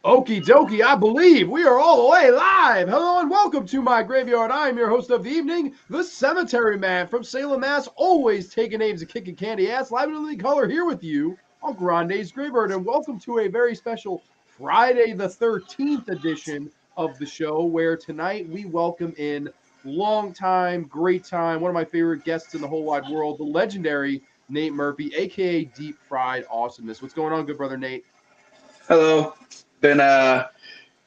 Okie dokie, I believe we are all the way live. Hello and welcome to my graveyard. I am your host of the evening, the Cemetery Man from Salem, Mass. Always taking names and kicking candy ass. Live in living color here with you on Grande's Graveyard. And welcome to a very special Friday the 13th edition of the show, where tonight we welcome in long time, great time, one of my favorite guests in the whole wide world, the legendary Nate Murphy, aka Deep Fried Awesomeness. What's going on, good brother Nate? Hello. Been a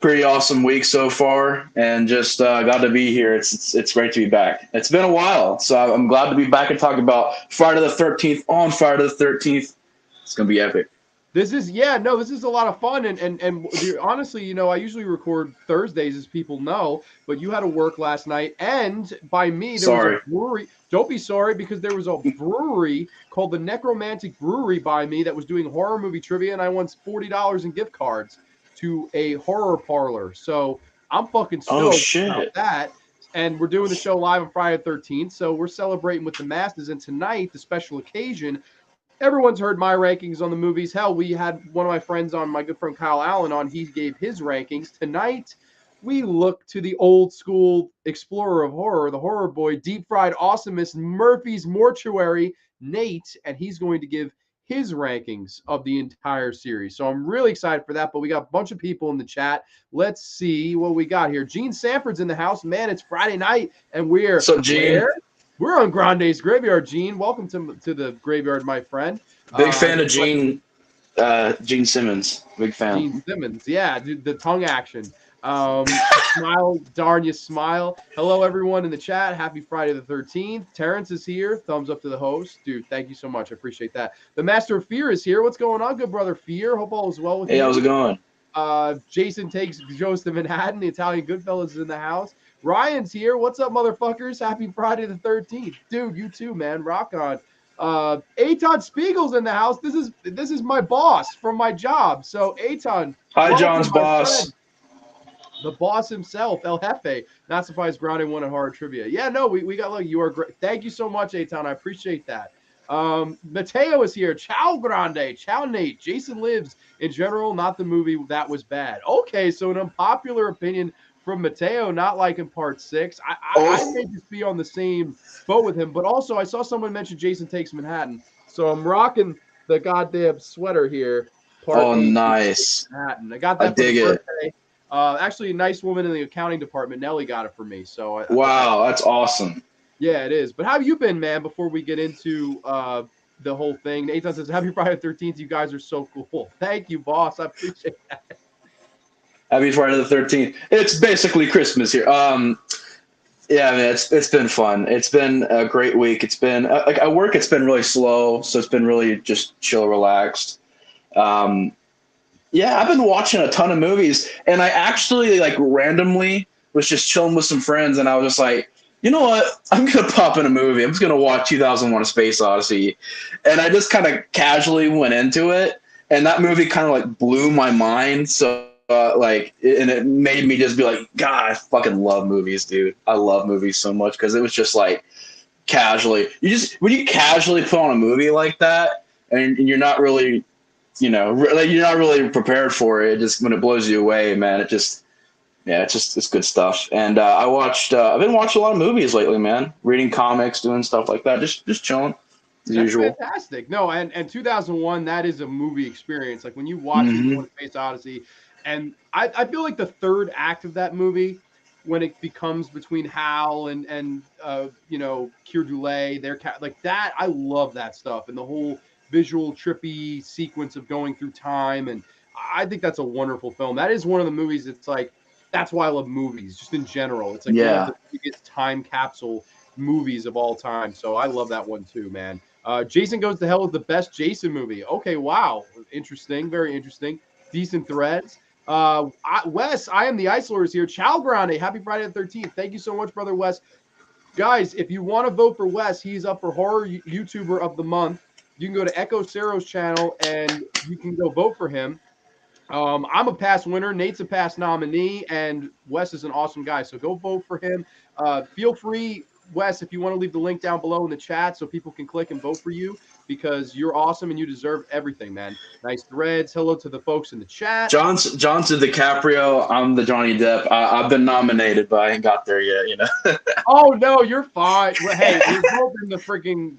pretty awesome week so far, and just glad to be here. It's great to be back. It's been a while, so I'm glad to be back and talk about Friday the 13th on Friday the 13th. It's gonna be epic. This is a lot of fun, and honestly, I usually record Thursdays, as people know, but you had to work last night, and by me, there was a Sorry. brewery. Don't be sorry, because there was a brewery called the Necromantic Brewery by me that was doing horror movie trivia, and I won $40 in gift cards to a horror parlor. So I'm fucking Oh stoked about shit. that. And we're doing the show live on Friday the 13th, so we're celebrating with the masses. And tonight, the special occasion, everyone's heard my rankings on the movies. Hell, we had one of my friends on, my good friend Kyle Allen on. He gave his rankings. Tonight, we look to the old school explorer of horror, the horror boy, deep fried awesomeness, Murphy's Mortuary, Nate, and he's going to give his rankings of the entire series. So I'm really excited for that. But we got a bunch of people in the chat. Let's see what we got here. Gene Sanford's in the house. Man, it's Friday night, and we're What's up, Gene? where? We're on Grande's Graveyard, Gene. Welcome to the graveyard, my friend. Big fan of Like Gene Simmons. Big fan. Gene Simmons. Yeah, dude, the tongue action. Smile, darn you, smile. Hello, everyone in the chat. Happy Friday the 13th. Terrence is here. Thumbs up to the host. Dude, thank you so much. I appreciate that. The Master of Fear is here. What's going on, good brother Fear? Hope all is well with Hey, how's you. it going? Jason takes Joe's to Manhattan. The Italian Goodfellas is in the house. Ryan's here. What's up, motherfuckers? Happy Friday the 13th. Dude, you too, man. Rock on. Aton Spiegel's in the house. This is my boss from my job. So Aton, Hi, welcome, John's my friend. boss. The boss himself, El Jefe. Not surprised Grande won at Hard Trivia. Yeah, no, we got lucky. You are great. Thank you so much, Aton. I appreciate that. Mateo is here. Ciao, Grande. Ciao, Nate. Jason Lives. In general, not the movie that was bad. Okay, so an unpopular opinion from Mateo, not liking part 6. I Oh, may just be on the same boat with him, but also I saw someone mention Jason Takes Manhattan. So I'm rocking the goddamn sweater here. Part oh, 8 Jason Takes nice. Manhattan. I got I that for the dig it. birthday. Actually, a nice woman in the accounting department, Nelly, got it for me. So Wow, that's awesome. yeah, it is. But how have you been, man? Before we get into the whole thing, Nathan says, "Happy Friday the 13th. You guys are so cool." Thank you, boss. I appreciate that. Happy Friday the 13th. It's basically Christmas here. Yeah, man, it's been fun. It's been a great week. It's been like at work, it's been really slow, so it's been really just chill, relaxed. Um, yeah, I've been watching a ton of movies, and I actually like randomly was just chilling with some friends, and I was just like, you know what? I'm gonna pop in a movie. I'm just gonna watch 2001: A Space Odyssey, and I just kind of casually went into it, and that movie kind of like blew my mind. So and it made me just be like, God, I fucking love movies, dude. I love movies so much because it was just like casually. You just when you casually put on a movie like that, and you're not really like you're not really prepared for it. It just when it blows you away, man, it just yeah, it's good stuff. And I've been watching a lot of movies lately, man. Reading comics, doing stuff like that, just chilling as That's usual. fantastic. No, and 2001, that is a movie experience. Like when you watch 2001: Hmm. Space Odyssey, and I feel like the third act of that movie, when it becomes between Hal and Keir Dullea, like that. I love that stuff and the whole visual trippy sequence of going through time, and I think that's a wonderful film. That is one of the movies that's like that's why I love movies, just in general. It's like one of Yeah, the biggest time capsule movies of all time. So I love that one too, man. Jason Goes to Hell is the best Jason movie. Okay, wow. Interesting. Very interesting. Decent threads. Wes, I am the Ice Lord is here. Ciao Grande. Happy Friday the 13th. Thank you so much, brother Wes. Guys, if you want to vote for Wes, he's up for Horror YouTuber of the Month. You can go to Echo Cero's channel and you can go vote for him. I'm a past winner. Nate's a past nominee, and Wes is an awesome guy. So go vote for him. Feel free, Wes, if you want to leave the link down below in the chat so people can click and vote for you. because you're awesome and you deserve everything, man. Nice threads. Hello to the folks in the chat. John's the DiCaprio. I'm the Johnny Depp. I've been nominated, but I ain't got there yet. Oh no, you're fine. Well, hey, we're both in the freaking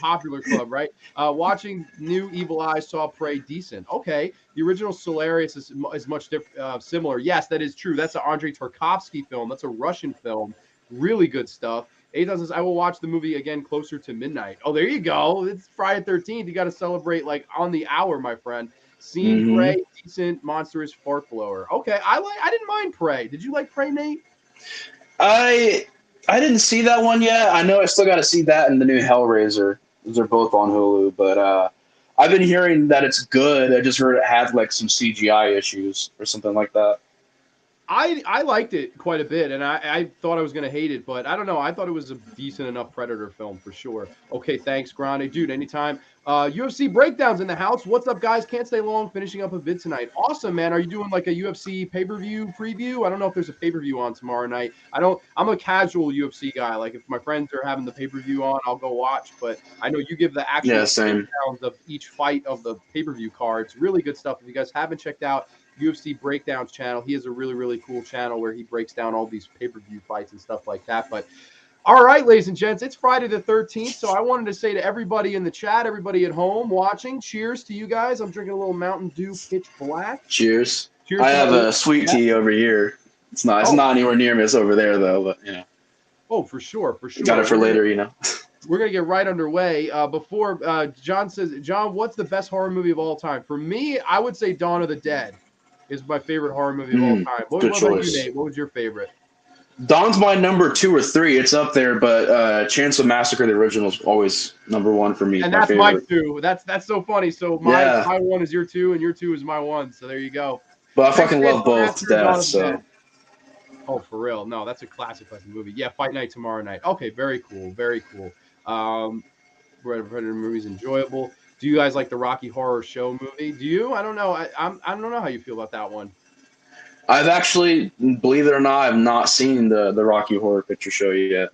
popular club, right? Watching new Evil Eyes saw Prey decent. Okay, the original Solaris is much similar. Yes, that is true. That's an Andrei Tarkovsky film. That's a Russian film. Really good stuff. Eitan says, I will watch the movie again closer to midnight. Oh, there you go. It's Friday 13th. You got to celebrate like on the hour, my friend. Seen Prey, decent, monstrous fart blower. Okay, I didn't mind Prey. Did you like Prey, Nate? I didn't see that one yet. I know I still got to see that and the new Hellraiser. Those are both on Hulu, but I've been hearing that it's good. I just heard it had like some CGI issues or something like that. I liked it quite a bit, and I thought I was going to hate it, but I don't know. I thought it was a decent enough Predator film for sure. Okay, thanks, Grande. Dude, anytime. UFC breakdowns in the house. What's up, guys? Can't stay long. Finishing up a vid tonight. Awesome, man. Are you doing like a UFC pay-per-view preview? I don't know if there's a pay-per-view on tomorrow night. I'm a casual UFC guy. Like if my friends are having the pay-per-view on, I'll go watch, but I know you give the actual breakdowns of each fight of the pay-per-view cards. Really good stuff. If you guys haven't checked out UFC Breakdowns channel. He has a really, really cool channel where he breaks down all these pay-per-view fights and stuff like that. But all right, ladies and gents, it's Friday the 13th. So I wanted to say to everybody in the chat, everybody at home watching, cheers to you guys. I'm drinking a little Mountain Dew Pitch Black. Cheers. I have a sweet tea over here. It's not anywhere near me. It's over there though, but Oh, for sure. Got it for later, We're going to get right underway. Before John says, John, what's the best horror movie of all time? For me, I would say Dawn of the Dead is my favorite horror movie of all time. What about you, Nate? What was your favorite? Dawn's my number 2 or 3. It's up there, but Chainsaw Massacre, the original, is always number 1 for me. And that's my 2. That's so funny. So my 1 is your 2, and your 2 is my 1. So there you go. But I fucking love both to death. So. Oh, for real? No, that's a classic movie. Yeah, Fight Night tomorrow night. Okay, very cool. Very cool. Predator movie's enjoyable. Do you guys like the Rocky Horror Show movie? Do you? I don't know. I don't know how you feel about that one. I've actually, believe it or not, I've not seen the Rocky Horror Picture Show yet.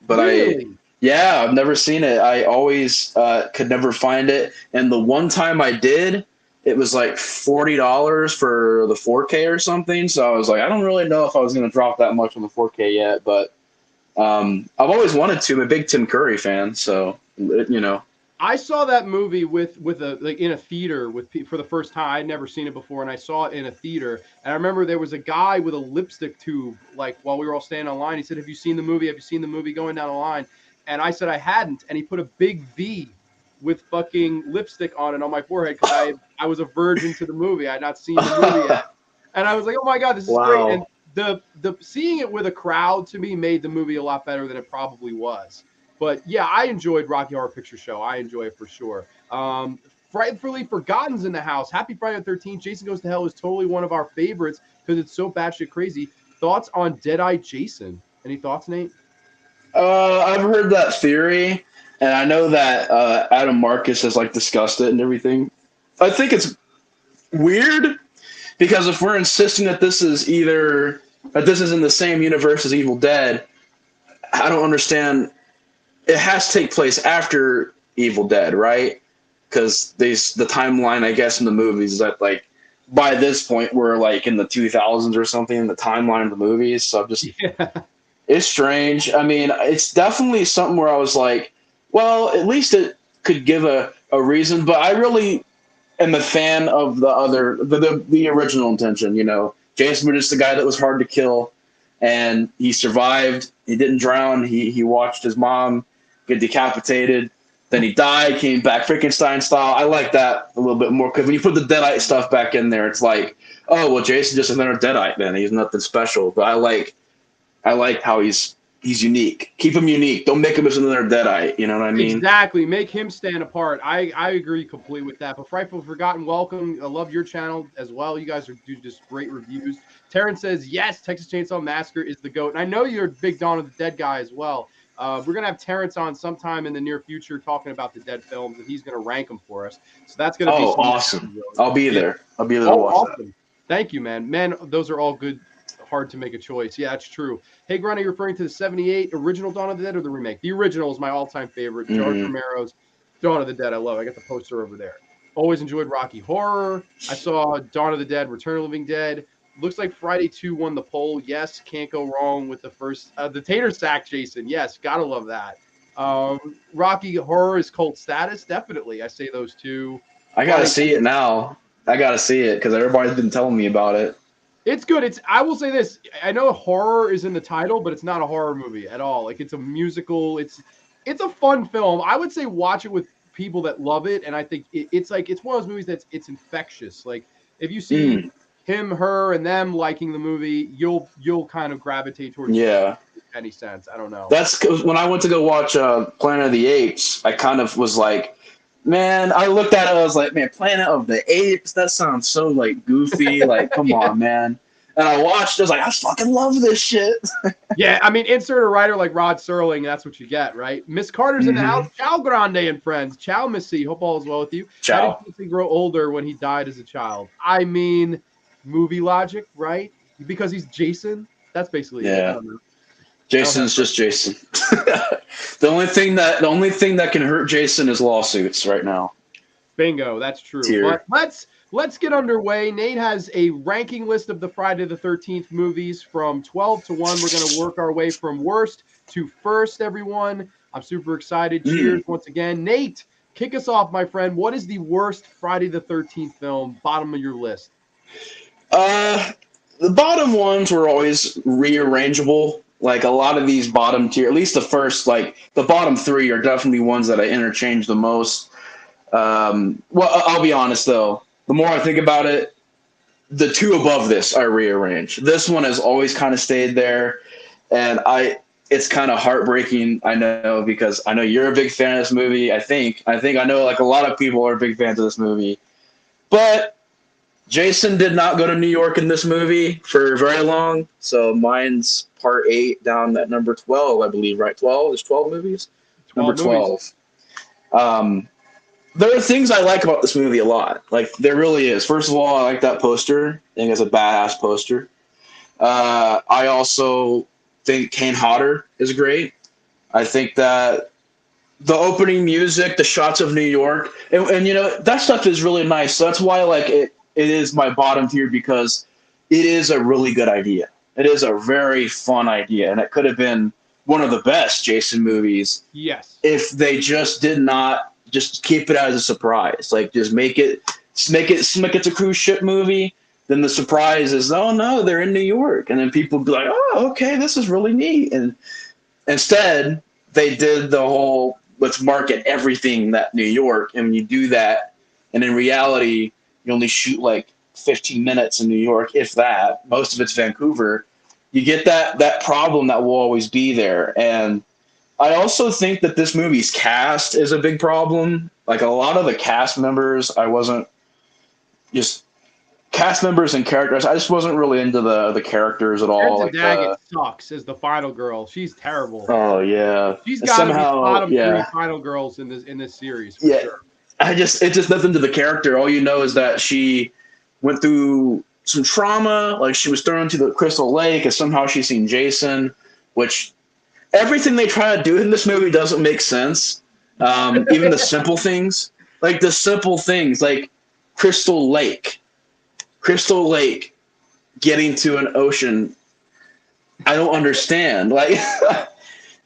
But really? I've never seen it. I always could never find it. And the one time I did, it was like $40 for the 4K or something. So I was like, I don't really know if I was going to drop that much on the 4K yet. But I've always wanted to. I'm a big Tim Curry fan. So, I saw that movie with in a theater for the first time. I'd never seen it before, and I saw it in a theater. And I remember there was a guy with a lipstick tube, like while we were all standing on line. He said, "Have you seen the movie? Have you seen the movie?" Going down the line, and I said I hadn't. And he put a big V with fucking lipstick on it on my forehead because I was a virgin to the movie. I had not seen the movie yet, and I was like, "Oh my god, this is great!" And the seeing it with a crowd to me made the movie a lot better than it probably was. But yeah, I enjoyed Rocky Horror Picture Show. I enjoy it for sure. Frightfully Forgotten's in the house. Happy Friday the 13th. Jason Goes to Hell is totally one of our favorites because it's so batshit crazy. Thoughts on Deadeye Jason? Any thoughts, Nate? I've heard that theory, and I know that Adam Marcus has like discussed it and everything. I think it's weird because if we're insisting that this is in the same universe as Evil Dead, I don't understand. It has to take place after Evil Dead, right? Because the timeline, I guess, in the movies is that like by this point we're like in the 2000s or something in the timeline of the movies. So it's strange. I mean, it's definitely something where I was like, well, at least it could give a reason. But I really am a fan of the original intention. Jason was just the guy that was hard to kill, and he survived. He didn't drown. He watched his mom get decapitated, then he died, came back Frankenstein style. I like that a little bit more because when you put the Deadite stuff back in there, it's like, oh well, Jason just another Deadite. Then he's nothing special. But I like how he's unique. Keep him unique. Don't make him as another Deadite. You know what I mean? Exactly. Make him stand apart. I agree completely with that. But Frightful Forgotten, welcome. I love your channel as well. You guys do just great reviews. Terrence says yes, Texas Chainsaw Massacre is the GOAT, and I know you're a big Dawn of the Dead guy as well. We're going to have Terrence on sometime in the near future talking about the Dead films, and he's going to rank them for us. So that's going to be awesome. I'll be there. I'll be there to watch awesome. That. Thank you, man. Man, those are all good. Hard to make a choice. Yeah, it's true. Hey, Grande, you're referring to the 78 original Dawn of the Dead or the remake? The original is my all-time favorite. George Romero's Dawn of the Dead, I love. I got the poster over there. Always enjoyed Rocky Horror. I saw Dawn of the Dead, Return of the Living Dead. Looks like Friday 2 won the poll. Yes, can't go wrong with the first. The Tater Sack, Jason. Yes, gotta love that. Rocky Horror is cult status. Definitely. I say those two. I gotta see it now. I gotta see it because everybody's been telling me about it. It's good. I will say this. I know horror is in the title, but it's not a horror movie at all. Like it's a musical. It's a fun film. I would say watch it with people that love it, and I think it's one of those movies it's infectious. Like if you see him, her, and them liking the movie, you'll kind of gravitate towards it. In any sense. I don't know. That's 'cause when I went to go watch Planet of the Apes, I kind of was like, man, I looked at it, I was like, man, Planet of the Apes, that sounds so like goofy, like come on, man. And I watched, I was like, I fucking love this shit. Yeah, I mean, insert a writer like Rod Serling, that's what you get, right? Miss Carter's in the house. Ciao, Grande and friends. Ciao, Missy. Hope all is well with you. Ciao. How did Missy grow older when he died as a child? I mean, movie logic, right? Because he's Jason. That's basically it. I don't know. Jason's just Jason. The only thing that can hurt Jason is lawsuits right now. Bingo, that's true. But let's get underway. Nate has a ranking list of the Friday the 13th movies from 12 to 1. We're going to work our way from worst to first, everyone. I'm super excited. Cheers once again. Nate, kick us off, my friend. What is the worst Friday the 13th film, bottom of your list? The bottom ones were always rearrangeable. Like a lot of these bottom tier, at least the first, like the bottom three are definitely ones that I interchange the most. Well, I'll be honest though. The more I think about it, the two above this I rearrange. This one has always kind of stayed there, and it's kind of heartbreaking. I know because I know you're a big fan of this movie. I think I know like a lot of people are big fans of this movie, but Jason did not go to New York in this movie for very long, so mine's part 8 down at number 12, I believe, right? 12? There's 12 movies? 12 number 12. There are things I like about this movie a lot. Like, there really is. First of all, I like that poster. I think it's a badass poster. I also think Kane Hodder is great. I think that the opening music, the shots of New York, and you know, that stuff is really nice. So that's why I like it. It is my bottom tier because it is a really good idea. It is a very fun idea, and it could have been one of the best Jason movies. Yes. If they just did not just keep it as a surprise, like just make it a cruise ship movie. Then the surprise is, oh no, they're in New York, and then people be like, oh, okay, this is really neat. And instead, they did the whole let's market everything that New York, and when you do that, and in reality, you only shoot like 15 minutes in New York, if that. Most of it's Vancouver. You get that problem that will always be there. And I also think that this movie's cast is a big problem. Like a lot of the cast members, cast members and characters, I just wasn't really into the characters at all. Like Daggett sucks as the final girl. She's terrible. Oh yeah. She's got to be bottom 3 final girls in this series. For sure. It's just nothing to the character. All you know is that she went through some trauma, like she was thrown into the Crystal Lake, and somehow she's seen Jason, which everything they try to do in this movie doesn't make sense. Even the simple things, like Crystal Lake getting to an ocean. I don't understand. Like,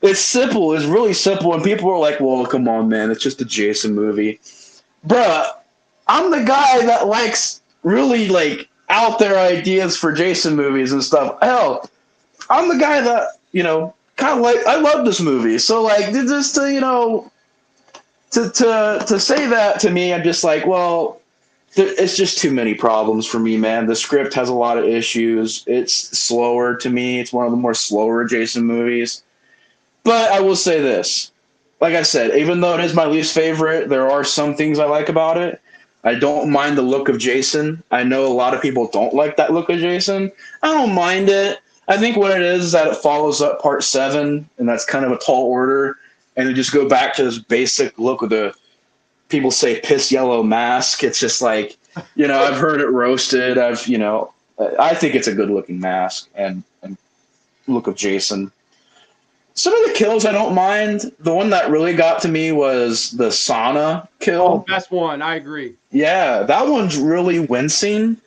it's simple. It's really simple. And people are like, well, come on, man. It's just a Jason movie. Bruh, I'm the guy that likes really, like, out there ideas for Jason movies and stuff. Hell, I'm the guy that, you know, kind of like, I love this movie. So, like, just to, you know, to say that to me, I'm just like, well, it's just too many problems for me, man. The script has a lot of issues. It's slower to me. It's one of the more slower Jason movies. But I will say this. Like I said, even though it is my least favorite, there are some things I like about it. I don't mind the look of Jason. I know a lot of people don't like that look of Jason. I don't mind it. I think what it is that it follows up part 7, and that's kind of a tall order. And they just go back to this basic look of the, people say, piss yellow mask. It's just like, you know, I've heard it roasted. I think it's a good looking mask and look of Jason. Some of the kills I don't mind. The one that really got to me was the sauna Oh, kill. best one. I agree. Yeah, that one's really wincing.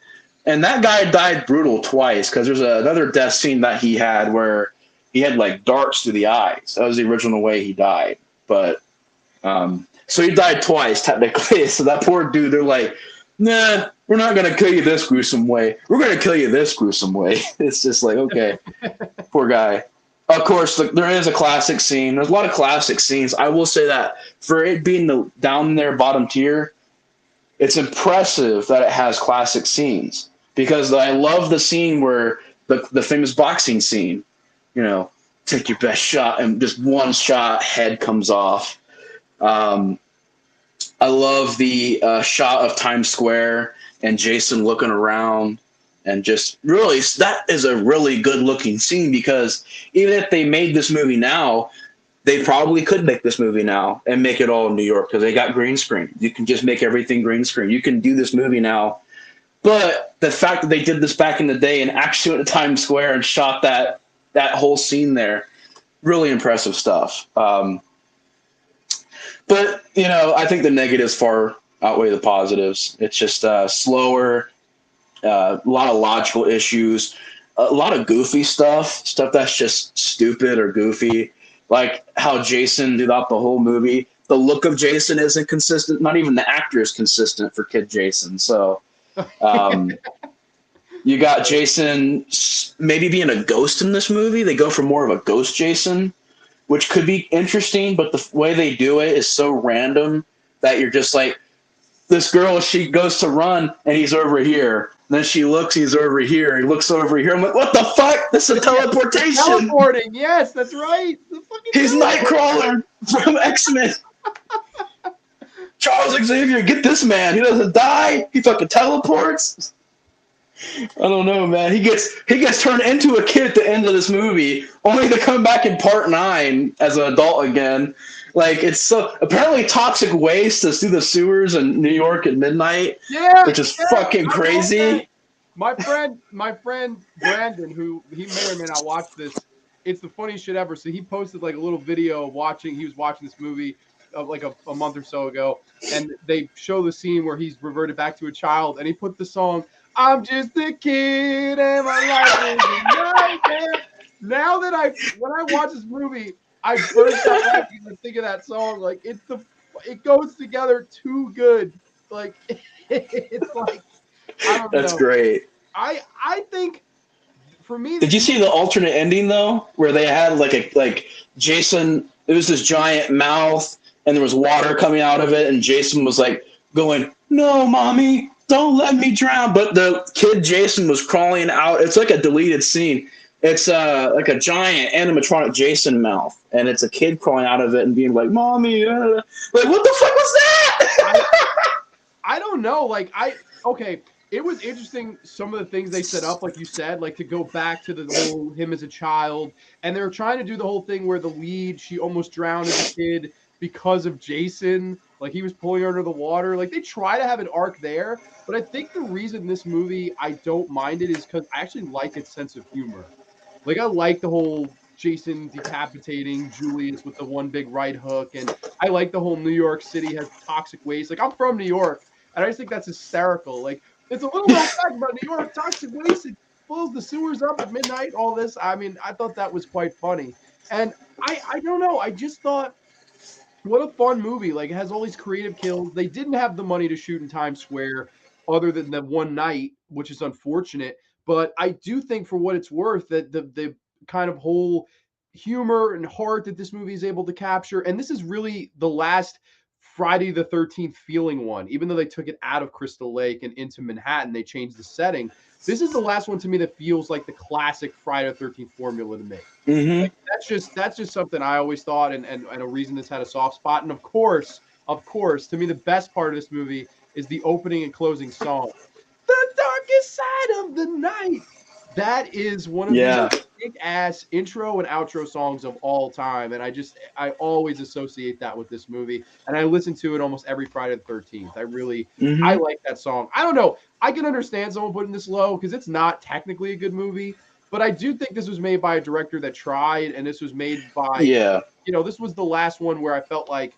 And that guy died brutal twice because there's another death scene that he had where he had like darts through the eyes. That was the original way he died. But so he died twice technically. So that poor dude, they're like, nah, we're not gonna kill you this gruesome way. We're gonna kill you this gruesome way. It's just like, okay, poor guy. Of course, there is a classic scene. There's a lot of classic scenes. I will say that for it being the down there bottom tier, it's impressive that it has classic scenes because I love the scene where the famous boxing scene, you know, take your best shot and just one shot head comes off. I love the shot of Times Square and Jason looking around and just really that is a really good looking scene because even if they made this movie now, they probably could make this movie now and make it all in New York because they got green screen. You can just make everything green screen. You can do this movie now. But the fact that they did this back in the day and actually went to Times Square and shot that whole scene there, really impressive stuff. But, you know, I think the negatives far outweigh the positives. It's just slower, a lot of logical issues, a lot of goofy stuff that's just stupid or goofy. Like how Jason throughout the whole movie, the look of Jason isn't consistent. Not even the actor is consistent for kid Jason. So you got Jason maybe being a ghost in this movie. They go for more of a ghost Jason, which could be interesting, but the way they do it is so random that you're just like, this girl, she goes to run and he's over here. Then she looks, he's over here. He looks over here. I'm like, what the fuck? This is teleportation. Teleporting. Yes, that's right. He's Nightcrawler from X-Men. Charles Xavier, get this man. He doesn't die. He fucking teleports. I don't know, man. He gets turned into a kid at the end of this movie, only to come back in part 9 as an adult again. Like, it's so apparently toxic waste is through the sewers in New York at midnight, which is fucking crazy. My friend Brandon, who he may or may not watch this, it's the funniest shit ever. So he posted like a little video of he was watching this movie like a month or so ago, and they show the scene where he's reverted back to a child, and he put the song, I'm just a kid and my life is a nightmare. Now that when I watch this movie, I burst out laughing and think of that song. Like it goes together too good. Like it's like I don't know. That's great. I think for me. Did you see the alternate ending though, where they had like Jason? It was this giant mouth, and there was water coming out of it, and Jason was like going, "No, mommy, don't let me drown." But the kid Jason was crawling out. It's like a deleted scene. It's like a giant animatronic Jason mouth, and it's a kid crawling out of it and being like, "Mommy," like what the fuck was that? I don't know. Like okay, it was interesting. Some of the things they set up, like you said, like to go back to the whole him as a child, and they were trying to do the whole thing where the lead she almost drowned as a kid because of Jason. Like he was pulling her under the water. Like they try to have an arc there, but I think the reason this movie I don't mind it is because I actually like its sense of humor. Like I like the whole Jason decapitating Julius with the one big right hook, and I like the whole New York City has toxic waste. Like I'm from New York, and I just think that's hysterical. Like it's a little fact about New York toxic waste. It fills the sewers up at midnight. All this. I mean, I thought that was quite funny, and I don't know. I just thought what a fun movie. Like it has all these creative kills. They didn't have the money to shoot in Times Square other than the one night, which is unfortunate. But I do think for what it's worth that the kind of whole humor and heart that this movie is able to capture, and this is really the last Friday the 13th feeling one, even though they took it out of Crystal Lake and into Manhattan, they changed the setting. This is the last one to me that feels like the classic Friday the 13th formula to me. Mm-hmm. Like, that's just something I always thought, and a reason this had a soft spot. And of course, to me, the best part of this movie is the opening and closing song. The darkest side of the night. That is one of the big ass intro and outro songs of all time. And I always associate that with this movie. And I listen to it almost every Friday the 13th. I like that song. I don't know. I can understand someone putting this low because it's not technically a good movie. But I do think this was made by a director that tried, and this was made by, Yeah. this was the last one where I felt like,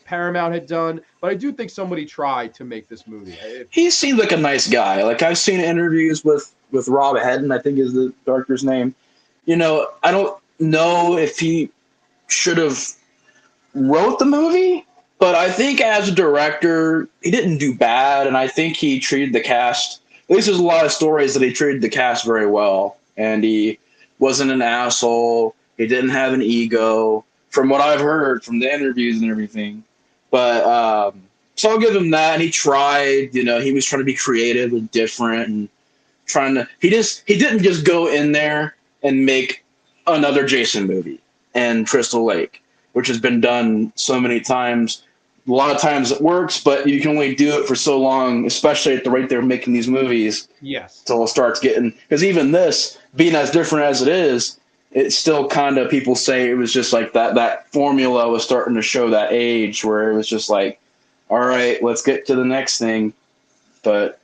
Paramount had done. But I do think somebody tried to make this movie. He seemed like a nice guy. Like I've seen interviews with Rob Hedden, I think is the director's name. I don't know if he should have wrote the movie, but I think as a director, he didn't do bad, and I think he treated the cast. At least there's a lot of stories that he treated the cast very well, and he wasn't an asshole. He didn't have an ego, from what I've heard from the interviews and everything. But so I'll give him that. And he tried. He was trying to be creative and different, and trying to. He didn't just go in there and make another Jason movie and Crystal Lake, which has been done so many times. A lot of times it works, but you can only do it for so long, especially at the rate they're making these movies. Yes. Until it starts getting, because even this, being as different as it is, it's still kind of, people say it was just like that formula was starting to show that age where it was just like, all right, let's get to the next thing. But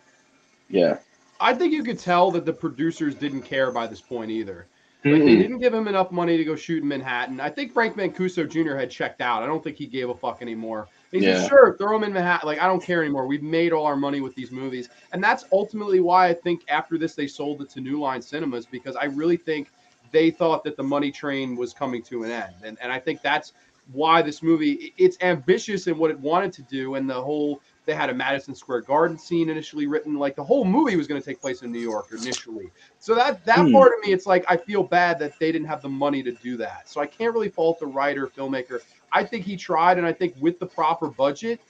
yeah. I think you could tell that the producers didn't care by this point either. Like, they didn't give him enough money to go shoot in Manhattan. I think Frank Mancuso Jr. had checked out. I don't think he gave a fuck anymore. He said, sure, throw him in Manhattan. Like, I don't care anymore. We've made all our money with these movies. And that's ultimately why I think after this they sold it to New Line Cinemas, because I really think they thought that the money train was coming to an end. And I think that's why this movie, it's ambitious in what it wanted to do, and the whole... They had a Madison Square Garden scene initially written. Like, the whole movie was going to take place in New York initially. So that part of me, it's like, I feel bad that they didn't have the money to do that. So I can't really fault the writer, filmmaker. I think he tried, and I think with the proper budget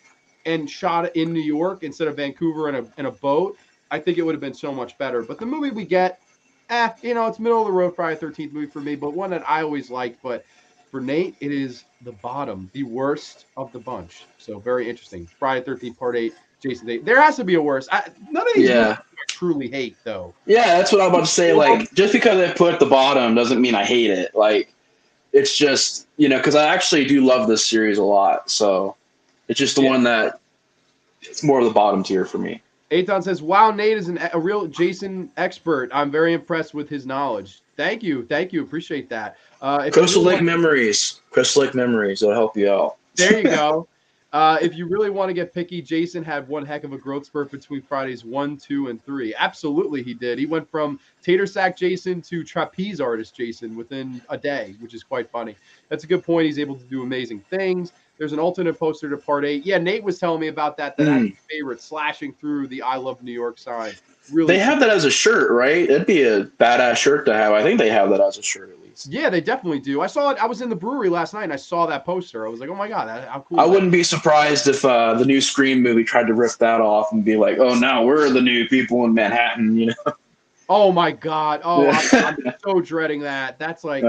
and shot it in New York instead of Vancouver in a boat, I think it would have been so much better. But the movie we get, it's middle of the road Friday the 13th movie for me, but one that I always liked. But for Nate, it is the bottom, the worst of the bunch. So very interesting. Friday 13th, Part 8, Jason 8. There has to be a worse. None of these movies I truly hate, though. Yeah, that's what I'm about to say. Like, just because I put the bottom doesn't mean I hate it. Like, it's just, because I actually do love this series a lot. So it's just the one that it's more of the bottom tier for me. Eitan says, wow, Nate is a real Jason expert. I'm very impressed with his knowledge. Thank you. Appreciate that. Crystal Lake Memories. It'll help you out. There you go. If you really want to get picky, Jason had one heck of a growth spurt between Fridays 1, 2, and 3. Absolutely, he did. He went from tater sack Jason to trapeze artist Jason within a day, which is quite funny. That's a good point. He's able to do amazing things. There's an alternate poster to Part 8. Yeah, Nate was telling me about that. That's his favorite, slashing through the I Love New York sign. Really, they have that as a shirt, right? It'd be a badass shirt to have. I think they have that as a shirt at least. Yeah, they definitely do. I saw it. I was in the brewery last night and I saw that poster. I was like, oh my God, how cool. I wouldn't be surprised if the new Scream movie tried to rip that off and be like, oh, now we're the new people in Manhattan, Oh my God. Oh, I'm so dreading that. That's like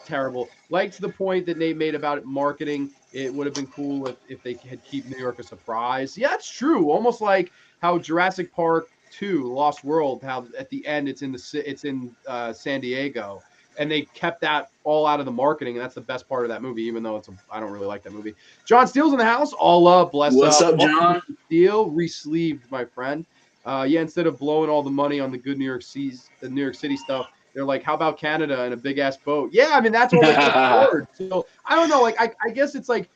terrible. Like, to the point that Nate made about it, marketing, it would have been cool if they had keep New York a surprise. Yeah, it's true. Almost like how Jurassic Park 2, Lost World, how at the end it's in San Diego, and they kept that all out of the marketing, and that's the best part of that movie, even though I don't really like that movie. John Steele's in the house. All up, bless up. What's up, John? Steele, re-sleeved, my friend. Instead of blowing all the money on the good New York City stuff, they're like, how about Canada and a big ass boat? Yeah, I mean, that's all they can afford. So I don't know. Like, I guess it's like,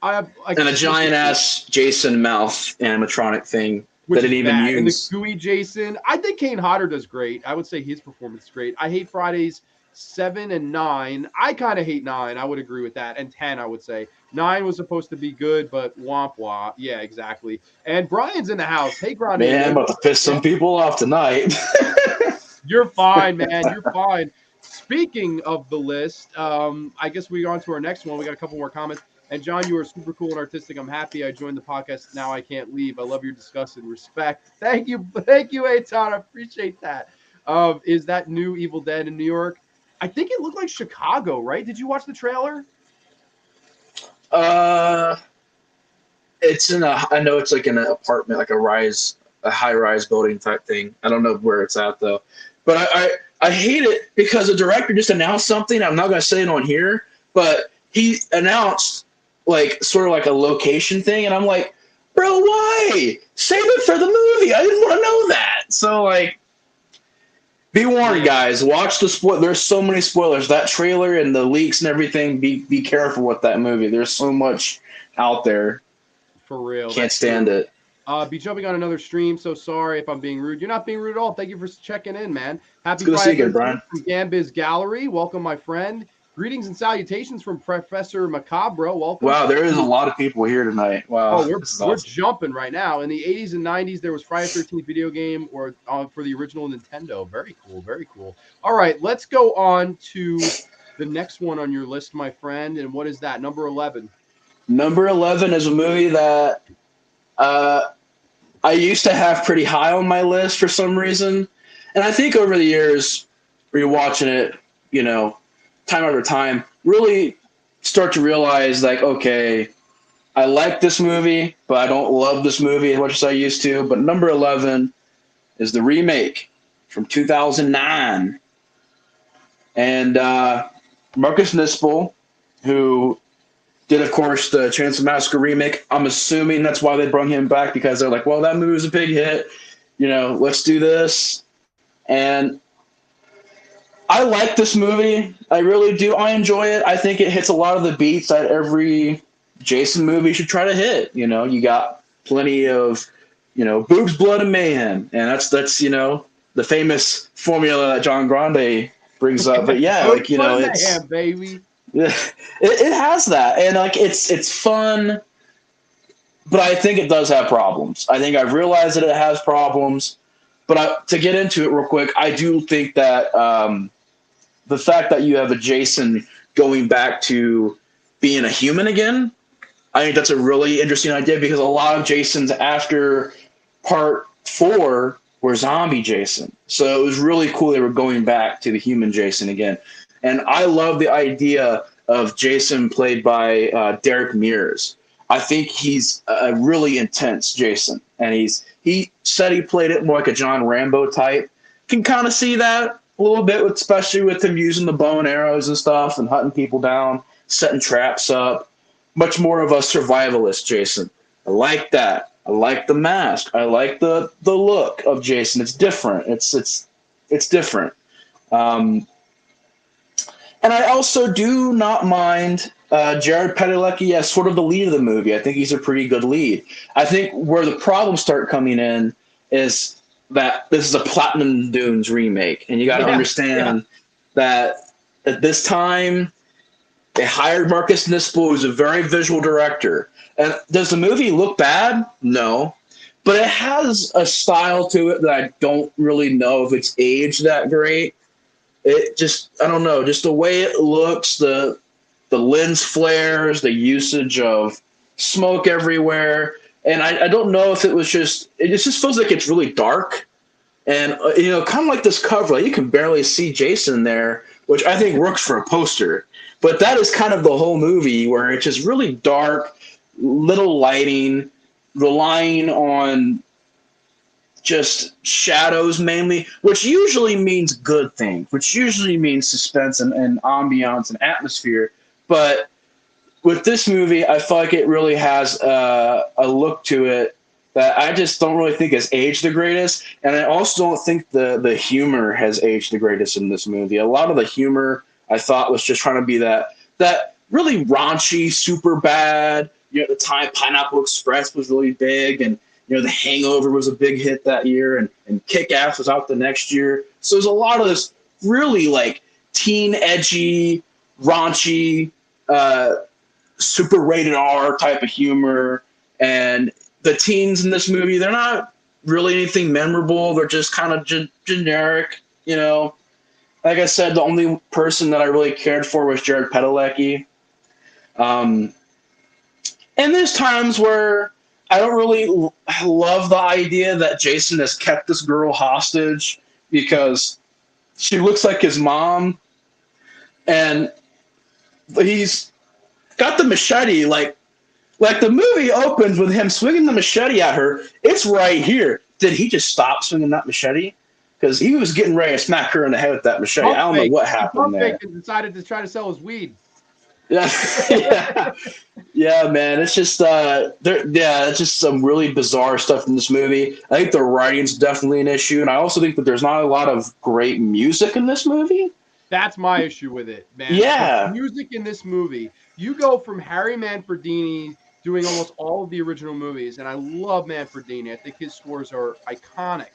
and a giant ass Jason mouth animatronic thing that it even used. And the gooey Jason. I think Kane Hodder does great. I would say his performance is great. I hate Fridays 7 and 9. I kind of hate 9. I would agree with that. And 10, I would say. 9 was supposed to be good, but womp womp. Yeah, exactly. And Brian's in the house. Hey, Grande. Man, I'm about to piss some people off tonight. You're fine, man. You're fine. Speaking of the list, I guess we go on to our next one. We got a couple more comments. And John, you are super cool and artistic. I'm happy I joined the podcast. Now I can't leave. I love your discuss and respect. Thank you, Eitan. I appreciate that. Is that new Evil Dead in New York? I think it looked like Chicago, right? Did you watch the trailer? It's I know it's like in an apartment, like a high-rise building type thing. I don't know where it's at though. But I hate it because the director just announced something. I'm not going to say it on here, but he announced like sort of like a location thing, and I'm like, bro, why? Save it for the movie. I didn't want to know that. So like, Be warned, guys. Watch the spoil. There's so many spoilers. That trailer and the leaks and everything. Be careful with that movie. There's so much out there. For real. Can't stand it. Be jumping on another stream. So sorry if I'm being rude. You're not being rude at all. Thank you for checking in, man. Happy Friday Brian. From Gambiz Gallery. Welcome, my friend. Greetings and salutations from Professor Macabro. Welcome. Wow, there is a lot of people here tonight. Wow. Oh, we're jumping right now. In the 80s and 90s, there was Friday the 13th video game or for the original Nintendo. Very cool. Very cool. All right, let's go on to the next one on your list, my friend. And what is that? Number 11. Number 11 is a movie that I used to have pretty high on my list for some reason. And I think over the years, rewatching it, time after time, really start to realize, like, okay, I like this movie, but I don't love this movie as much as I used to. But number 11 is the remake from 2009. And Marcus Nispel, who did, of course, the Chainsaw Massacre remake. I'm assuming that's why they brought him back, because they're like, well, that movie was a big hit. Let's do this. And I like this movie. I really do. I enjoy it. I think it hits a lot of the beats that every Jason movie should try to hit. You got plenty of, boobs, blood, and mayhem. And that's the famous formula that John Grande brings up. But yeah, it's mayhem, baby. It has that, and it's fun, but I think it does have problems. I think I've realized that it has problems, but to get into it real quick, I do think that the fact that you have a Jason going back to being a human again, I think that's a really interesting idea, because a lot of Jasons after part 4 were zombie Jason, so it was really cool they were going back to the human Jason again. And I love the idea of Jason played by Derek Mears. I think he's a really intense Jason. And he said he played it more like a John Rambo type. Can kind of see that a little bit, especially with him using the bow and arrows and stuff and hunting people down, setting traps up. Much more of a survivalist Jason. I like that. I like the mask. I like the look of Jason. It's different. It's different. And I also do not mind Jared Padalecki as sort of the lead of the movie. I think he's a pretty good lead. I think where the problems start coming in is that this is a Platinum Dunes remake. And you got to understand that at this time, they hired Marcus Nispel, who's a very visual director. And does the movie look bad? No. But it has a style to it that I don't really know if it's aged that great. It just, I don't know, just the way it looks, the lens flares, the usage of smoke everywhere. And I don't know if it just feels like it's really dark. And, kind of like this cover, like you can barely see Jason there, which I think works for a poster. But that is kind of the whole movie, where it's just really dark, little lighting, relying on just shadows mainly, which usually means good things, which usually means suspense and ambiance and atmosphere. But with this movie, I feel like it really has a look to it that I just don't really think has aged the greatest. And I also don't think the humor has aged the greatest in this movie. A lot of the humor I thought was just trying to be that really raunchy, super bad. At the time, Pineapple Express was really big, and The Hangover was a big hit that year, and Kick-Ass was out the next year. So there's a lot of this really teen edgy, raunchy, super rated R type of humor. And the teens in this movie, they're not really anything memorable. They're just kind of generic, Like I said, the only person that I really cared for was Jared Padalecki. And there's times where I don't really love the idea that Jason has kept this girl hostage because she looks like his mom, and he's got the machete. Like the movie opens with him swinging the machete at her. It's right here. Did he just stop swinging that machete? Because he was getting ready to smack her in the head with that machete. I don't know what happened there. And decided to try to sell his weed. Yeah, yeah, yeah, man. It's just it's just some really bizarre stuff in this movie. I think the writing's definitely an issue, and I also think that there's not a lot of great music in this movie. That's my issue with it, man. The Yeah, music in this movie, you go from Harry Manfredini doing almost all of the original movies, and I love Manfredini. I think his scores are iconic.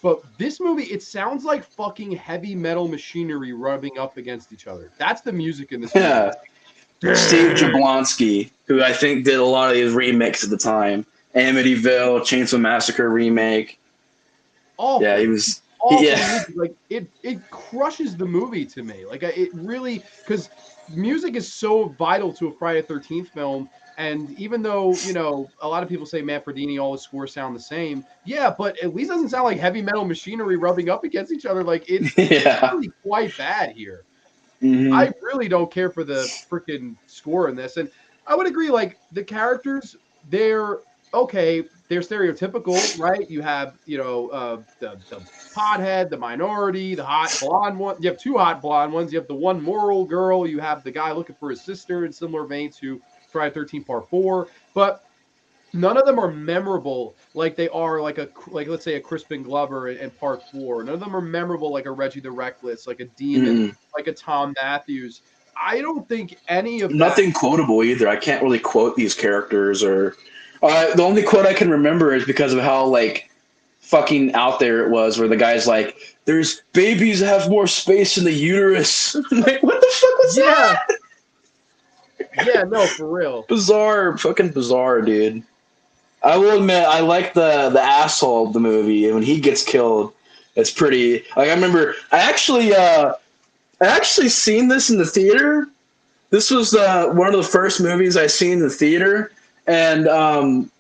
But this movie, it sounds like fucking heavy metal machinery rubbing up against each other. That's the music in this movie. yeah. Steve Jablonsky, who I think did a lot of these remakes at the time, Amityville, Chainsaw Massacre remake. Awful. Yeah, he was. Awful Yeah, music. Like it crushes the movie to me. Like it really, because music is so vital to a Friday the 13th film. And even though, a lot of people say Manfredini, all his scores sound the same. Yeah, but at least it doesn't sound like heavy metal machinery rubbing up against each other. Like it's yeah. really quite bad here. Hmm. I really don't care for the freaking score in this. And I would agree, like, the characters, they're okay, they're stereotypical, right? You have, the pothead, the minority, the hot blonde one. You have two hot blonde ones. You have the one moral girl. You have the guy looking for his sister in similar vein to Friday 13 Part 4. But none of them are memorable like they are like let's say a Crispin Glover in Part 4. None of them are memorable like a Reggie the Reckless, like a Demon, Mm-mm. like a Tom Matthews. I don't think any of that. Nothing quotable either. I can't really quote these characters, or the only quote I can remember is because of how like fucking out there it was, where the guy's like, "There's babies that have more space in the uterus." I'm like, what the fuck was Yeah, that? yeah, no, for real. Bizarre, fucking bizarre, dude. I will admit, I like the asshole of the movie, and when he gets killed, it's pretty. Like I remember, I actually seen this in the theater. This was one of the first movies I seen in the theater, and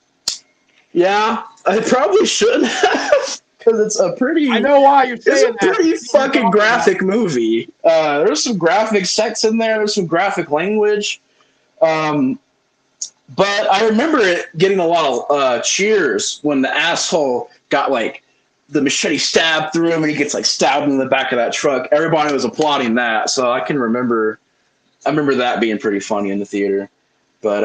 yeah, I probably shouldn't have because it's a pretty. I know why you're saying It's a pretty fucking graphic movie. There's some graphic sex in there. There's some graphic language. Um, but I remember it getting a lot of cheers when the asshole got like the machete stabbed through him and he gets like stabbed in the back of that truck. Everybody was applauding that, so I remember that being pretty funny in the theater. But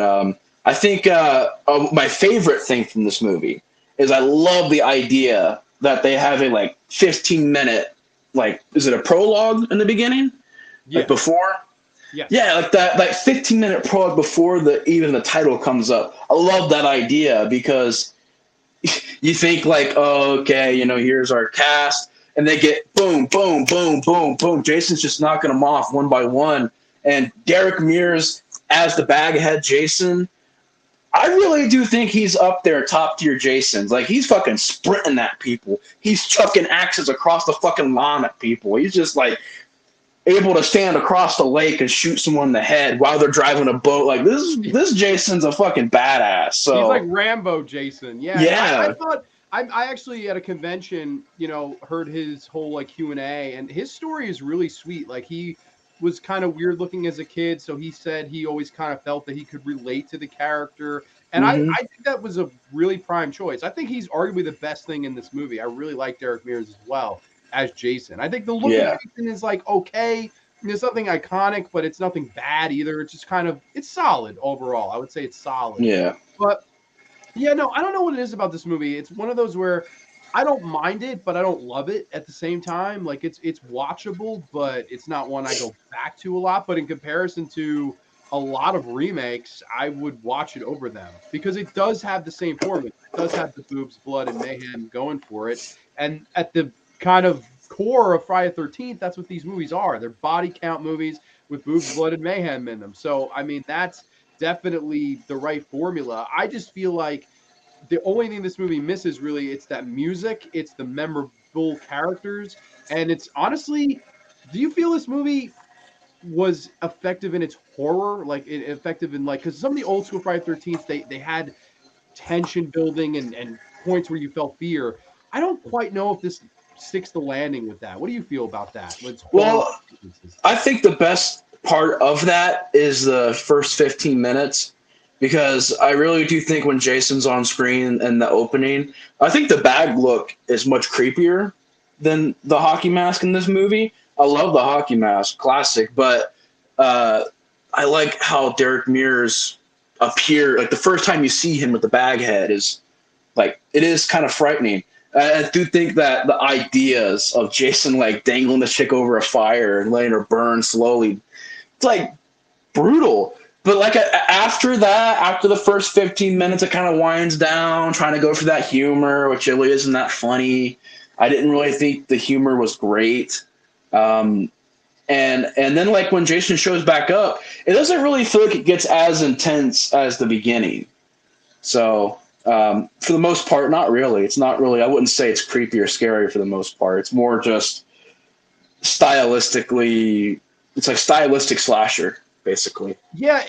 I think my favorite thing from this movie is I love the idea that they have a like 15-minute, like, is it a prologue in the beginning? Yeah. Like before? Yes. Yeah, like that, like 15-minute prologue before even the title comes up. I love that idea because you think like, oh, okay, here's our cast, and they get boom, boom, boom, boom, boom. Jason's just knocking them off one by one, and Derek Mears as the baghead Jason. I really do think he's up there, top tier Jasons. Like, he's fucking sprinting at people. He's chucking axes across the fucking lawn at people. He's just like able to stand across the lake and shoot someone in the head while they're driving a boat. Like, this Jason's a fucking badass. So he's like Rambo Jason. Yeah. Yeah. I thought I actually at a convention, heard his whole like Q&A, and his story is really sweet. Like, he was kind of weird looking as a kid, so he said he always kind of felt that he could relate to the character. And I think that was a really prime choice. I think he's arguably the best thing in this movie. I really like Derek Mears as well as Jason. I think the look of Jason is like okay. There's nothing iconic, but it's nothing bad either. It's just it's solid overall. I would say it's solid. Yeah. But yeah, no, I don't know what it is about this movie. It's one of those where I don't mind it, but I don't love it at the same time. Like, it's watchable, but it's not one I go back to a lot. But in comparison to a lot of remakes, I would watch it over them because it does have the same formula. It does have the boobs, blood, and mayhem going for it. And at the kind of core of Friday the 13th, that's what these movies are. They're body count movies with boobs, blood, and mayhem in them. So, I mean, that's definitely the right formula. I just feel like the only thing this movie misses, really, it's that music, it's the memorable characters, and it's honestly, do you feel this movie was effective in its horror, like effective in like, because some of the old school Friday 13th, they had tension building and points where you felt fear. I don't quite know if this sticks the landing with that. What do you feel about that? Well, I think the best part of that is the first 15 minutes. Because I really do think when Jason's on screen in the opening, I think the bag look is much creepier than the hockey mask in this movie. I love the hockey mask, classic, but I like how Derek Mears appear. Like the first time you see him with the bag head is like it is kind of frightening. I do think that the ideas of Jason like dangling the chick over a fire and letting her burn slowly, it's like brutal. But like after that, after the first 15 minutes, it kind of winds down, trying to go for that humor, which really isn't that funny. I didn't really think the humor was great. And then like when Jason shows back up, it doesn't really feel like it gets as intense as the beginning. So for the most part, not really. It's not really. I wouldn't say it's creepy or scary for the most part. It's more just stylistically. It's like stylistic slasher, basically. Yeah,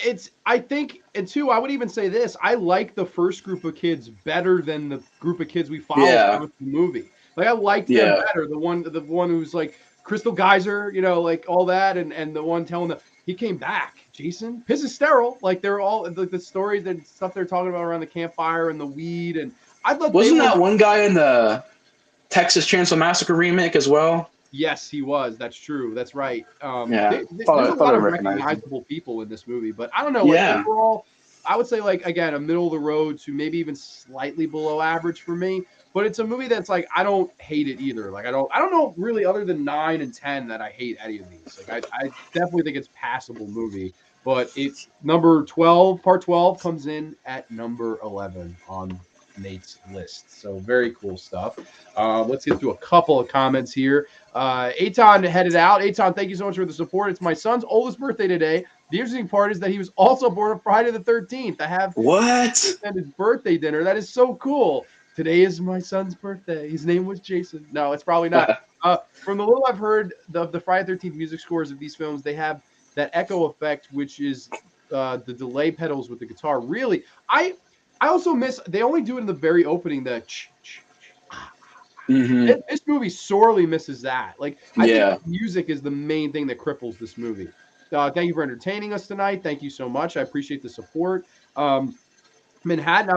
I think, and two, I would even say this. I like the first group of kids better than the group of kids we followed with the movie. Like I liked them better. The one who's like Crystal Geyser, like all that, and the one telling he came back. Jason, his is sterile. Like they're all the stories and stuff they're talking about around the campfire and the weed. And I thought wasn't that one guy in the Texas Chainsaw Massacre remake as well? Yes, he was. That's true. That's right. There's a lot of recognizable people in this movie, but I don't know. Like, overall, I would say like again a middle of the road to maybe even slightly below average for me. But it's a movie that's like I don't hate it either. Like I don't know really other than 9 and 10 that I hate any of these. Like I definitely think it's passable movie. But it's number 12, part 12 comes in at number 11 on Nate's list. So very cool stuff. Let's get through a couple of comments here. Eitan headed out. Eitan, thank you so much for the support. It's my son's oldest birthday today. The interesting part is that he was also born on Friday the 13th. I have his birthday dinner. That is so cool. Today is my son's birthday. His name was Jason. No, it's probably not. From the little I've heard of the Friday 13th music scores of these films, they have that echo effect, which is the delay pedals with the guitar. Really, I also miss. They only do it in the very opening. This movie sorely misses that. Like, I think music is the main thing that cripples this movie. Thank you for entertaining us tonight. Thank you so much. I appreciate the support. Manhattan,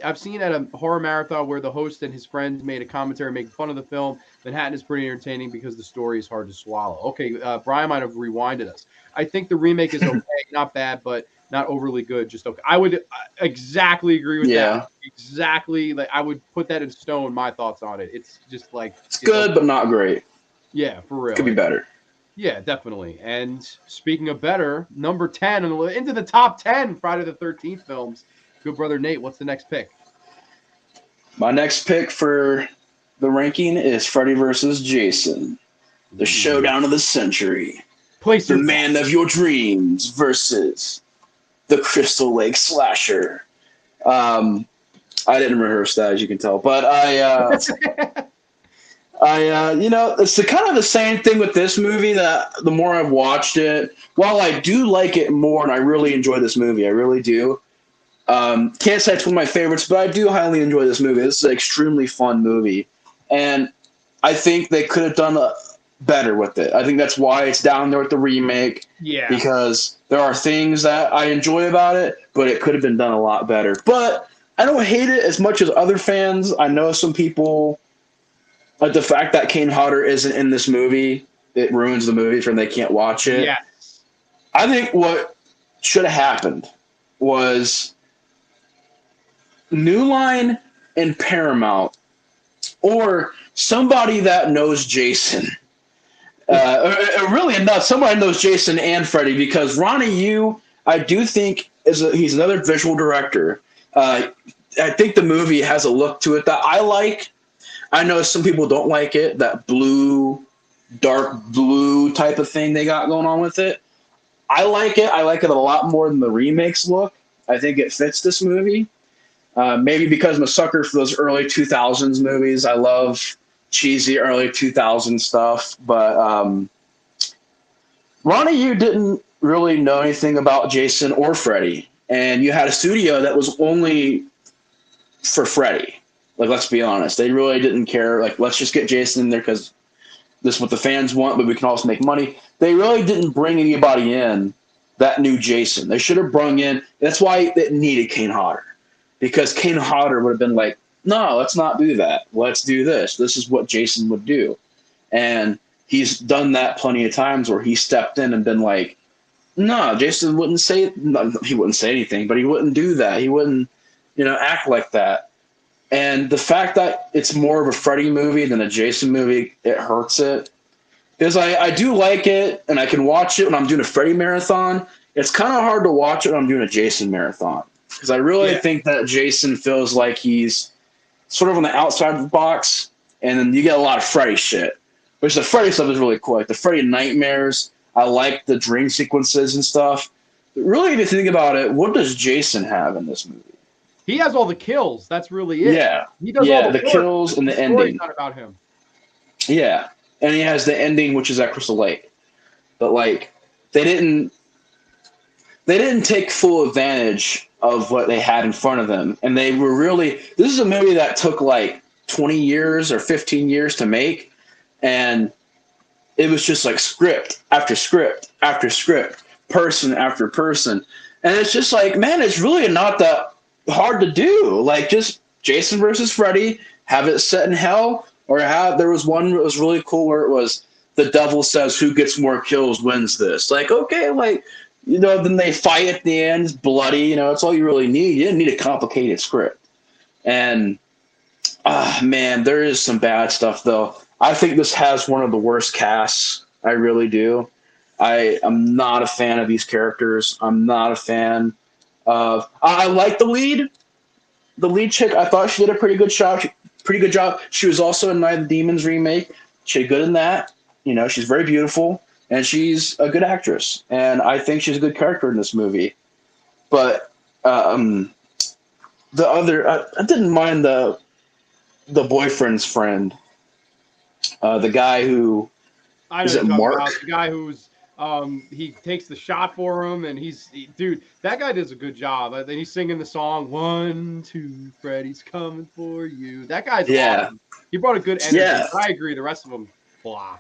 I've seen at a horror marathon where the host and his friends made a commentary making fun of the film. Manhattan is pretty entertaining because the story is hard to swallow. Okay, Brian might have rewinded us. I think the remake is okay, not bad, but not overly good. Just okay. I would exactly agree with that. Exactly, like I would put that in stone. My thoughts on it. It's just like it's good, but not great. Yeah, for real. Could be better. Yeah, definitely. And speaking of better, number 10 into the top 10 Friday the 13th films. Good brother Nate, what's the next pick? My next pick for the ranking is Freddy vs. Jason, the showdown of the century. The man of your dreams versus the Crystal Lake slasher. I didn't rehearse that, as you can tell, but it's kind of the same thing with this movie. That the more I've watched it, while I do like it more, and I really enjoy this movie, I really do. Can't say it's one of my favorites, but I do highly enjoy this movie. This is an extremely fun movie, and I think they could have done better with it. I think that's why it's down there with the remake. Yeah. Because there are things that I enjoy about it, but it could have been done a lot better. But I don't hate it as much as other fans. I know some people, like the fact that Kane Hodder isn't in this movie, it ruins the movie for them. They can't watch it. Yes. I think what should have happened was New Line and Paramount, or somebody that knows Jason, really enough, somebody knows Jason and Freddy, because Ronnie Yu, I do think he's another visual director. I think the movie has a look to it that I like. I know some people don't like it, that blue, dark blue type of thing they got going on with it. I like it. I like it a lot more than the remakes look. I think it fits this movie. Maybe because I'm a sucker for those early 2000s movies. I love cheesy early 2000s stuff. But Ronnie Yu didn't really know anything about Jason or Freddy. And you had a studio that was only for Freddy. Like, let's be honest. They really didn't care. Like, let's just get Jason in there because this is what the fans want, but we can also make money. They really didn't bring anybody in that knew Jason. They should have brung in. That's why it needed Kane Hodder. Because Kane Hodder would have been like, no, let's not do that. Let's do this. This is what Jason would do. And he's done that plenty of times where he stepped in and been like, No, Jason wouldn't say. No, he wouldn't say anything, but he wouldn't do that. He wouldn't, act like that. And the fact that it's more of a Freddy movie than a Jason movie, it hurts it. Because I do like it, and I can watch it when I'm doing a Freddy marathon. It's kind of hard to watch it when I'm doing a Jason marathon. Because I really Yeah. think that Jason feels like he's sort of on the outside of the box, and then you get a lot of Freddy shit. Which the Freddy stuff is really cool. Like the Freddy nightmares, I like the dream sequences and stuff. But really, if you think about it, what does Jason have in this movie? He has all the kills. That's really it. Yeah. He does Yeah, all the the work. kills and the story's ending. not about him. Yeah. And he has the ending, which is at Crystal Lake. But like they didn't take full advantage of what they had in front of them. And they were really this is a movie that took like 20 years or 15 years to make. And it was just like script after script after script, person after person. And it's just like, man, it's really not that hard to do. Like just Jason versus Freddy, have it set in hell, or have there was one that was really cool where it was the devil says who gets more kills wins this. Like, okay, like, then they fight at the end, it's bloody, it's all you really need. You didn't need a complicated script. And man, there is some bad stuff though. I think this has one of the worst casts. I really do. I am not a fan of these characters. I'm not a fan of. I like the lead. The lead chick. I thought she did a pretty good job. Pretty good job. She was also in Night of the Demons remake. She did good in that. She's very beautiful and she's a good actress. And I think she's a good character in this movie. But the other, I didn't mind the boyfriend's friend. The guy who I know is you're it talking Mark? about the guy who's he takes the shot for him, and dude, that guy does a good job. Then he's singing the song "1, 2, Freddy's coming for you." That guy's Yeah, awesome. He brought a good energy. yeah, I agree. The rest of them, blah.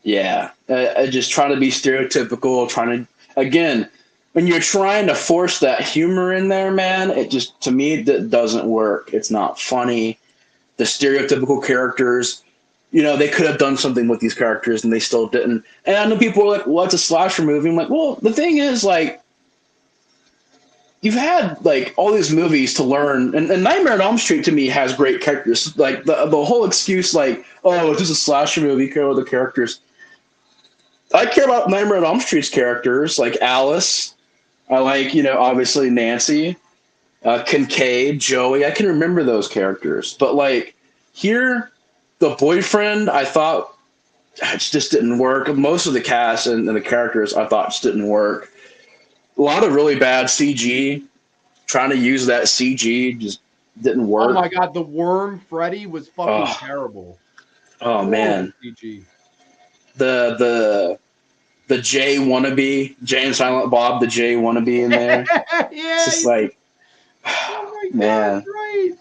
yeah. Just trying to be stereotypical. Trying to again, when you're trying to force that humor in there, man, it just to me that doesn't work. It's not funny. The stereotypical characters. They could have done something with these characters and they still didn't. And I know people were like, well, it's a slasher movie. I'm like, well, the thing is, like, you've had, like, all these movies to learn. And Nightmare on Elm Street, to me, has great characters. Like, the whole excuse, like, oh, it's just a slasher movie, care about the characters. I care about Nightmare on Elm Street's characters, like Alice. I like, obviously Nancy, Kincaid, Joey. I can remember those characters. But, like, here the boyfriend, I thought it just didn't work. Most of the cast and the characters, I thought just didn't work. A lot of really bad CG. Trying to use that CG just didn't work. Oh my god, the worm Freddy was fucking terrible. Oh man, CG. The Jay wannabe, Jay and Silent Bob, the Jay wannabe in there. Yeah, it's just like, oh my man. God, right.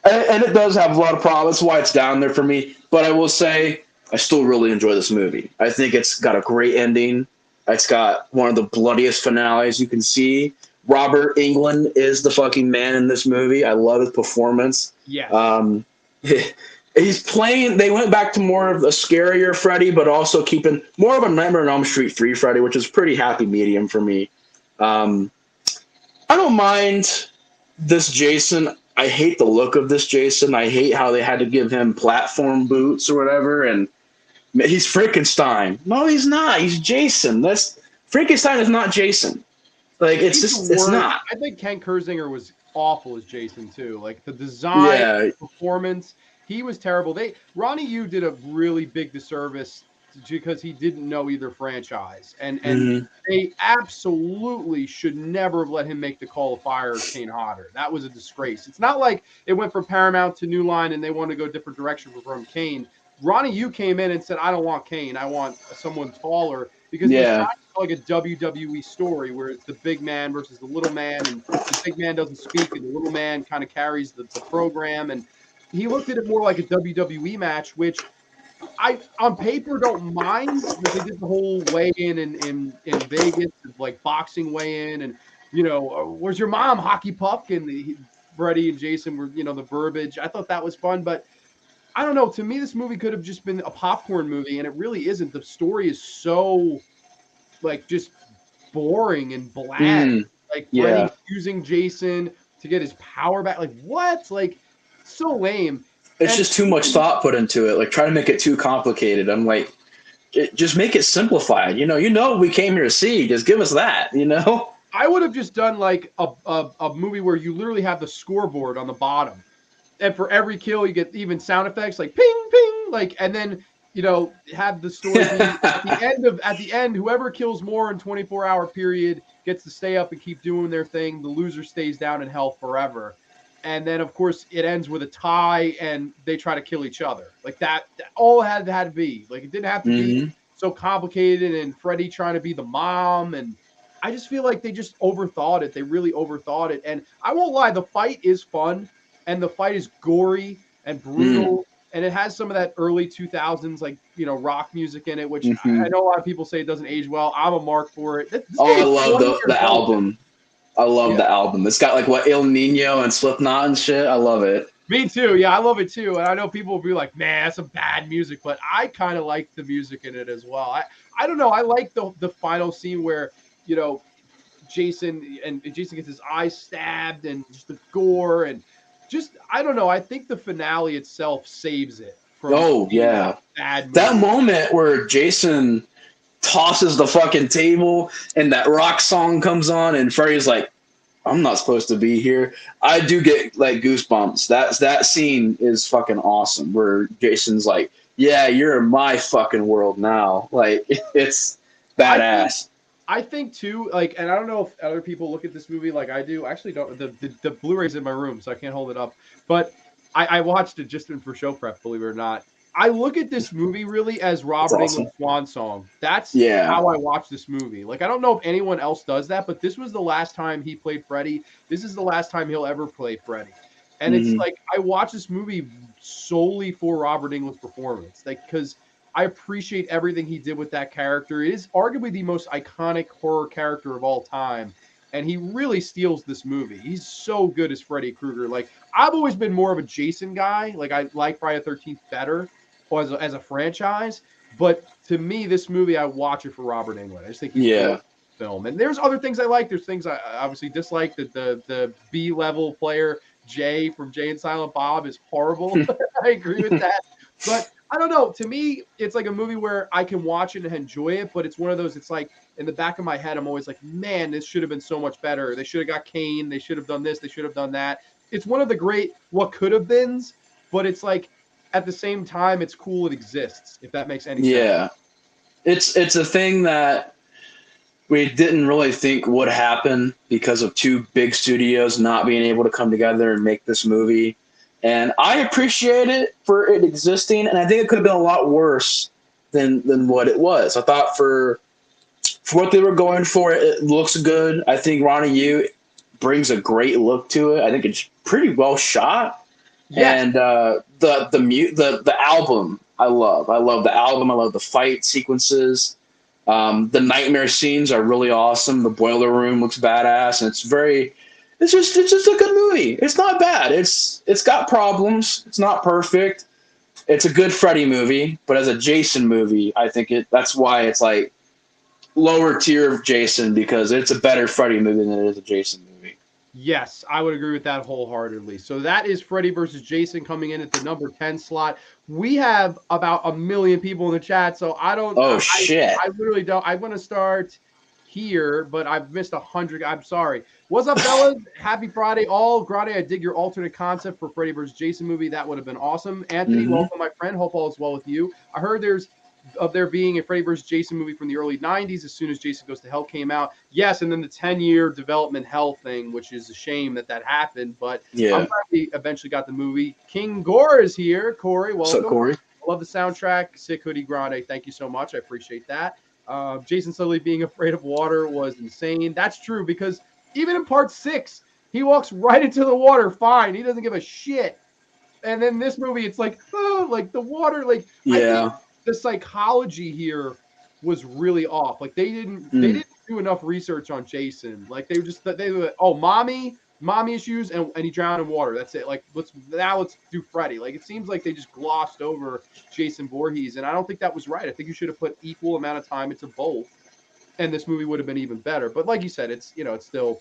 And it does have a lot of problems. That's why it's down there for me. But I will say, I still really enjoy this movie. I think it's got a great ending. It's got one of the bloodiest finales you can see. Robert Englund is the fucking man in this movie. I love his performance. Yeah. He's playing. They went back to more of a scarier Freddy, but also keeping more of a Nightmare on Elm Street 3 Freddy, which is pretty happy medium for me. I don't mind this Jason. I hate the look of this Jason. I hate how they had to give him platform boots or whatever. And he's Frankenstein. No, he's not. He's Jason. Frankenstein is not Jason. Like it's not. I think Ken Kersinger was awful as Jason too. Like the design, performance, he was terrible. Ronnie Yu did a really big disservice because he didn't know either franchise, and they absolutely should never have let him make the call of fire of Kane Hodder. That was a disgrace. It's not like it went from Paramount to New Line and they wanted to go a different direction from Kane. Ronnie Yu came in and said, "I don't want Kane. I want someone taller," because he's trying to tell like a WWE story where it's the big man versus the little man, and the big man doesn't speak, and the little man kind of carries the program. And he looked at it more like a WWE match, which I on paper don't mind. They did the whole weigh-in in Vegas, like boxing weigh-in, and where's your mom, Hockey Puck, and Freddie and Jason were the verbiage. I thought that was fun, but I don't know. To me, this movie could have just been a popcorn movie, and it really isn't. The story is so like just boring and bland. Mm, Like yeah. Freddy using Jason to get his power back. Like what? Like so lame. It's And just too much thought put into it. Like try to make it too complicated. I'm like, just make it simplified. We came here to see. Just give us that. I would have just done like a movie where you literally have the scoreboard on the bottom. And for every kill, you get even sound effects like ping, ping, like, and then have the story be at the end, whoever kills more in 24-hour period gets to stay up and keep doing their thing. The loser stays down in hell forever. And then of course it ends with a tie and they try to kill each other. Like that all had to be. Like it didn't have to be hmm so complicated and Freddy trying to be the mom. And I just feel like they just overthought it. They really overthought it. And I won't lie, the fight is fun and the fight is gory and brutal, and it has some of that early 2000s like rock music in it, which I know a lot of people say it doesn't age well. I'm a mark for it. This Oh, I game's love 20 the years old. album. I love Yeah, the album. It's got like what El Nino and Slipknot and shit. I love it. me too. Yeah, I love it too. And I know people will be like, "Man, that's some bad music," but I kind of like the music in it as well. I don't know. I like the final scene where you know Jason gets his eyes stabbed and just the gore and just I don't know. I think the finale itself saves it from Oh being a yeah, bad that movie. moment where Jason tosses the fucking table and that rock song comes on and Freddy's like, I'm not supposed to be here. I do get like goosebumps. That scene is fucking awesome. Where Jason's like, "Yeah, you're in my fucking world now." Like it's I think badass. I think too, like, and I don't know if other people look at this movie like I do. I actually don't. The Blu-ray's in my room, so I can't hold it up. But I watched it just for show prep, believe it or not. I look at this movie really as That's Robert awesome. Englund's swan song. That's Yeah. how I watch this movie. Like, I don't know if anyone else does that, but this was the last time he played Freddy. This is the last time he'll ever play Freddy. And it's hmm like I watch this movie solely for Robert Englund's performance, like because I appreciate everything he did with that character. It is arguably the most iconic horror character of all time. And he really steals this movie. He's so good as Freddy Krueger. Like, I've always been more of a Jason guy. Like, I like Friday the 13th better as a franchise. But to me, this movie, I watch it for Robert Englund. I just think he's Yeah. brilliant in the film. And there's other things I like. There's things I obviously dislike. The B level player, Jay from Jay and Silent Bob, is horrible. I agree with that. But I don't know. To me, it's like a movie where I can watch it and enjoy it, but it's one of those. It's like in the back of my head, I'm always like, man, this should have been so much better. They should have got Kane. They should have done this. They should have done that. It's one of the great what could have beens, but it's like at the same time, it's cool it exists. If that makes any sense. Yeah. It's a thing that we didn't really think would happen because of two big studios not being able to come together and make this movie. And I appreciate it for it existing, and I think it could have been a lot worse than what it was. I thought for what they were going for, it looks good. I think Ronnie Yu brings a great look to it. I think it's pretty well shot. Yes. And the album I love. I love the album. I love the fight sequences. The nightmare scenes are really awesome. The boiler room looks badass, and it's just a good movie. It's not bad. It's got problems. It's not perfect. It's a good Freddy movie, but as a Jason movie, I think that's why it's like lower tier of Jason, because it's a better Freddy movie than it is a Jason movie. Yes, I would agree with that wholeheartedly. So that is Freddy versus Jason coming in at the number 10 slot. We have about 1 million people in the chat, so I don't. Oh shit! I literally don't. I'm going to start here, but I've missed 100. I'm sorry. What's up, fellas? Happy Friday, all. Grande, I dig your alternate concept for Freddy versus Jason movie. That would have been awesome. Anthony, welcome, my friend. Hope all is well with you. I heard there being a Freddy vs. Jason movie from the early 90s as soon as Jason Goes to Hell came out. Yes, and then the 10-year development hell thing, which is a shame that happened, but Yeah. I'm glad we eventually got the movie. King Gore is here. Corey, welcome. What's up, Corey? I love the soundtrack. Sick Hoodie Grande. Thank you so much. I appreciate that. Jason suddenly being afraid of water was insane. That's true, because even in part 6, he walks right into the water fine. He doesn't give a shit. And then this movie, it's like, oh, like the water, like I think Yeah. the psychology here was really off. Like they didn't do enough research on Jason. Like they were like, oh, mommy issues, and he drowned in water. That's it. Like let's do Freddy. Like it seems like they just glossed over Jason Voorhees, and I don't think that was right. I think you should have put equal amount of time into both. and this movie would have been even better. But like you said, it's it's still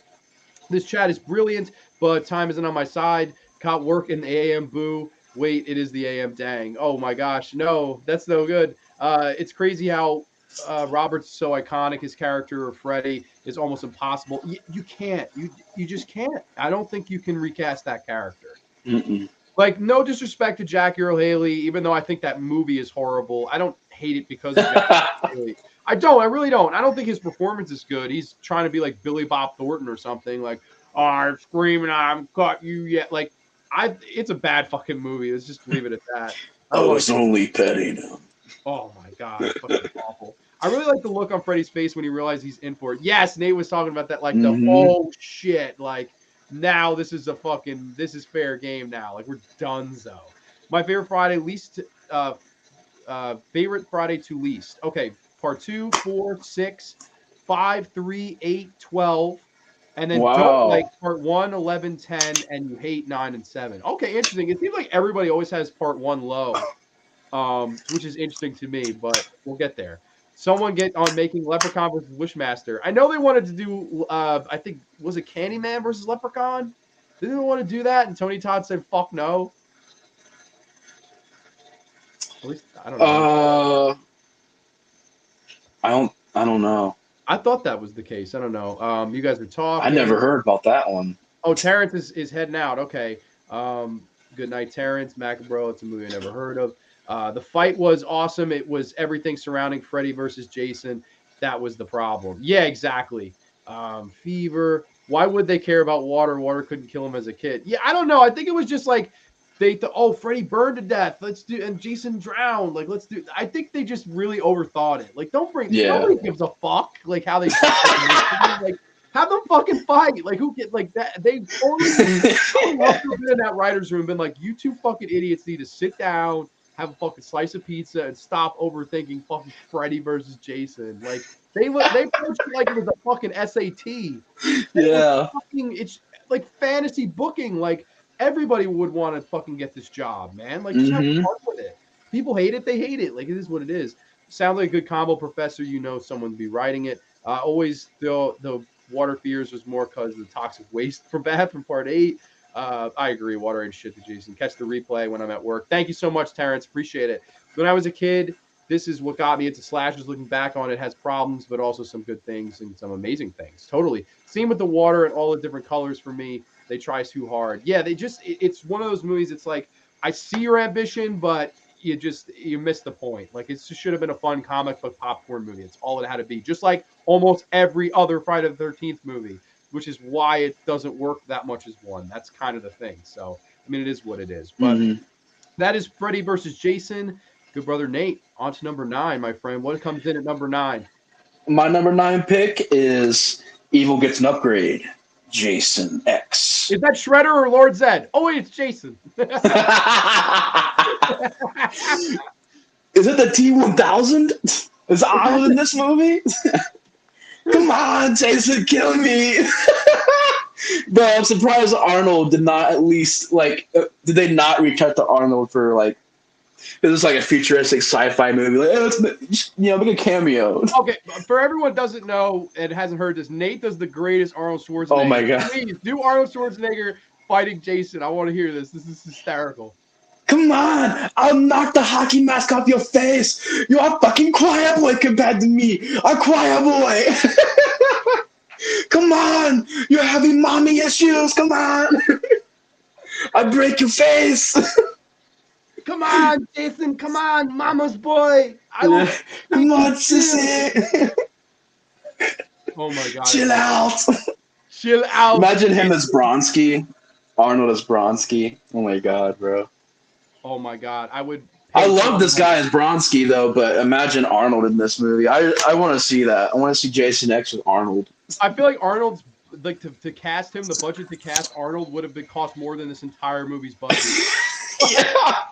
this chat is brilliant, but time isn't on my side. Caught work in the AM boo. Wait, it is the AM dang. Oh my gosh, no, that's no good. It's crazy how Robert's so iconic. His character of Freddy is almost impossible. You can't. You just can't. I don't think you can recast that character. Mm-mm. Like, no disrespect to Jackie Earle Haley, even though I think that movie is horrible. I don't hate it because of Jackie Earle Haley. I don't. I really don't. I don't think his performance is good. He's trying to be like Billy Bob Thornton or something. Like, oh, I'm screaming, I'm caught you yet. Like, it's a bad fucking movie. Let's just leave it at that. I was only petting him. Oh my god, fucking awful. I really like the look on Freddy's face when he realized he's in for it. Yes, Nate was talking about that. Like the oh shit, like now this is fair game now. Like we're donezo. My favorite Friday, favorite Friday to least. Okay, part 2, 4, 6, 5, 3, 8, 12. And then don't like part 1, 11, 10, and you hate 9 and 7. Okay, interesting. It seems like everybody always has part 1 low, which is interesting to me, but we'll get there. Someone get on making Leprechaun versus Wishmaster. I know they wanted to do, I think, was it Candyman versus Leprechaun? Didn't they want to do that? And Tony Todd said, fuck no. At least, I don't know. I don't know. I thought that was the case. I don't know. You guys were talking. I never heard about that one. Oh, Terrence is heading out. Okay. Good night, Terrence. Macabro. It's a movie I never heard of. The fight was awesome. It was everything surrounding Freddy versus Jason. That was the problem. Yeah, exactly. Fever. Why would they care about water? Water couldn't kill him as a kid. Yeah, I don't know. I think it was just like they thought, oh, Freddy burned to death. Let's do, and Jason drowned. Like, let's do. I think they just really overthought it. Like, don't bring. Yeah. Nobody gives a fuck. Like how they like have them fucking fight. Like who get like that? They only been in that writers' room, been like, you two fucking idiots need to sit down, have a fucking slice of pizza, and stop overthinking fucking Freddy versus Jason. Like they approached it like it was a fucking SAT. Yeah, it's like fantasy booking. Like everybody would want to fucking get this job, man. Like just have fun with it. People hate it, they hate it. Like it is what it is. Sounds like a good combo, Professor. You know someone would be writing it. Always the water fears was more because of the toxic waste from part 8. I agree. Water ain't shit to Jason. Catch the replay when I'm at work. Thank you so much, Terrence. Appreciate it. When I was a kid, this is what got me into slashers. Looking back on it, has problems, but also some good things and some amazing things. Totally. Same with the water and all the different colors for me. They try too hard. Yeah, it's one of those movies. It's like, I see your ambition, but you missed the point. Like, it should have been a fun comic book popcorn movie. It's all it had to be. Just like almost every other Friday the 13th movie, which is why it doesn't work that much as one. That's kind of the thing. So, I mean, it is what it is. But that is Freddy versus Jason. Good brother Nate, on to number 9, my friend. What comes in at number 9? My number 9 pick is Evil Gets an Upgrade. Jason X. Is that Shredder or Lord Zed? Oh, wait, it's Jason. Is it the T-1000? Is Arnold in this movie? Come on, Jason, kill me. Bro, I'm surprised Arnold did not at least, like, did they not reach out to Arnold for, like, this is like a futuristic sci-fi movie. Like, hey, let's, make a cameo. Okay, for everyone who doesn't know and hasn't heard this, Nate does the greatest Arnold Schwarzenegger. Oh my god! Please do Arnold Schwarzenegger fighting Jason. I want to hear this. This is hysterical. Come on! I'll knock the hockey mask off your face. You're a fucking choir boy compared to me. A choir boy. Come on! You're having mommy issues. Come on! I break your face. Come on, Jason. Come on, mama's boy. Come on, sissy. Oh, my God. Chill out. Chill out. Imagine him as Bronski. Arnold as Bronski. Oh, my God, bro. Oh, my God. I love this guy as Bronski, though, but imagine Arnold in this movie. I want to see that. I want to see Jason X with Arnold. I feel like Arnold's, like, to cast him, the budget to cast Arnold would have been cost more than this entire movie's budget. Yeah.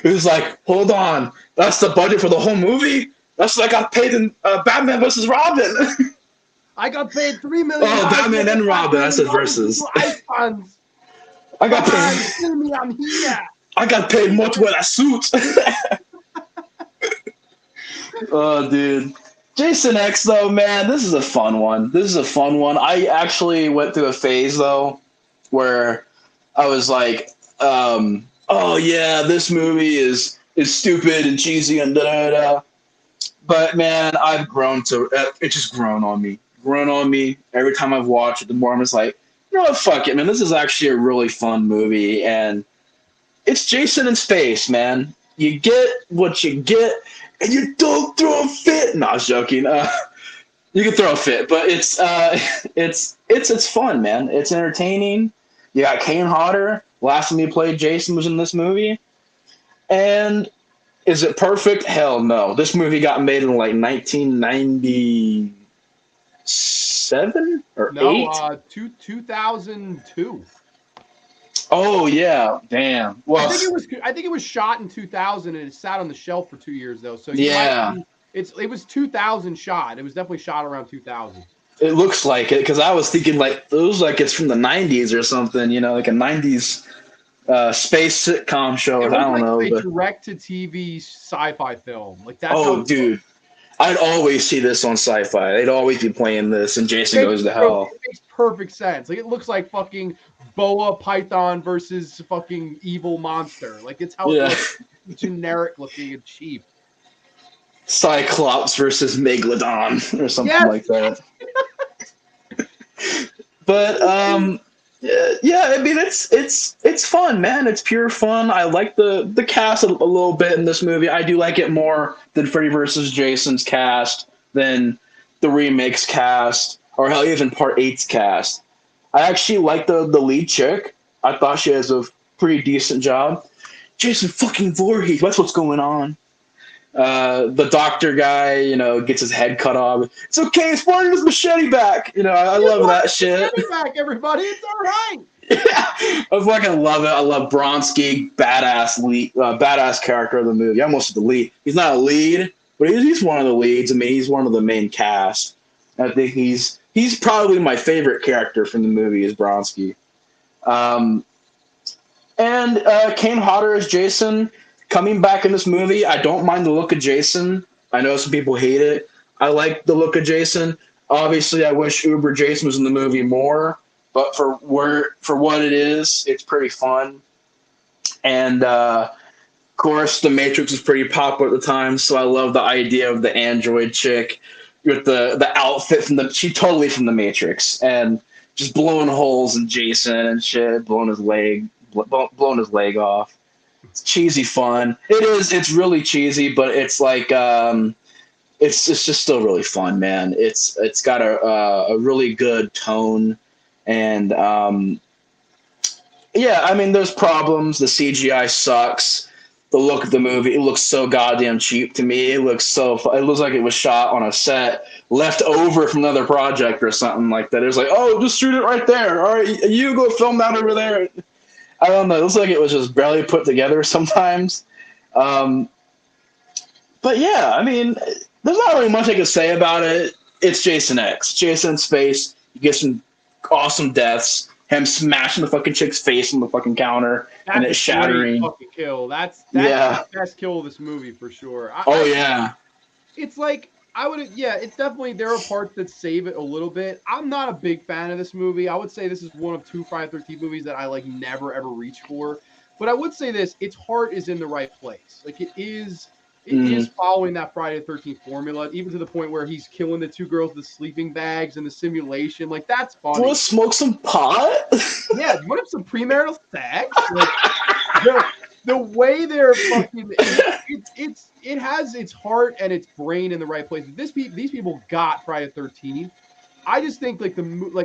It was like, hold on, that's the budget for the whole movie? That's what I got paid in Batman vs. Robin. I got paid $3 million. Oh, Batman and Robin, that's the versus. I got paid. I'm here. I got paid more to wear that suit. Oh, dude. Jason X though, man, this is a fun one. This is a fun one. I actually went through a phase though where I was like, oh yeah, this movie is stupid and cheesy and da da da. But man, I've grown to it's just grown on me. Every time I've watched it, the more I'm just like, you know what, fuck it, man. This is actually a really fun movie, and it's Jason in space, man. You get what you get, and you don't throw a fit. No, I was joking. You can throw a fit, but it's fun, man. It's entertaining. You got Kane Hodder. Last time he played Jason was in this movie, and is it perfect? Hell no. This movie got made in like 1997 or No, 8. 2002. Oh yeah, damn. Well, I think it was shot in 2000 and it sat on the shelf for 2 years though. So yeah, it was 2000 shot. It was definitely shot around 2000. it looks like it because I was thinking like it was like it's from the 90s or something. You know, like a 90s space sitcom show. I don't know. A But direct to TV sci-fi film. Like that's oh, dude. I'd always see this on Sci-Fi. They'd always be playing this, and Jason Goes to Hell. It makes perfect sense. Like it looks like fucking boa python versus fucking evil monster. Like it's how it looks generic looking and cheap. Cyclops versus Megalodon or something like that. But yeah, I mean it's fun, man. It's pure fun. I like the cast a little bit in this movie. I do like it more than Freddy vs. Jason's cast, than the remake's cast, or hell, even Part 8's cast. I actually like the lead chick. I thought she has a pretty decent job. Jason fucking Voorhees, that's what's going on. The doctor guy, you know, gets his head cut off. It's okay, he's wanting his machete back. You know, I love that shit. Machete back, everybody. It's all right. Yeah, I fucking love it. I love Bronski, badass character of the movie. Almost the lead. He's not a lead, but he's one of the leads. I mean, he's one of the main cast. I think he's probably my favorite character from the movie is Bronski. And Kane Hodder as Jason coming back in this movie. I don't mind the look of Jason. I know some people hate it. I like the look of Jason. Obviously, I wish Uber Jason was in the movie more, but for what it is, it's pretty fun. And of course, The Matrix was pretty popular at the time, so I love the idea of the android chick with the outfit she totally from The Matrix, and just blowing holes in Jason and shit, blowing his leg off. It's cheesy fun. It is. It's really cheesy, but it's like it's just still really fun, man. It's got a really good tone, and yeah, I mean, there's problems. The CGI sucks. The look of the movie, it looks so goddamn cheap to me. It looks like it was shot on a set left over from another project or something like that. It was like, oh, just shoot it right there. All right, you go film that over there. I don't know. It looks like it was just barely put together sometimes. But yeah, I mean, there's not really much I can say about it. It's Jason X. Jason in space. You get some awesome deaths. Him smashing the fucking chick's face on the fucking counter and it shattering. Fucking kill. That's the best kill of this movie for sure. Yeah. It's like it's definitely, there are parts that save it a little bit. I'm not a big fan of this movie. I would say this is one of 2 Friday the 13th movies that I like never ever reach for. But I would say this, its heart is in the right place. Like it is following that Friday the 13th formula, even to the point where he's killing the 2 girls with the sleeping bags and the simulation. Like that's funny. You want to smoke some pot? Yeah, you want to have some premarital sex? Like, the way they're fucking, it has its heart and its brain in the right place. These people got Friday the 13th. I just think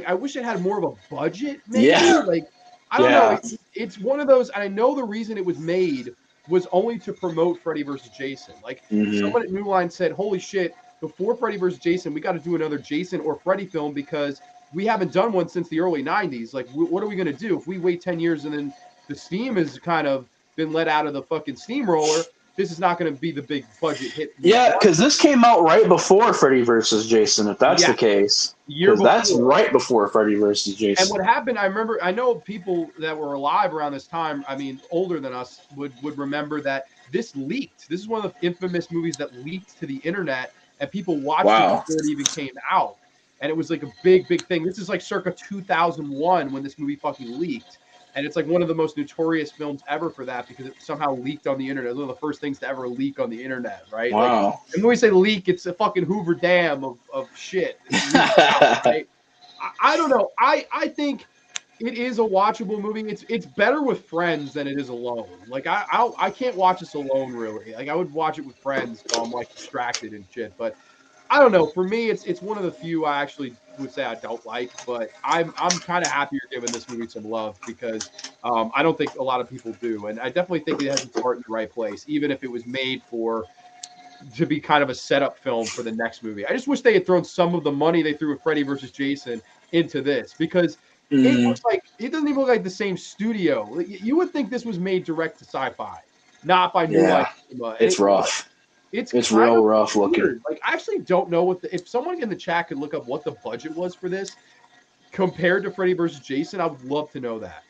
I wish it had more of a budget. Maybe. Yeah. Like I don't know. It's one of those, and I know the reason it was made was only to promote Freddy vs. Jason. Like someone at New Line said, "Holy shit! Before Freddy vs. Jason, we got to do another Jason or Freddy film because we haven't done one since the early '90s. Like, what are we gonna do if we wait 10 years and then the steam has kind of been let out of the fucking steamroller? This is not going to be the big budget hit." Yeah, because this came out right before Freddy vs. Jason, if that's the case. Because that's right before Freddy vs. Jason. And what happened, I know people that were alive around this time, I mean, older than us, would remember that this leaked. This is one of the infamous movies that leaked to the internet and people watched it Wow. before it even came out. And it was like a big, big thing. This is like circa 2001 when this movie fucking leaked. And it's like one of the most notorious films ever for that because it somehow leaked on the internet. It was one of the first things to ever leak on the internet, right? Like, Wow. and when we say leak, it's a fucking Hoover Dam of shit. Out, right? I don't know. I think it is a watchable movie. It's better with friends than it is alone. Like I can't watch this alone really. Like I would watch it with friends while I'm like distracted and shit. But I don't know. For me, it's one of the few I actually would say I don't like. But I'm kind of happy you're giving this movie some love because I don't think a lot of people do, and I definitely think it has its heart in the right place, even if it was made to be kind of a setup film for the next movie. I just wish they had thrown some of the money they threw with Freddy versus Jason into this because it looks like it doesn't even look like the same studio. Like, you would think this was made direct to Sci-Fi, not by New Line Cinema. It's rough. It's kind real of rough looking. weird. Like I actually don't know if someone in the chat could look up what the budget was for this compared to Freddy versus Jason, I would love to know that.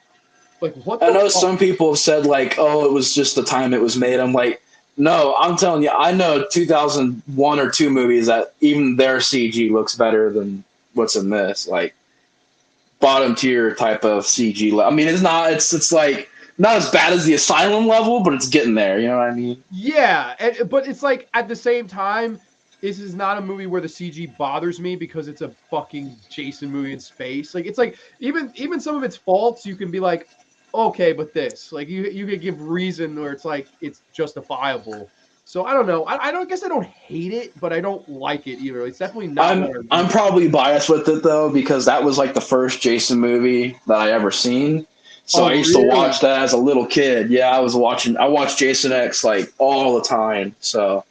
Like what I the know fuck? some people have said like, oh, it was just the time it was made. I'm like, no, I'm telling you, I know 2001 or 2 movies that even their CG looks better than what's in this. Like bottom tier type of CG. I mean, it's like not as bad as the Asylum level, but it's getting there. You know what I mean? Yeah, but it's like at the same time, this is not a movie where the CG bothers me because it's a fucking Jason movie in space. Like it's like even some of its faults, you can be like, okay, but this, like you could give reason where it's like it's justifiable. So I don't know. I don't guess I don't hate it, but I don't like it either. It's definitely not. I'm probably biased with it though because that was like the first Jason movie that I ever seen. So I used to watch that as a little kid. Yeah, I watched Jason X like all the time. So,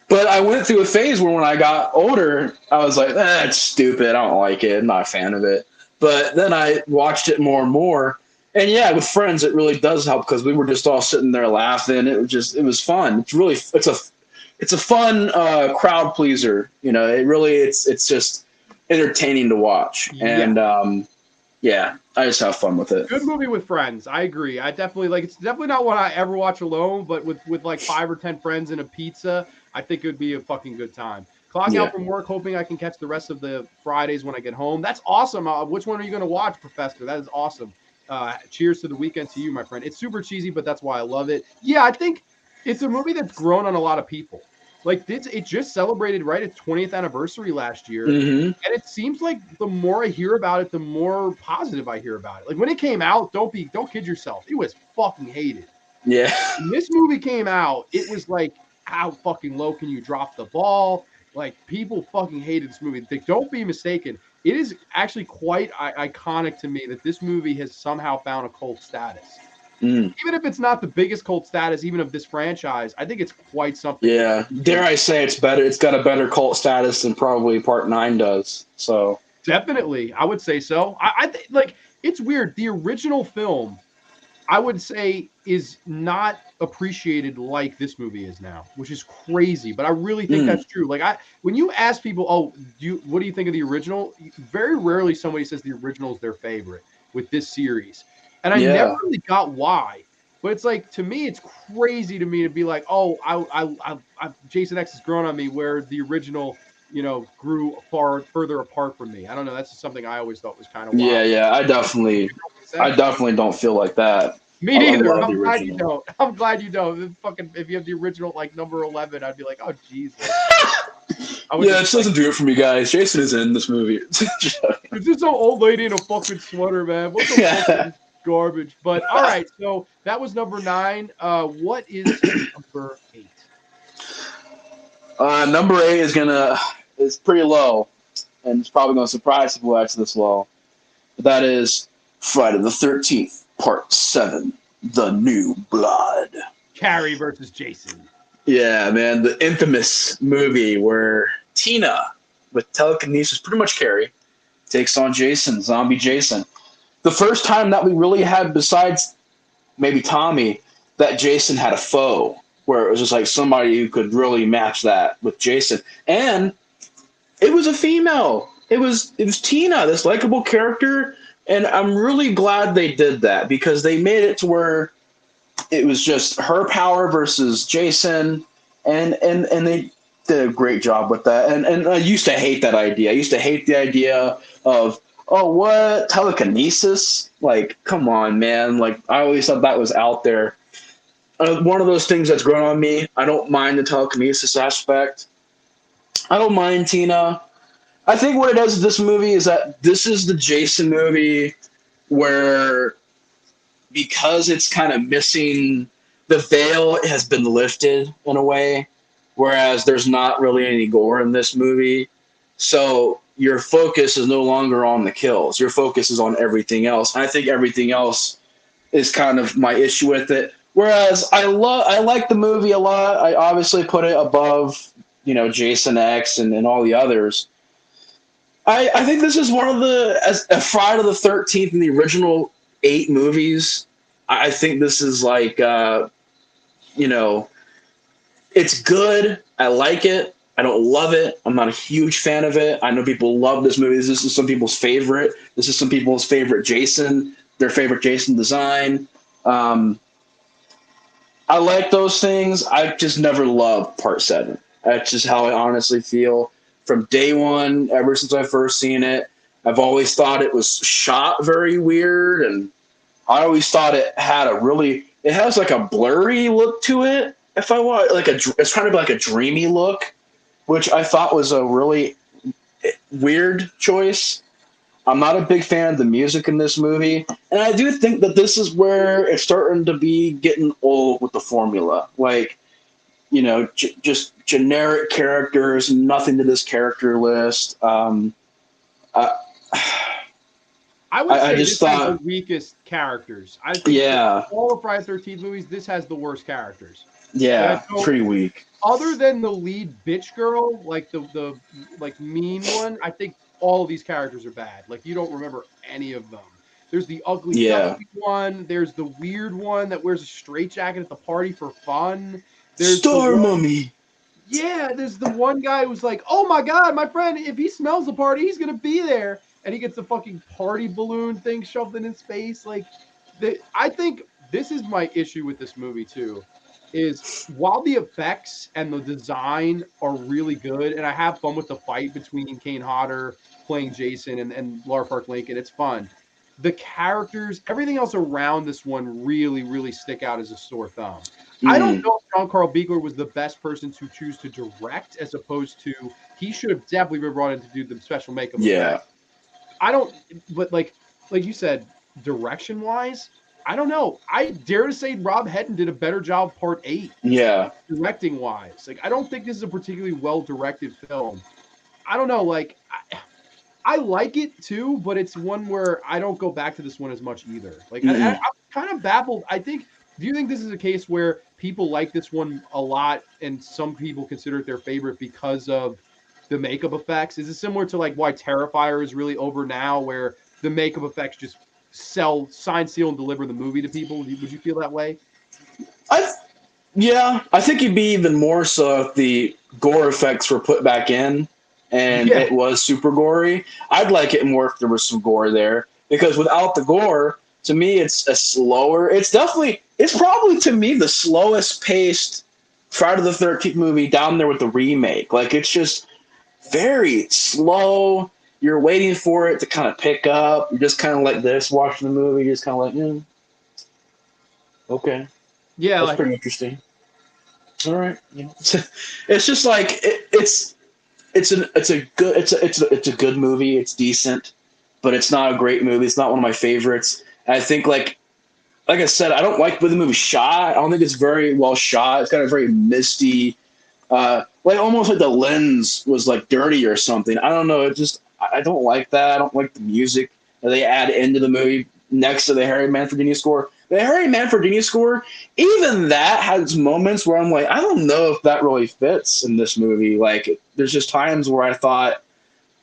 but I went through a phase where when I got older, I was like, that's stupid. I don't like it. I'm not a fan of it. But then I watched it more and more. And yeah, with friends, it really does help because we were just all sitting there laughing. It was fun. It's a fun crowd pleaser. You know, it's just entertaining to watch. And yeah, I just have fun with it. Good movie with friends. I agree. I definitely like. It's definitely not one I ever watch alone, but with like 5 or 10 friends and a pizza, I think it would be a fucking good time. Clock out from work, hoping I can catch the rest of the Fridays when I get home. That's awesome. Which one are you going to watch, Professor? That is awesome. Cheers to the weekend to you, my friend. It's super cheesy, but that's why I love it. Yeah, I think it's a movie that's grown on a lot of people. Like it just celebrated its 20th anniversary last year, and it seems like the more I hear about it, the more positive I hear about it. Like when it came out, don't kid yourself, it was fucking hated. Yeah. When this movie came out, it was like, how fucking low can you drop the ball? Like people fucking hated this movie. Don't be mistaken. It is actually quite iconic to me that this movie has somehow found a cult status. Even if it's not the biggest cult status, even of this franchise, I think it's quite something. Yeah, dare I say it's better? It's got a better cult status than probably Part 9 does. So definitely, I would say so. I think like it's weird. The original film, I would say, is not appreciated like this movie is now, which is crazy. But I really think that's true. Like when you ask people, oh, what do you think of the original? Very rarely somebody says the original is their favorite with this series. And I never really got why, but it's like to me, it's crazy to me to be like, oh, I Jason X has grown on me, where the original, grew further apart from me. I don't know. That's just something I always thought was kind of wild. Yeah. I definitely don't feel like that. Me neither. I'm glad you don't. I'm glad you don't. Fucking, if you have the original like number 11, I'd be like, oh Jesus. Yeah, it just doesn't do it for me, guys. Jason is in this movie. It's just some old lady in a fucking sweater, man. What the fuck is garbage? But all right, so that was number 9. What is number 8? Number 8 is pretty low, and it's probably going to surprise people that's this low. But that is Friday the 13th, Part 7, The New Blood. Carrie versus Jason. Yeah, man, the infamous movie where Tina, with telekinesis, pretty much Carrie, takes on Jason, zombie Jason. The first time that we really had, besides maybe Tommy, that Jason had a foe, where it was just like somebody who could really match that with Jason. And it was a female. It was Tina, this likable character, and I'm really glad they did that because they made it to where it was just her power versus Jason, and they did a great job with that. And I used to hate that idea. I used to hate the idea of, oh, what? Telekinesis? Like, come on, man. Like, I always thought that was out there. One of those things that's grown on me. I don't mind the telekinesis aspect. I don't mind Tina. I think what it is with this movie is that this is the Jason movie where, because it's kind of missing, the veil has been lifted in a way, whereas there's not really any gore in this movie. So your focus is no longer on the kills. Your focus is on everything else. And I think everything else is kind of my issue with it. Whereas I like the movie a lot. I obviously put it above, Jason X and all the others. I think this is one of as a Friday the 13th in the original 8 movies. I think this is like, it's good. I like it. I don't love it. I'm not a huge fan of it. I know people love this movie. This is some people's favorite. This is some people's favorite Jason, their favorite Jason design. I like those things. I just never loved Part 7. That's just how I honestly feel. From day one, ever since I first seen it, I've always thought it was shot very weird, and I always thought it has like a blurry look to it. If I want, it's trying to be like a dreamy look, which I thought was a really weird choice. I'm not a big fan of the music in this movie, and I do think that this is where it's starting to be getting old with the formula. Like, just generic characters, nothing to this character list. I would say this has the weakest characters. I think all the Friday the 13th movies, this has the worst characters. Yeah, pretty weak. Other than the lead bitch girl, like the like mean one, I think all of these characters are bad. Like, you don't remember any of them. There's the ugly one. There's the weird one that wears a straitjacket at the party for fun. There's Star Mummy. Yeah, there's the one guy who's like, oh my God, my friend, if he smells the party, he's going to be there. And he gets the fucking party balloon thing shoved in his face. Like, I think this is my issue with this movie, too, is while the effects and the design are really good, and I have fun with the fight between Kane Hodder playing Jason and Lara Park Lincoln, it's fun. The characters, everything else around this one really, really stick out as a sore thumb. I don't know if John Carl Buechler was the best person to choose to direct, as opposed to, he should have definitely been brought in to do the special makeup. Yeah. But like you said, direction wise, I don't know. I dare to say Rob Hedden did a better job Part 8. Yeah. Directing wise. Like, I don't think this is a particularly well directed film. I don't know. Like, I like it too, but it's one where I don't go back to this one as much either. Like, I'm kind of baffled. Do you think this is a case where people like this one a lot and some people consider it their favorite because of the makeup effects? Is it similar to like why Terrifier is really over now, where the makeup effects just sign, seal, and deliver the movie to people? Would you feel that way? I think you'd be even more so if the gore effects were put back in and it was super gory. I'd like it more if there was some gore there, because without the gore, to me, it's a slower. It's probably to me the slowest paced Friday the 13th movie, down there with the remake. Like, it's just very slow. You're waiting for it to kind of pick up. You're just kind of like this, watching the movie. You're just kind of like, okay, yeah, that's pretty interesting. All right, it's just like it's a good movie. It's decent, but it's not a great movie. It's not one of my favorites. I think, like I said, I don't like the way the movie's shot. I don't think it's very well shot. It's got a very misty, like almost like the lens was like dirty or something. I don't know. I don't like that. I don't like the music that they add into the movie next to the Harry Manfredini score. The Harry Manfredini score, even that has moments where I'm like, I don't know if that really fits in this movie. Like, there's just times where I thought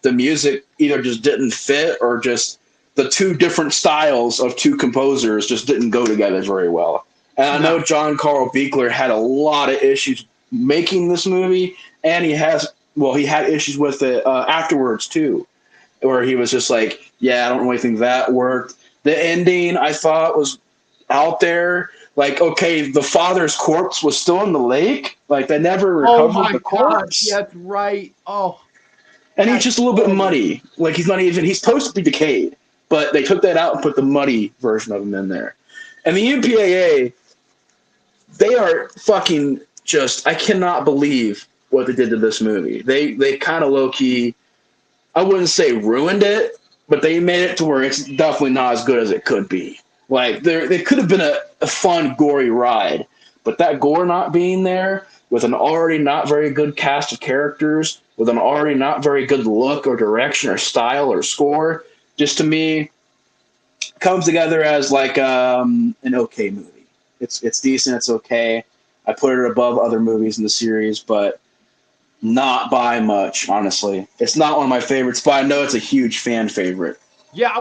the music either just didn't fit, or just the two different styles of two composers just didn't go together very well. And I know John Carl Buechler had a lot of issues making this movie, and he had issues with it afterwards too, where he was just like, I don't really think that worked. The ending, I thought, was out there. Like, okay, the father's corpse was still in the lake. Like, they never Oh recovered my the God, corpse. that's right. Oh, And he's that's just a little bit horrible. muddy. Like, he's supposed to be decayed. But they took that out and put the muddy version of him in there. And the MPAA, they are fucking just, I cannot believe what they did to this movie. They kind of low-key, I wouldn't say ruined it, but they made it to where it's definitely not as good as it could be. Like, they could have been a fun, gory ride, but that gore not being there, with an already not very good cast of characters, with an already not very good look or direction or style or score, just to me, comes together as like an okay movie. It's decent, it's okay. I put it above other movies in the series, but not by much, honestly. It's not one of my favorites, but I know it's a huge fan favorite. Yeah, I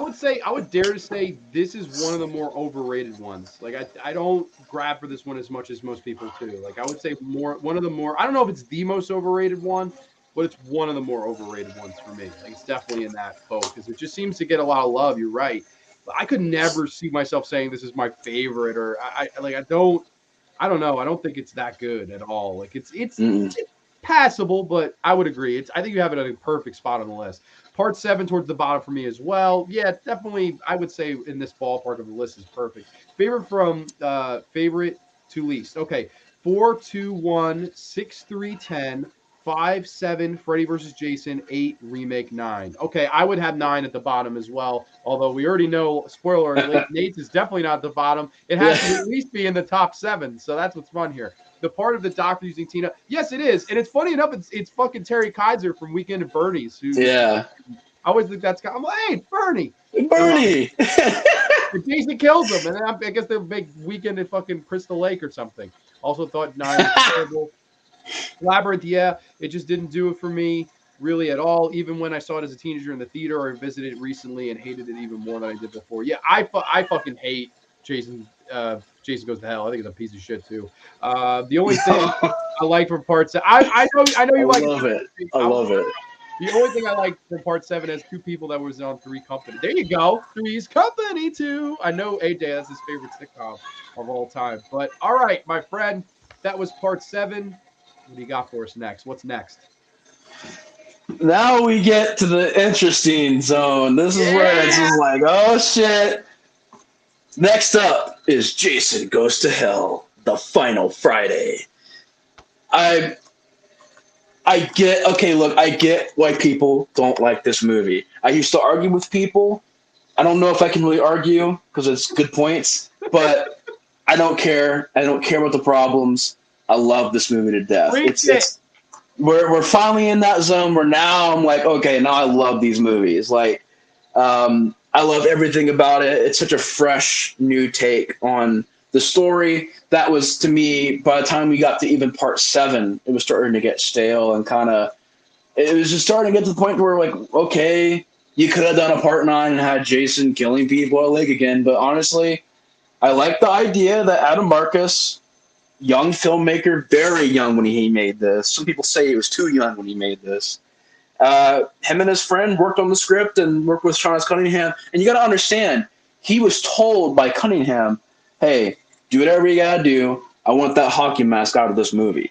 would dare to say this is one of the more overrated ones. Like I don't grab for this one as much as most people do. Like I would say one of the more, I don't know if it's the most overrated one, but it's one of the more overrated ones for me. Like it's definitely in that boat because it just seems to get a lot of love. You're right. But I could never see myself saying this is my favorite or I don't know. I don't think it's that good at all. Like Mm-mm. it's passable, but I would agree. I think you have it at a perfect spot on the list. Part 7 towards the bottom for me as well. Yeah, definitely. I would say in this ballpark of the list is perfect. Favorite from favorite to least. Okay, 4, 2, 1, 6, 3, 10, 5, 7, Freddy versus Jason, 8, remake 9. Okay, I would have 9 at the bottom as well. Although we already know, spoiler alert, Nate's is definitely not at the bottom. It has to at least be in the top 7. So that's what's fun here. The part of the doctor using Tina, yes, it is, and it's funny enough. It's fucking Terry Kaiser from Weekend at Bernie's. Yeah. I always think that's kind of like, hey, Bernie. Bernie. Jason kills him, and then I guess they'll make Weekend at fucking Crystal Lake or something. Also thought 9 was terrible. Labyrinth, yeah, it just didn't do it for me really at all. Even when I saw it as a teenager in the theater or visited it recently and hated it even more than I did before. Yeah, I fucking hate Jason. Jason Goes to Hell. I think it's a piece of shit too. The only thing I like from part 7, I know you like it. I love it. The only thing I like from part 7 is 2 people that was on Three's Company. There you go. Three's Company too. I know AJ, that's his favorite sitcom of all time. But all right, my friend, that was part 7. What do you got for us next? What's next? Now we get to the interesting zone. This is where it's just like, oh shit. Next up is Jason Goes to Hell, the final Friday. I get, okay, look, I get why people don't like this movie. I used to argue with people. I don't know if I can really argue because it's good points, but I don't care. I don't care about the problems. I love this movie to death. We're finally in that zone where now I'm like, okay, now I love these movies. Like, I love everything about it. It's such a fresh, new take on the story. That was, to me, by the time we got to even part 7, it was starting to get stale and kind of, it was just starting to get to the point where, like, okay, you could have done a part 9 and had Jason killing people at Lake again. But honestly, I like the idea that Adam Marcus, young filmmaker, very young when he made this. Some people say he was too young when he made this. Him and his friend worked on the script and worked with Sean S. Cunningham. And you got to understand, he was told by Cunningham, hey, do whatever you got to do. I want that hockey mask out of this movie.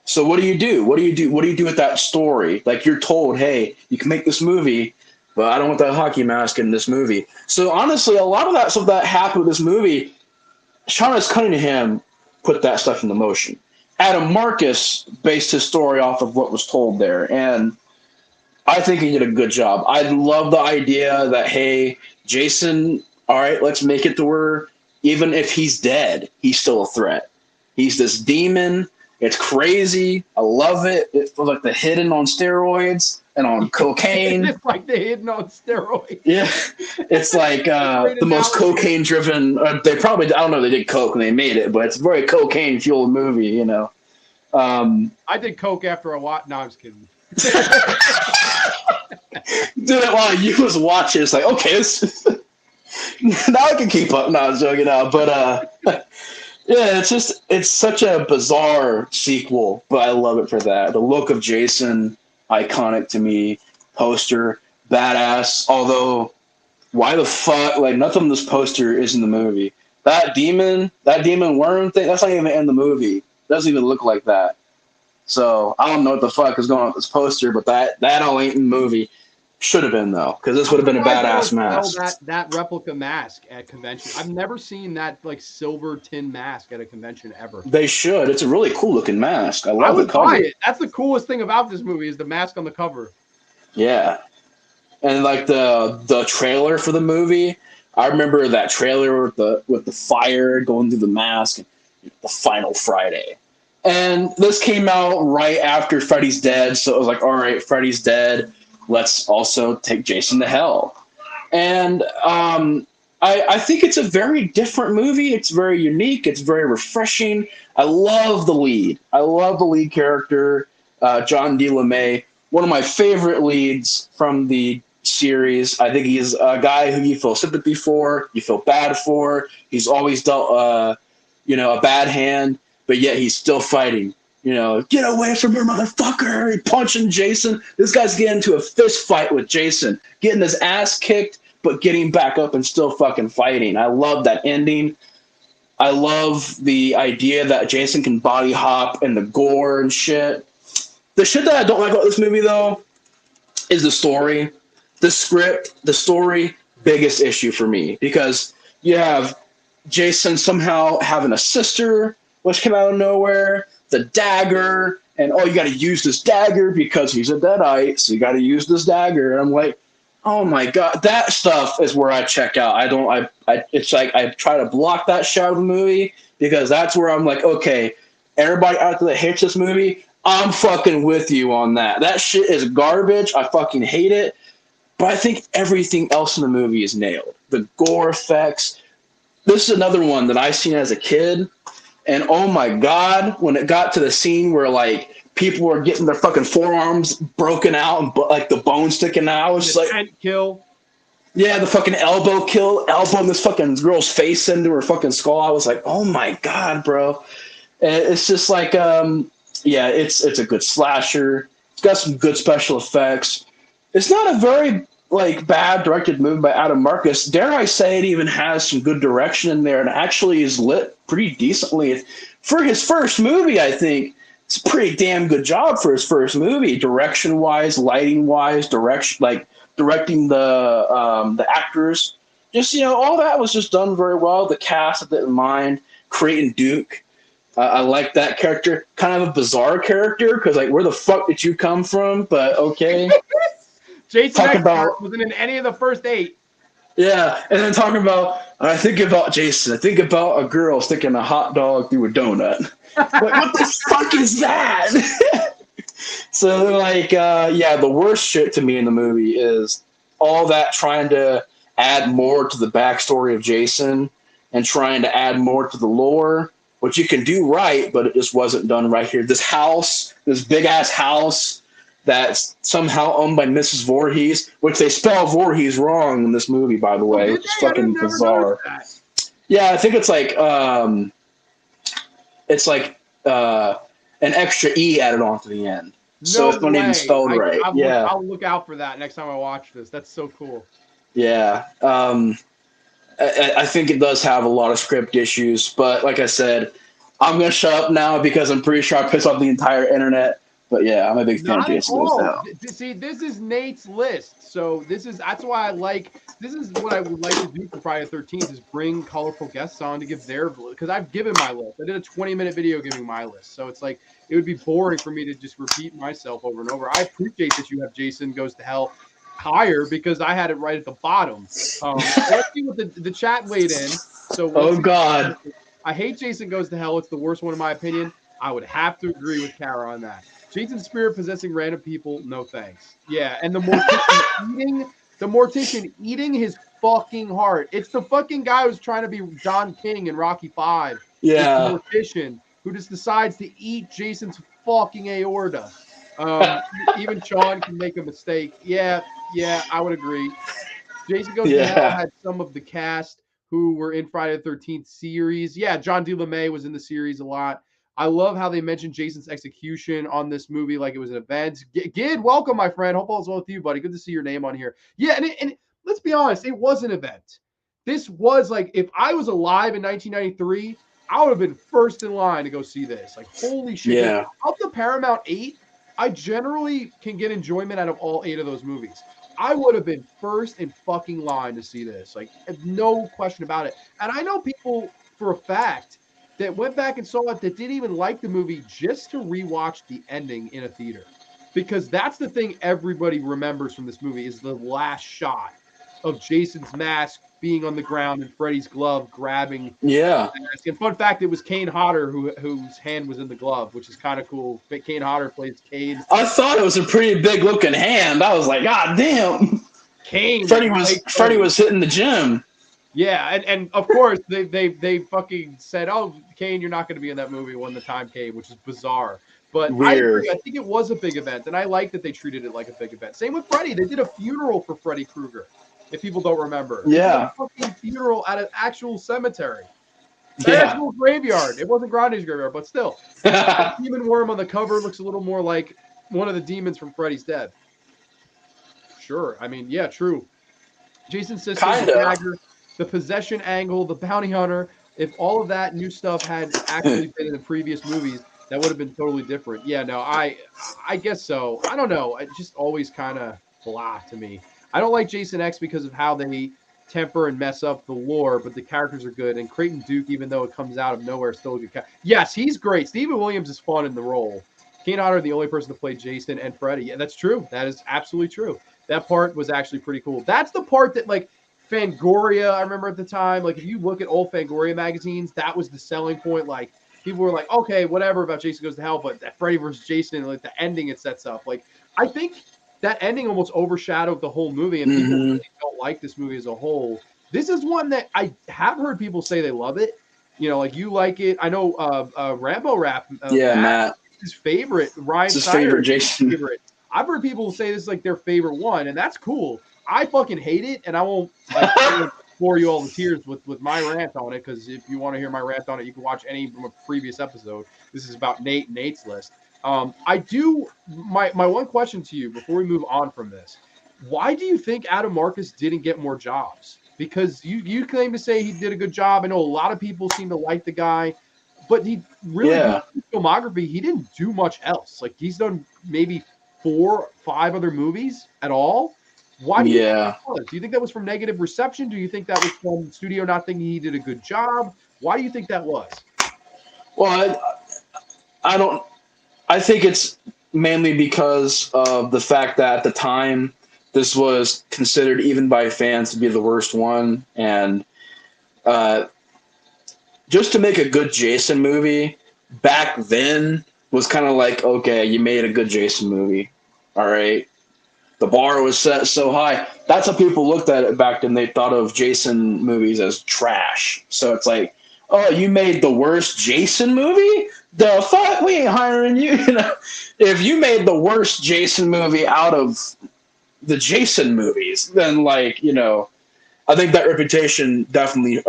So what do you do? What do you do with that story? Like, you're told, hey, you can make this movie, but I don't want that hockey mask in this movie. So honestly, a lot of that stuff that happened with this movie, Sean S. Cunningham put that stuff into motion. Adam Marcus based his story off of what was told there, and I think he did a good job. I love the idea that, hey, Jason, all right, let's make it to where even if he's dead, he's still a threat. He's this demon. It's crazy. I love it. It feels like the Hidden on steroids and on cocaine. It's like the Hidden on steroids. Yeah. It's like the most cocaine-driven. They probably, I don't know if they did coke when they made it, but it's a very cocaine-fueled movie, you know. I did coke after a while. No, I'm just kidding. Did it while you was watching. It's like, okay, now I can keep up. No, I was joking out. But yeah, it's such a bizarre sequel, but I love it for that. The look of Jason, iconic to me. Poster, badass. Although, why the fuck, like, nothing on this poster is in the movie. that demon worm thing, that's not even in the movie. It doesn't even look like that. So I don't know what the fuck is going on with this poster, but that all ain't in the movie. Should have been though, because this would have been a badass mask. That replica mask at convention. I've never seen that like silver tin mask at a convention ever. They should. It's a really cool looking mask. I love the cover. Buy it. That's the coolest thing about this movie is the mask on the cover. Yeah, and like the trailer for the movie. I remember that trailer with the fire going through the mask, the final Friday. And this came out right after Freddy's dead, so it was like, all right, Freddy's dead. Let's also take Jason to hell. And I think it's a very different movie. It's very unique. It's very refreshing. I love the lead. I love the lead character, John D. LeMay. One of my favorite leads from the series. I think he's a guy who you feel sympathy for, you feel bad for. He's always dealt, a bad hand, but yet he's still fighting. Get away from her, motherfucker! He punching Jason. This guy's getting into a fist fight with Jason, getting his ass kicked, but getting back up and still fucking fighting. I love that ending. I love the idea that Jason can body hop and the gore and shit. The shit that I don't like about this movie, though, is the story. The script, the story, biggest issue for me. Because you have Jason somehow having a sister, which came out of nowhere, the dagger, and you got to use this dagger because he's a Deadite, so you got to use this dagger. And I'm like, oh my God, that stuff is where I check out. It's like I try to block that shit out of the movie because that's where I'm like, okay, everybody out there that hates this movie, I'm fucking with you on that. That shit is garbage. I fucking hate it. But I think everything else in the movie is nailed. The gore effects. This is another one that I seen as a kid. And oh my God, when it got to the scene where like people were getting their fucking forearms broken out and like the bone sticking out, I was just like, kill. Yeah, the fucking elbow this fucking girl's face into her fucking skull. I was like, oh my God, bro. And it's just like, it's a good slasher. It's got some good special effects. It's not a very like bad directed movie by Adam Marcus. Dare I say it even has some good direction in there and actually is lit pretty decently. For his first movie, I think it's a pretty damn good job for his first movie, direction-wise, lighting-wise, directing the actors. Just, all that was just done very well. The cast, I didn't mind. Creighton Duke. I like that character. Kind of a bizarre character because, like, where the fuck did you come from? But okay. Jason wasn't in any of the first 8. Yeah, and then talking about, I think about Jason. I think about a girl sticking a hot dog through a donut. Like, what the fuck is that? So, like, the worst shit to me in the movie is all that trying to add more to the backstory of Jason and trying to add more to the lore, which you can do right, but it just wasn't done right here. This house, this big-ass house, that's somehow owned by Mrs. Voorhees, which they spell Voorhees wrong in this movie, by the way. It's fucking bizarre. Yeah, I think it's like an extra E added on to the end. So it's not even spelled right. I'll look out for that next time I watch this. That's so cool. Yeah. I think it does have a lot of script issues, but like I said, I'm going to shut up now because I'm pretty sure I pissed off the entire internet. But yeah, I'm a big fan of Jason Goes to Hell. See, this is Nate's list. So that's why this is what I would like to do for Friday the 13th is bring colorful guests on to give their, because I've given my list. I did a 20-minute video giving my list. So it's like, it would be boring for me to just repeat myself over and over. I appreciate that you have Jason Goes to Hell higher because I had it right at the bottom. Let's see what the chat weighed in. So God. I hate Jason Goes to Hell. It's the worst one in my opinion. I would have to agree with Kara on that. Jason's spirit possessing random people, no thanks. Yeah, and the mortician eating his fucking heart. It's the fucking guy who's trying to be John King in Rocky 5. Yeah. The mortician who just decides to eat Jason's fucking aorta. Even Sean can make a mistake. Yeah, I would agree. Jason Goes to Hell had some of the cast who were in Friday the 13th series. Yeah, John D. LeMay was in the series a lot. I love how they mentioned Jason's execution on this movie like it was an event. Gid, welcome, my friend. Hope all is well with you, buddy. Good to see your name on here. Yeah, and let's be honest, it was an event. this was like, if I was alive in 1993, I would have been first in line to go see this. Like, holy shit. Yeah. Of the Paramount 8, I generally can get enjoyment out of all 8 of those movies. I would have been first in fucking line to see this. Like, no question about it. And I know people for a fact that went back and saw it that didn't even like the movie just to rewatch the ending in a theater. Because that's the thing everybody remembers from this movie is the last shot of Jason's mask being on the ground and Freddy's glove grabbing Yeah. the mask. And fun fact, it was Kane Hodder whose hand was in the glove, which is kind of cool. Kane Hodder plays Cade. I thought it was a pretty big looking hand. I was like, God damn. Kane. Freddie was hitting the gym. Yeah, and of course they fucking said, "Oh, Kane, you're not going to be in that movie" when the time came, which is bizarre. But I Weird. agree. I think it was a big event, and I like that they treated it like a big event. Same with Freddy. They did a funeral for Freddy Krueger. If people don't remember, They did Yeah. a fucking funeral at an actual cemetery, Yeah. actual graveyard. It wasn't Grande's graveyard, but still, the demon worm on the cover looks a little more like one of the demons from Freddy's Dead. Sure, I mean, yeah, true. Jason's sister, the Kinda. dagger, the possession angle, the bounty hunter. If all of that new stuff had actually been in the previous movies, that would have been totally different. Yeah, no, I guess so. I don't know. It just always kind of blah to me. I don't like Jason X because of how they temper and mess up the lore, but the characters are good. And Creighton Duke, even though it comes out of nowhere, is still a good character. Yes, he's great. Stephen Williams is fun in the role. Kane Hodder, the only person to play Jason and Freddy. Yeah, that's true. That is absolutely true. That part was actually pretty cool. That's the part that, like, Fangoria, I remember at the time, like, if you look at old Fangoria magazines, that was the selling point. Like, people were like, okay, whatever about Jason Goes to Hell, but that Freddy versus Jason, like, the ending it sets up. Like, I think that ending almost overshadowed the whole movie, and people really don't like this movie as a whole. This is one that I have heard people say they love it. You know, like, you like it. I know Rambo Rap, Matt. his favorite. Ryan It's his Snyder, favorite Jason. favorite. I've heard people say this is like their favorite one, and that's cool. I fucking hate it, and I won't like bore you all the tears with my rant on it, because if you want to hear my rant on it, you can watch any from a previous episode. This is about Nate's list. I do my one question to you before we move on from this: why do you think Adam Marcus didn't get more jobs? Because you claim to say he did a good job. I know a lot of people seem to like the guy, but he really filmography. He didn't do much else. Like, he's done maybe 4 or 5 other movies at all. Why do you think that was? Do you think that was from negative reception? Do you think that was from studio not thinking he did a good job? Why do you think that was? Well, I think it's mainly because of the fact that at the time this was considered, even by fans, to be the worst one. And just to make a good Jason movie back then was kind of like, okay, you made a good Jason movie. All right. The bar was set so high. That's how people looked at it back then. They thought of Jason movies as trash. So it's like, oh, you made the worst Jason movie? The fuck? We ain't hiring you. You know, if you made the worst Jason movie out of the Jason movies, then, like, you know, I think that reputation definitely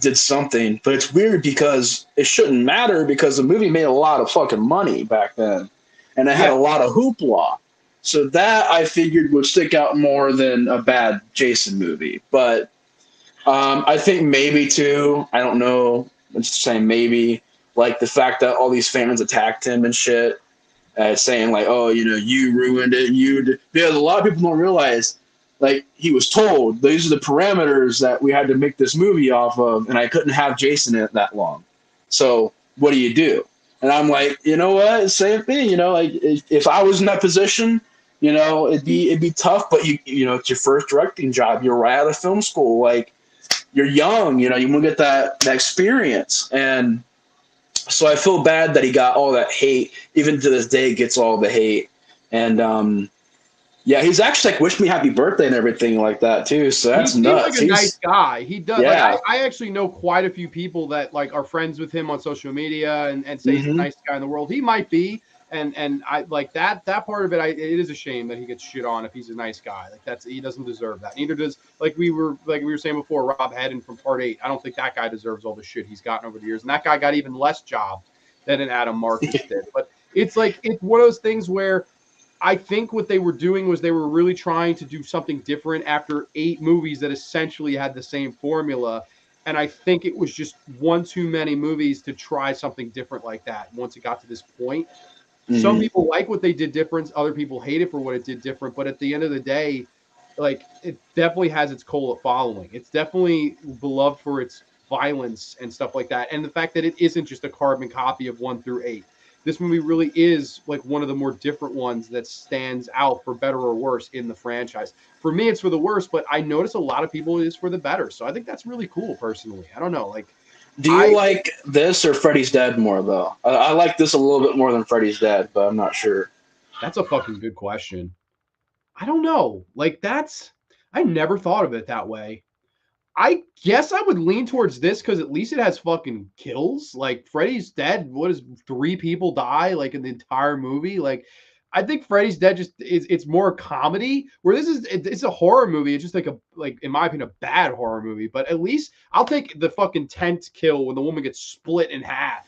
did something. But it's weird because it shouldn't matter, because the movie made a lot of fucking money back then, and it had a lot of hoopla. So that, I figured, would stick out more than a bad Jason movie. But I think maybe, too, I don't know, I'm just saying maybe, like the fact that all these fans attacked him and shit, saying like, oh, you know, you ruined it. Because a lot of people don't realize, like, he was told, these are the parameters that we had to make this movie off of, and I couldn't have Jason in it that long. So what do you do? And I'm like, you know what? Same thing. You know, like, if I was in that position, you know, it'd be tough. But you know, it's your first directing job. You're right out of film school. Like, you're young. You know, you want to get that experience. And so I feel bad that he got all that hate. Even to this day, gets all the hate. And yeah, he's actually like wished me happy birthday and everything like that too. So that's nuts. He's like a nice guy. He does. Yeah. Like, I actually know quite a few people that like are friends with him on social media and say he's the nicest guy in the world. He might be, and I like that part of it. It is a shame that he gets shit on if he's a nice guy. Like, he doesn't deserve that. Neither does like we were saying before, Rob Hedden from Part 8. I don't think that guy deserves all the shit he's gotten over the years, and that guy got even less job than an Adam Marcus did. But it's like, it's one of those things where I think what they were doing was they were really trying to do something different after 8 movies that essentially had the same formula. And I think it was just one too many movies to try something different like that once it got to this point. Some Mm-hmm. people like what they did different, other people hate it for what it did different. But at the end of the day, like it definitely has its cult following. It's definitely beloved for its violence and stuff like that. And the fact that it isn't just a carbon copy of 1 through 8. This movie really is like one of the more different ones that stands out for better or worse in the franchise. For me, it's for the worse, but I notice a lot of people it is for the better. So I think that's really cool personally. I don't know. Like Do you I like this or Freddy's Dead more though? I like this a little bit more than Freddy's Dead, but I'm not sure. That's a fucking good question. I don't know. Like that's I never thought of it that way. I guess I would lean towards this because at least it has fucking kills. Like Freddy's Dead, what is 3 people die like in the entire movie? Like I think Freddy's Dead just is it's more comedy. Where this is it's a horror movie. It's just like in my opinion a bad horror movie. But at least I'll take the fucking tent kill when the woman gets split in half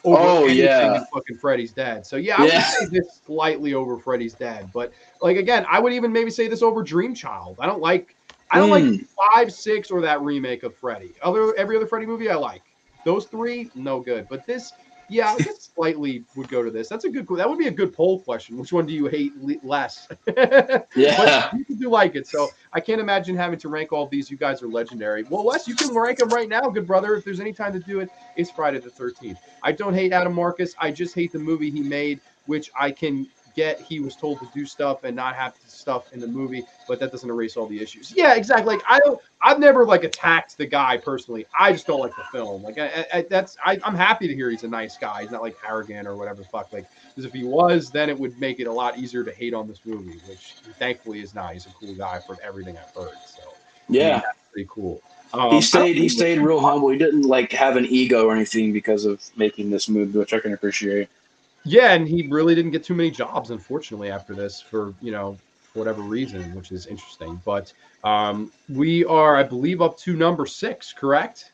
over Oh anything yeah, in fucking Freddy's Dead. So yeah, I would yeah. say this slightly over Freddy's Dead. But like again, I would even maybe say this over Dream Child. I don't like Mm. 5, 6, or that remake of Freddy. Every other Freddy movie I like. Those 3, no good. But this, yeah, I guess slightly would go to this. That would be a good poll question. Which one do you hate less? But Yeah. people do like it. So I can't imagine having to rank all of these. You guys are legendary. Well, Wes, you can rank them right now, good brother. If there's any time to do it, it's Friday the 13th. I don't hate Adam Marcus. I just hate the movie he made, which I can get he was told to do stuff and not have stuff in the movie, but that doesn't erase all the issues. Yeah, exactly. Like I've never like attacked the guy personally. I just don't like the film. Like I'm happy to hear he's a nice guy. He's not like arrogant or whatever the fuck. Like because if he was, then it would make it a lot easier to hate on this movie, which he thankfully is not. He's a cool guy from everything I've heard. So I mean Yeah. that's pretty cool. I don't He stayed real humble. He didn't like have an ego or anything because of making this movie, which I can appreciate. Yeah, and he really didn't get too many jobs, unfortunately, after this for for whatever reason, which is interesting. But we are, I believe, up to number 6, correct?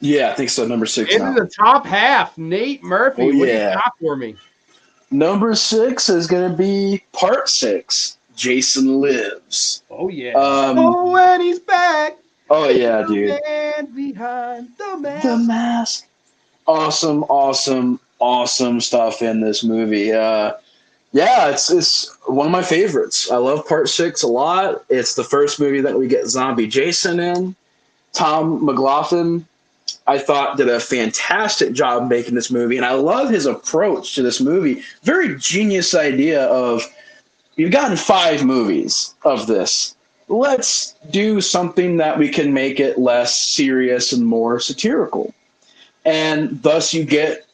Yeah, I think so. Number 6 Into now. the top half, Nate Oh Murphy. What do you yeah. got for me? Number 6 is gonna be part 6. Jason Lives. Oh yeah. Um. Oh, and he's back. Oh It's yeah, the dude. man behind the The mask. Mask. Awesome, awesome, awesome stuff in this movie. Yeah, it's one of my favorites. I love Part 6 a lot. It's the first movie that we get Zombie Jason in. Tom McLaughlin, I thought, did a fantastic job making this movie, and I love his approach to this movie. Very genius idea of you've gotten 5 movies of this. Let's do something that we can make it less serious and more satirical, and thus you get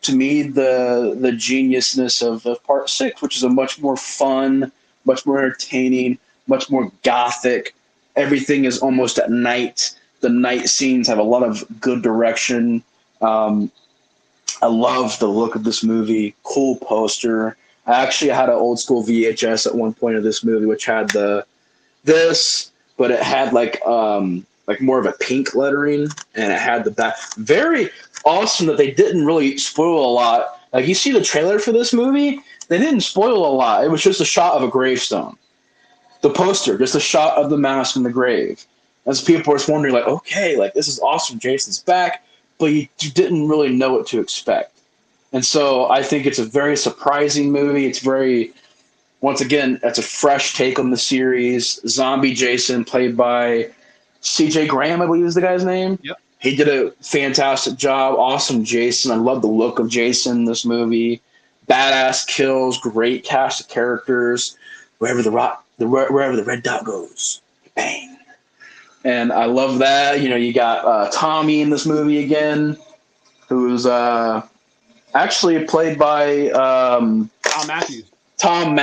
to me the geniusness of part 6, which is a much more fun, much more entertaining, much more gothic. Everything is almost at night. The night scenes have a lot of good direction. um, I love the look of this movie. Cool poster. I actually had an old school VHS at one point of this movie, which had this, but it had like more of a pink lettering, and it had the back. Very awesome that they didn't really spoil a lot. Like you see the trailer for this movie, they didn't spoil a lot. It was just a shot of a gravestone. The poster, just a shot of the mask in the grave. As people were wondering, like, okay, like this is awesome, Jason's back, but you didn't really know what to expect. And so I think it's a very surprising movie. It's very, once again, that's a fresh take on the series. Zombie Jason, played by CJ Graham, I believe is the guy's name. Yep. He did a fantastic job. Awesome Jason. I love the look of Jason in this movie. Badass kills, great cast of characters. Wherever the red dot goes, bang. And I love that. You know, you got Tommy in this movie again, who's actually played by Tom Matthews. Tom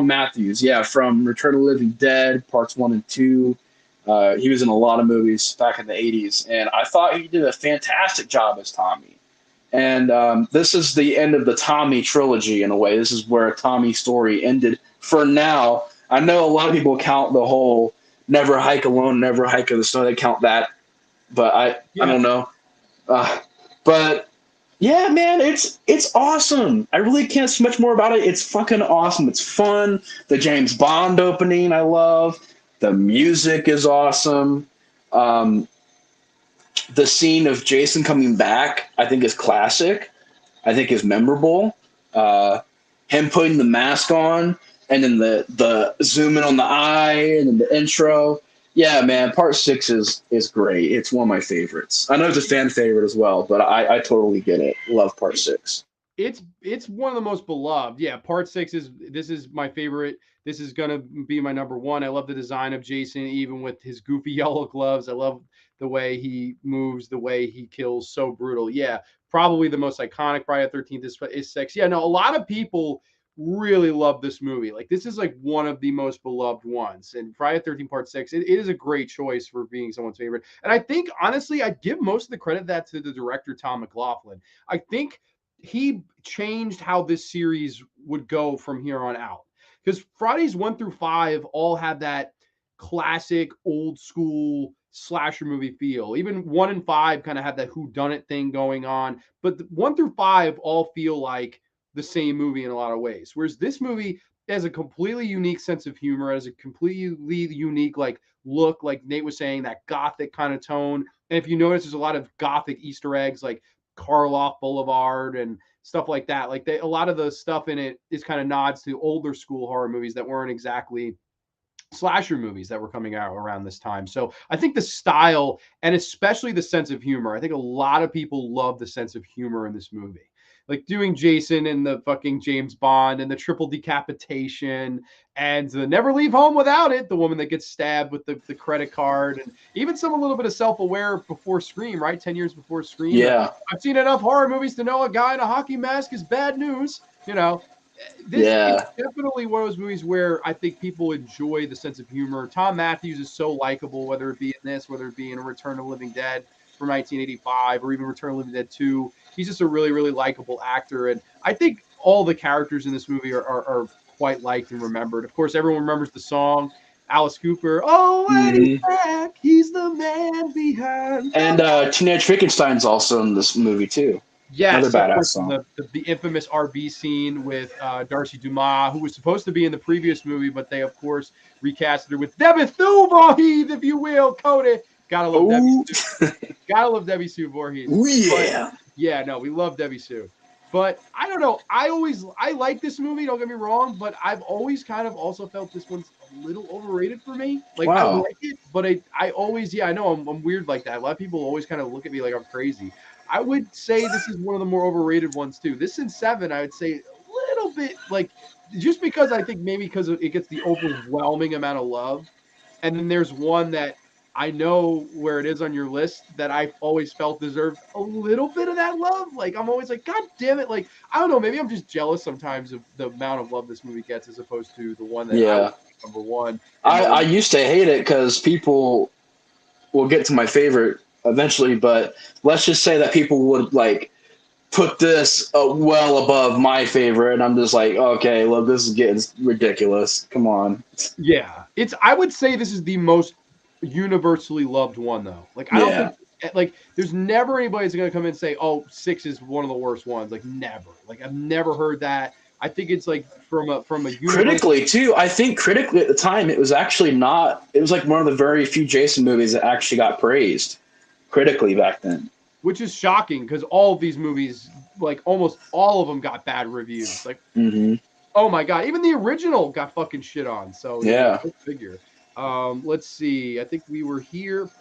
Matthews, yeah, from Return of the Living Dead, parts 1 and 2. He was in a lot of movies back in the 80s, and I thought he did a fantastic job as Tommy. And this is the end of the Tommy trilogy in a way. This is where a Tommy story ended for now. I know a lot of people count the whole Never Hike Alone, Never Hike in the Snow. They count that, but I don't know. But Yeah, man, it's awesome. I really can't say much more about it. It's fucking awesome. It's fun. The James Bond opening, I love. The music is awesome. Um, the scene of Jason coming back, I think, is classic. I think is memorable. Uh, him putting the mask on, and then the zoom in on the eye, and then the intro. Yeah, man, part six is great. It's one of my favorites. I know it's a fan favorite as well, but I totally get it. Love part six. It's one of the most beloved. Yeah, part six is this is my favorite. This is gonna be my number one. I love the design of Jason, even with his goofy yellow gloves. I love the way he moves, the way he kills. So brutal. Yeah, probably the most iconic Friday the 13th is six. Yeah, no, a lot of people really love this movie. Like this is like one of the most beloved ones. And Friday the 13th Part Six, it is a great choice for being someone's favorite. And I think honestly, I give most of the credit that to the director Tom McLaughlin. I think he changed how this series would go from here on out. Because Fridays 1 through 5 all had that classic old school slasher movie feel. Even 1 and 5 kind of have that whodunit thing going on. But 1 through 5 all feel like the same movie in a lot of ways. Whereas this movie has a completely unique sense of humor, has a completely unique like look, like Nate was saying, that gothic kind of tone. And if you notice, there's a lot of gothic Easter eggs, like Karloff Boulevard and stuff like that. Like a lot of the stuff in it is kind of nods to older school horror movies that weren't exactly slasher movies that were coming out around this time. So I think the style and especially the sense of humor, I think a lot of people love the sense of humor in this movie. Like doing Jason and the fucking James Bond and the triple decapitation and the never leave home without it, the woman that gets stabbed with the credit card, and even some a little bit of self-aware before Scream, right? 10 years before Scream. Yeah, I've seen enough horror movies to know a guy in a hockey mask is bad news, you know. This is yeah, definitely one of those movies where I think people enjoy the sense of humor. Tom Matthews is so likable, whether it be in this, whether it be in a Return of the Living Dead from 1985, or even Return of the Living Dead 2. He's just a really, really likable actor. And I think all the characters in this movie are quite liked and remembered. Of course, everyone remembers the song, Alice Cooper. Oh, and he's hmm back. He's the man behind and the. Teenage Frankenstein's also in this movie too. Another Yes, of badass course, song. the infamous RB scene with Darcy Dumas, who was supposed to be in the previous movie, but they, of course, recasted her with Debbie Sue Voorhees, if you will, Cody. Gotta love Debbie Oh, Sue. Gotta love Debbie Sue Voorhees. oh But yeah. yeah, no, we love Debbie Sue. But I don't know. I like this movie. Don't get me wrong, but I've always kind of also felt this one's a little overrated for me. Like I Wow. like it, but I always I know I'm weird like that. A lot of people always kind of look at me like I'm crazy. I would say this is one of the more overrated ones too. This in seven, I would say a little bit like just because I think maybe because it gets the overwhelming amount of love. And then there's one that I know where it is on your list that I've always felt deserved a little bit of that love. Like I'm always like, God damn it! Like I don't know, maybe I'm just jealous sometimes of the amount of love this movie gets as opposed to the one that I would Yeah. pick number one in I my. used to hate it because people will get to my favorite eventually, but let's just say that people would like put this well above my favorite, and I'm just like, okay, look, this is getting ridiculous. Come on. Yeah, it's. I would say this is the most universally loved one, though. Like, I don't Yeah. think like there's never anybody that's gonna come in and say, "Oh, six is one of the worst ones." Like, never. Like, I've never heard that. I think it's like from a universal. Critically too, I think critically at the time it was actually not. It was like one of the very few Jason movies that actually got praised critically back then. Which is shocking because all of these movies, like almost all of them, got bad reviews. Like, Hmm. oh my god, even the original got fucking shit on. So you know, Yeah. go figure. Let's see. I think we were here.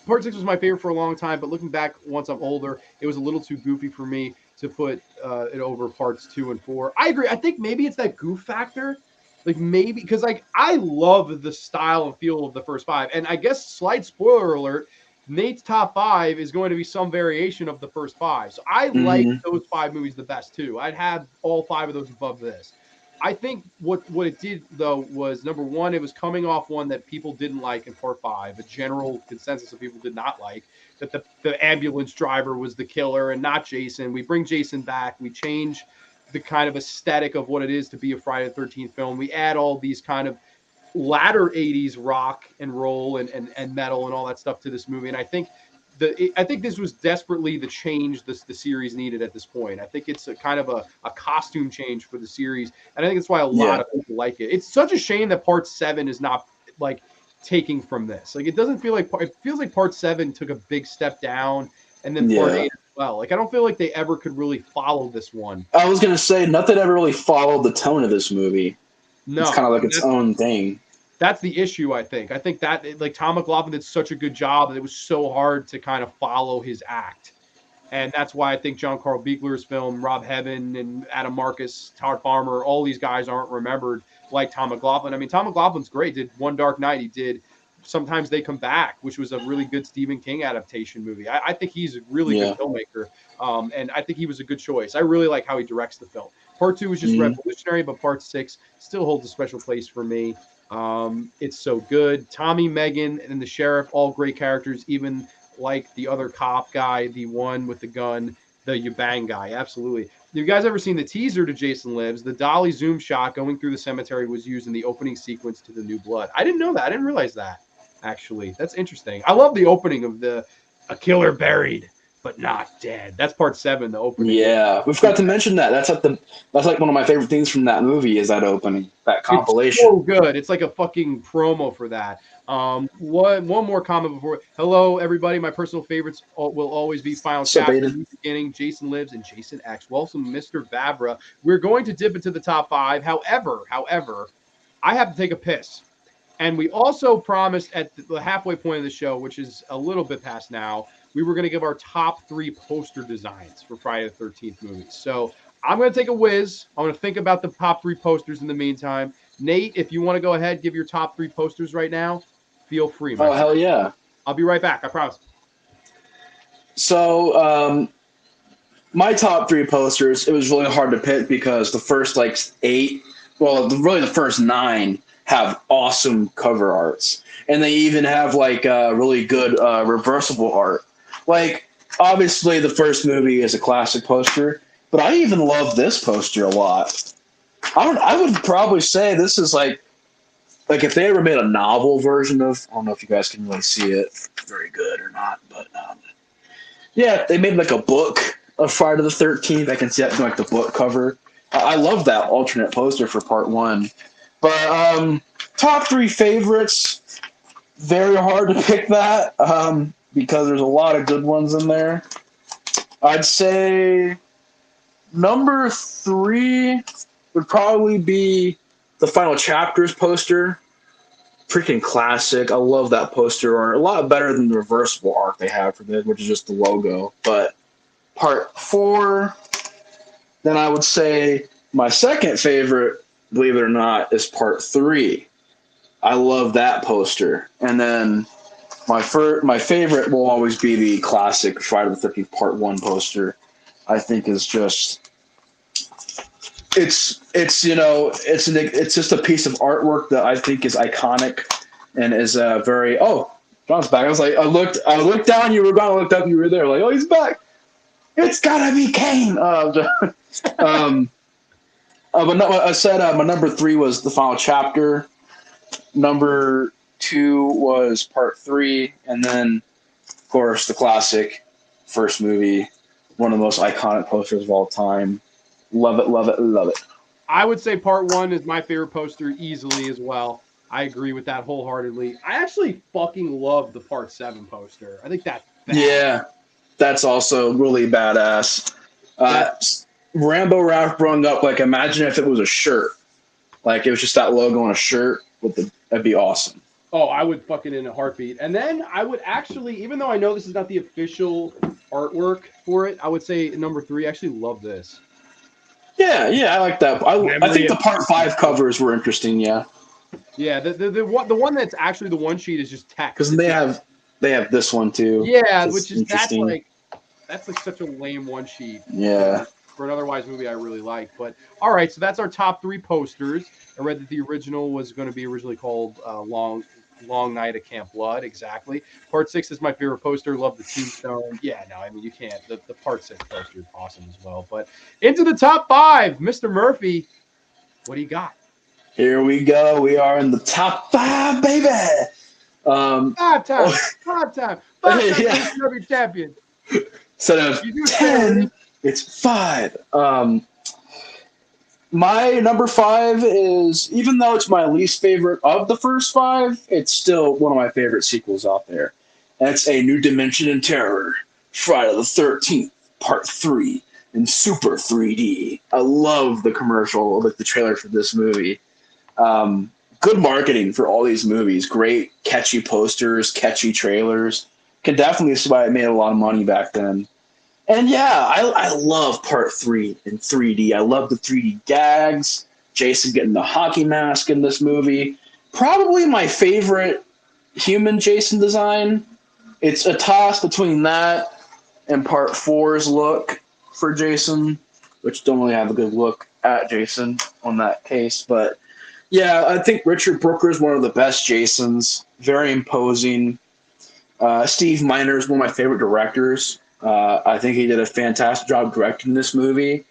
Part six was my favorite for a long time, but looking back once I'm older, it was a little too goofy for me to put it over parts 2 and 4. I agree. I think maybe it's that goof factor. Like maybe because like I love the style and feel of the first five. And I guess slight spoiler alert, Nate's top five is going to be some variation of the first five. So I like Hmm. those five movies the best too. I'd have all five of those above this. I think what it did though was number one, it was coming off one that people didn't like in part five. A general consensus of people did not like that the ambulance driver was the killer and not Jason. We bring Jason back. We change the kind of aesthetic of what it is to be a Friday the 13th film. We add all these kind of latter 80s rock and roll and metal and all that stuff to this movie. And I think I think this was desperately the change the series needed at this point. I think it's a kind of a costume change for the series, and I think that's why a lot of people like it. It's such a shame that Part 7 is not like taking from this. Like, it doesn't feel like it feels like Part 7 took a big step down, and then Part 8 as well. Like, I don't feel like they ever could really follow this one. I was gonna say nothing ever really followed the tone of this movie. No, it's kind of like its own thing. That's the issue, I think. I think that, like, Tom McLoughlin did such a good job that it was so hard to kind of follow his act. And that's why I think John Carl Buechler's film, Rob Heaven and Adam Marcus, Todd Farmer, all these guys aren't remembered like Tom McLoughlin. I mean, Tom McLaughlin's great. Did One Dark Night. He did Sometimes They Come Back, which was a really good Stephen King adaptation movie. I think he's a really good filmmaker. And I think he was a good choice. I really like how he directs the film. Part 2 was just revolutionary, but Part 6 still holds a special place for me. It's so good. Tommy, Megan, and the sheriff, all great characters, even like the other cop guy, the one with the gun, the Yabang guy. Absolutely. Have you guys ever seen the teaser to Jason Lives? The dolly zoom shot going through the cemetery was used in the opening sequence to The New Blood. I didn't know that. I didn't realize that, actually. That's interesting. I love the opening of a killer buried but not dead. That's Part 7, the opening. Yeah, we forgot to mention that. That's like one of my favorite things from that movie is that opening, that compilation. It's so good. It's like a fucking promo for that. One more comment before. Hello, everybody. My personal favorites will always be Final Chapter, Beginning, Jason Lives, and Jason X. Welcome, Mr. Vabra. We're going to dip into the top 5. However, I have to take a piss. And we also promised at the halfway point of the show, which is a little bit past now, we were going to give our top 3 poster designs for Friday the 13th movies. So I'm going to take a whiz. I'm going to think about the top 3 posters in the meantime. Nate, if you want to go ahead, give your top 3 posters right now, feel free. Oh, hell yeah. I'll be right back. I promise. So my top 3 posters, it was really hard to pick because the first 8, really the first 9 have awesome cover arts. And they even have really good reversible art. Obviously the first movie is a classic poster, but I even love this poster a lot. I would probably say this is like if they ever made a novel version of, I don't know if you guys can really see it very good or not, but yeah, they made a book of Friday the 13th. I can see that from the book cover. I love that alternate poster for Part 1. But top 3 favorites, very hard to pick that. Because there's a lot of good ones in there. I'd say number 3 would probably be the Final Chapters poster. Freaking classic. I love that poster art. A lot better than the reversible art they have for this, which is just the logo. But Part 4, then I would say my second favorite, believe it or not, is Part 3. I love that poster. And then my favorite will always be the classic Friday the 13th Part 1 poster. I think is just it's just a piece of artwork that I think is iconic and is very John's back. I was like I looked down, you were gone, I looked up, you were there, like, oh, he's back. It's gotta be Kane. But no, I said my number 3 was the Final Chapter. Number 2 was Part 3, and then, of course, the classic first movie, one of the most iconic posters of all time. Love it, love it, love it. I would say Part 1 is my favorite poster easily as well. I agree with that wholeheartedly. I actually fucking love the Part 7 poster. I think that's badass. Yeah, that's also really badass. Rambo Ralph brung up, imagine if it was a shirt. It was just that logo on a shirt. That'd be awesome. Oh, I would fucking in a heartbeat. And then I would actually, even though I know this is not the official artwork for it, I would say number 3, I actually love this. Yeah, I like that. I think the Part 5 covers were interesting, yeah. Yeah, the one that's actually the one sheet is just text. Because they have this one too. Yeah, which is that's such a lame one sheet. Yeah. For an otherwise movie I really like. But all right, so that's our top 3 posters. I read that the original was going to be originally called Long Night at Camp Blood. Exactly. Part 6 is my favorite poster. Love the tombstone. Yeah, no, I mean, you can't. The Part 6 poster is awesome as well. But into the top 5, Mr. Murphy, what do you got? Here we go. We are in the top 5, baby. Five times. Oh, 5 times. 5 times yeah. WCW champion. Instead of You do 10, it's 5. My number 5 is, even though it's my least favorite of the first 5, it's still one of my favorite sequels out there. And it's A New Dimension in Terror, Friday the 13th, Part 3, in Super 3D. I love the commercial, like the trailer for this movie. Good marketing for all these movies. Great, catchy posters, catchy trailers. Can definitely see why it made a lot of money back then. And yeah, I love Part 3 in 3D. I love the 3D gags. Jason getting the hockey mask in this movie. Probably my favorite human Jason design. It's a toss between that and Part 4's look for Jason, which don't really have a good look at Jason on that case. But yeah, I think Richard Brooker is one of the best Jasons. Very imposing. Steve Miner is one of my favorite directors. I think he did a fantastic job directing this movie.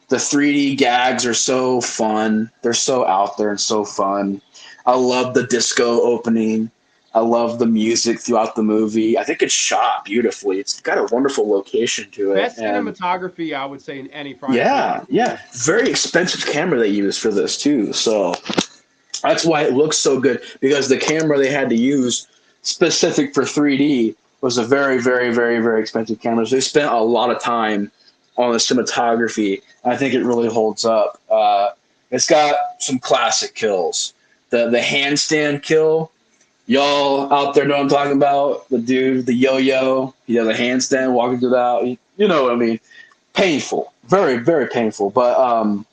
The 3D gags are so fun. They're so out there and so fun. I love the disco opening. I love the music throughout the movie. I think it's shot beautifully. It's got a wonderful location to it. Best cinematography, I would say, in any Friday. Yeah. Very expensive camera they used for this, too. So that's why it looks so good, because the camera they had to use specific for 3D was a very, very, very, very expensive camera. So they spent a lot of time on the cinematography. I think it really holds up. It's got some classic kills. The handstand kill, y'all out there know what I'm talking about. The dude, the yo-yo, he does a handstand walking through the out. You know what I mean? Painful, very, very painful. But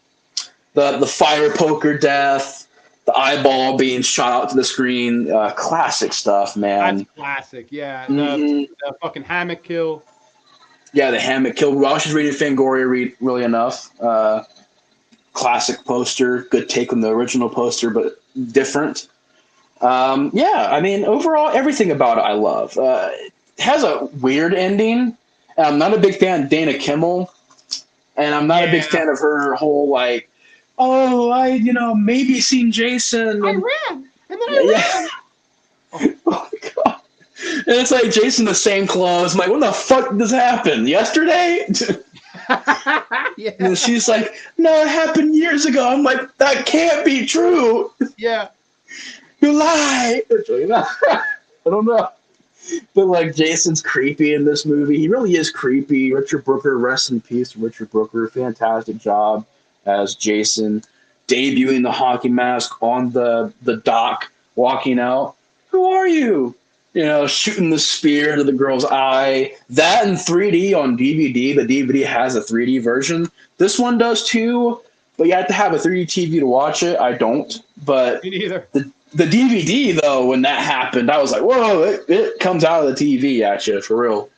the fire poker death, the eyeball being shot out to the screen, classic stuff, man. That's classic, yeah. The fucking hammock kill. Yeah, the hammock kill. Welsh is reading Fangoria really enough. Classic poster, good take on the original poster, but different. Yeah, I mean, overall, everything about it I love. It has a weird ending. And I'm not a big fan of Dana Kimmel, and I'm not a big fan of her whole, like, oh, maybe seen Jason. I ran, and then I ran. Oh, my God. And it's like Jason in the same clothes. I'm like, when the fuck did this happen? Yesterday? Yeah. And she's like, no, it happened years ago. I'm like, that can't be true. Yeah. You lie. I don't know. But like, Jason's creepy in this movie. He really is creepy. Richard Brooker, rest in peace, Richard Brooker. Fantastic job as Jason, debuting the hockey mask on the dock, walking out. Who are you? Shooting the spear to the girl's eye. That in 3D on DVD. The DVD has a 3D version. This one does too, but you have to have a 3D TV to watch it. I don't. But me neither. The DVD, though, when that happened, I was like, whoa, it comes out of the TV at you, for real.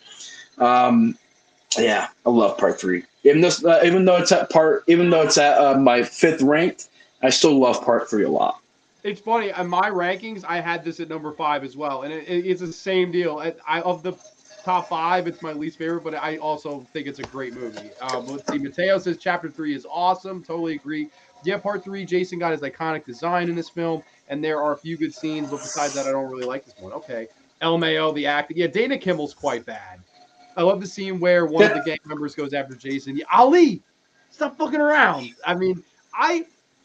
Yeah, I love Part 3. Even though it's at my 5th ranked, I still love Part 3 a lot. It's funny. On my rankings, I had this at number 5 as well, and it's the same deal. Of the top 5, it's my least favorite, but I also think it's a great movie. Let's see. Mateo says Chapter 3 is awesome. Totally agree. Yeah, Part 3, Jason got his iconic design in this film, and there are a few good scenes, but besides that, I don't really like this one. Okay. El Mayo, the acting. Yeah, Dana Kimmel's quite bad. I love the scene where one of the gang members goes after Jason. Yeah, Ali, stop fucking around. I mean, I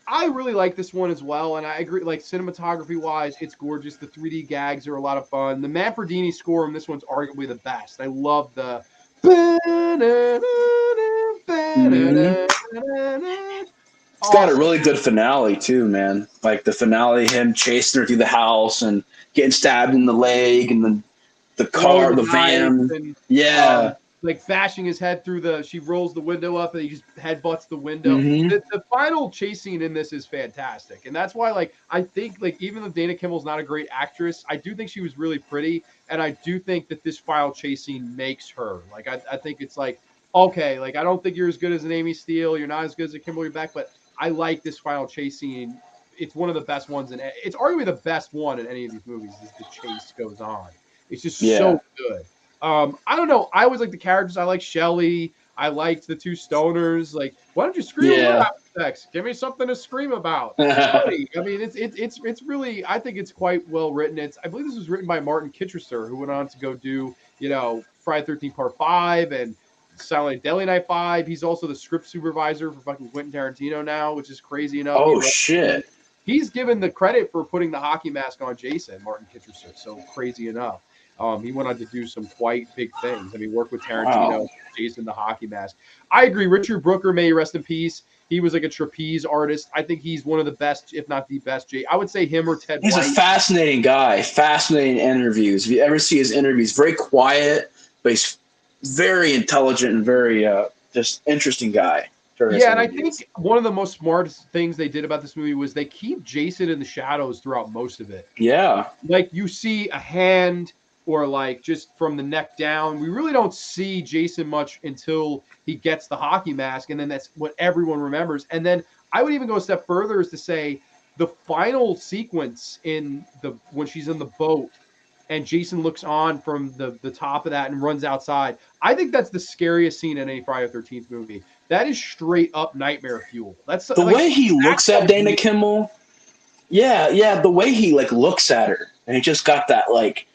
really like this one as well, and I agree. Like, cinematography-wise, it's gorgeous. The 3D gags are a lot of fun. The Manfredini score on this one's arguably the best. I love the. It's got a really good finale too, man. Like the finale, him chasing her through the house and getting stabbed in the leg, and then the car, the van. And, yeah. Like bashing his head through she rolls the window up and he just headbutts the window. Mm-hmm. The final chase scene in this is fantastic. And that's why, like, I think, like, even though Dana Kimmel's not a great actress, I do think she was really pretty. And I do think that this final chase scene makes her. Like, I think it's like, okay, like, I don't think you're as good as an Amy Steele. You're not as good as a Kimberly Beck, but I like this final chase scene. It's one of the best ones. And it's arguably the best one in any of these movies as the chase goes on. It's just so good. I don't know. I always like the characters. I like Shelley. I liked the two stoners. Like, why don't you scream more Yeah. after sex? Give me something to scream about. Funny. I mean, it's really. I think it's quite well written. I believe this was written by Martin Kitcherer, who went on to go do Friday 13 Part 5 and Silent Night, Deadly Night 5. He's also the script supervisor for fucking Quentin Tarantino now, which is crazy enough. Oh shit. He's given the credit for putting the hockey mask on Jason, Martin Kitcherer. So crazy enough. He went on to do some quite big things. I mean, worked with Tarantino, Wow. Jason the hockey mask. I agree. Richard Brooker, may he rest in peace. He was like a trapeze artist. I think he's one of the best, if not the best. I would say him or Ted He's White. a fascinating guy. Fascinating interviews. If you ever see his interviews, very quiet, but he's very intelligent and very just interesting guy. Yeah, and I think one of the most smartest things they did about this movie was they keep Jason in the shadows throughout most of it. Yeah. Like, you see a hand or like just from the neck down. We really don't see Jason much until he gets the hockey mask, and then that's what everyone remembers. And then I would even go a step further is to say the final sequence when she's in the boat and Jason looks on from the top of that and runs outside. I think that's the scariest scene in any Friday the 13th movie. That is straight up nightmare fuel. That's the like, way he looks at Dana Kimmel. Yeah, the way he like looks at her, and he just got that like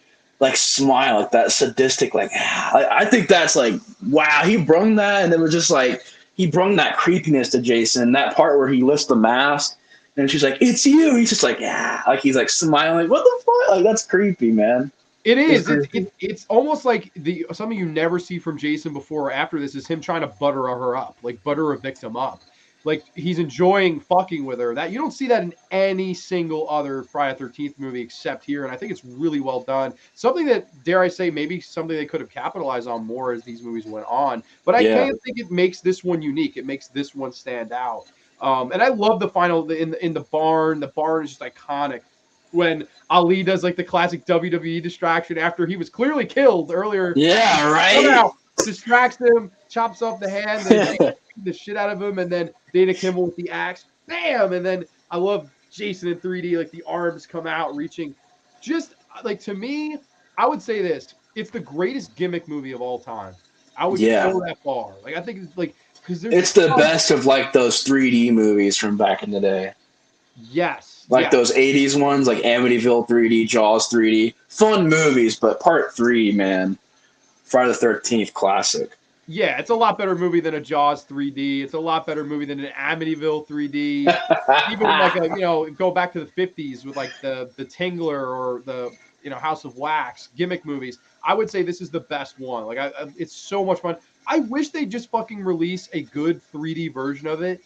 smile, like that sadistic, like I think that's like, wow, he brung that, and it was just like he brung that creepiness to Jason. That part where he lifts the mask, and she's like, "It's you." He's just like, yeah, like he's like smiling, like, what the fuck? Like, that's creepy, man. It is. It's almost like something you never see from Jason before or after this is him trying to butter her up, like butter a victim up. Like, he's enjoying fucking with her. That you don't see that in any single other Friday the 13th movie except here, and I think it's really well done. Something that, dare I say, maybe something they could have capitalized on more as these movies went on. But I can't think it makes this one unique. It makes this one stand out. And I love the final in the barn. The barn is just iconic. When Ali does like the classic WWE distraction after he was clearly killed earlier. Yeah, right. Somehow distracts him, chops off the hand, and the shit out of him, and then Dana Kimmel with the axe, bam! And then I love Jason in 3D, like the arms come out reaching. Just like, to me, I would say this: it's the greatest gimmick movie of all time. I would go that far. Like, I think it's like because it's the best of like those 3D movies from back in the day. Yes. Like those 80s ones, like Amityville 3D, Jaws 3D. Fun movies, but part 3, man. Friday the 13th classic. Yeah, it's a lot better movie than a Jaws 3D. It's a lot better movie than an Amityville 3D. Even like go back to the 50s with like the Tingler or the House of Wax gimmick movies. I would say this is the best one. Like, it's so much fun. I wish they just fucking release a good 3D version of it.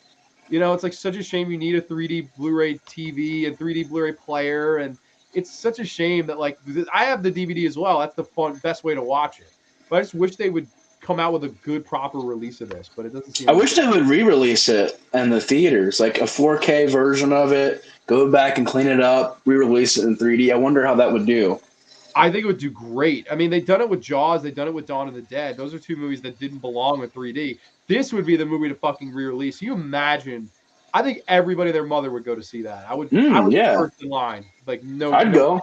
It's like such a shame you need a 3D Blu-ray TV and 3D Blu-ray player, and it's such a shame that like I have the DVD as well. That's the best way to watch it. But I just wish they would come out with a good proper release of this, but it doesn't seem. I wish they would re-release it in the theaters, like a 4K version of it. Go back and clean it up, re-release it in 3D. I wonder how that would do. I think it would do great. I mean, they've done it with Jaws. They've done it with Dawn of the Dead. Those are two movies that didn't belong in 3D. This would be the movie to fucking re-release. You imagine? I think everybody, their mother, would go to see that. I would be first in line. Like, no. I'd go.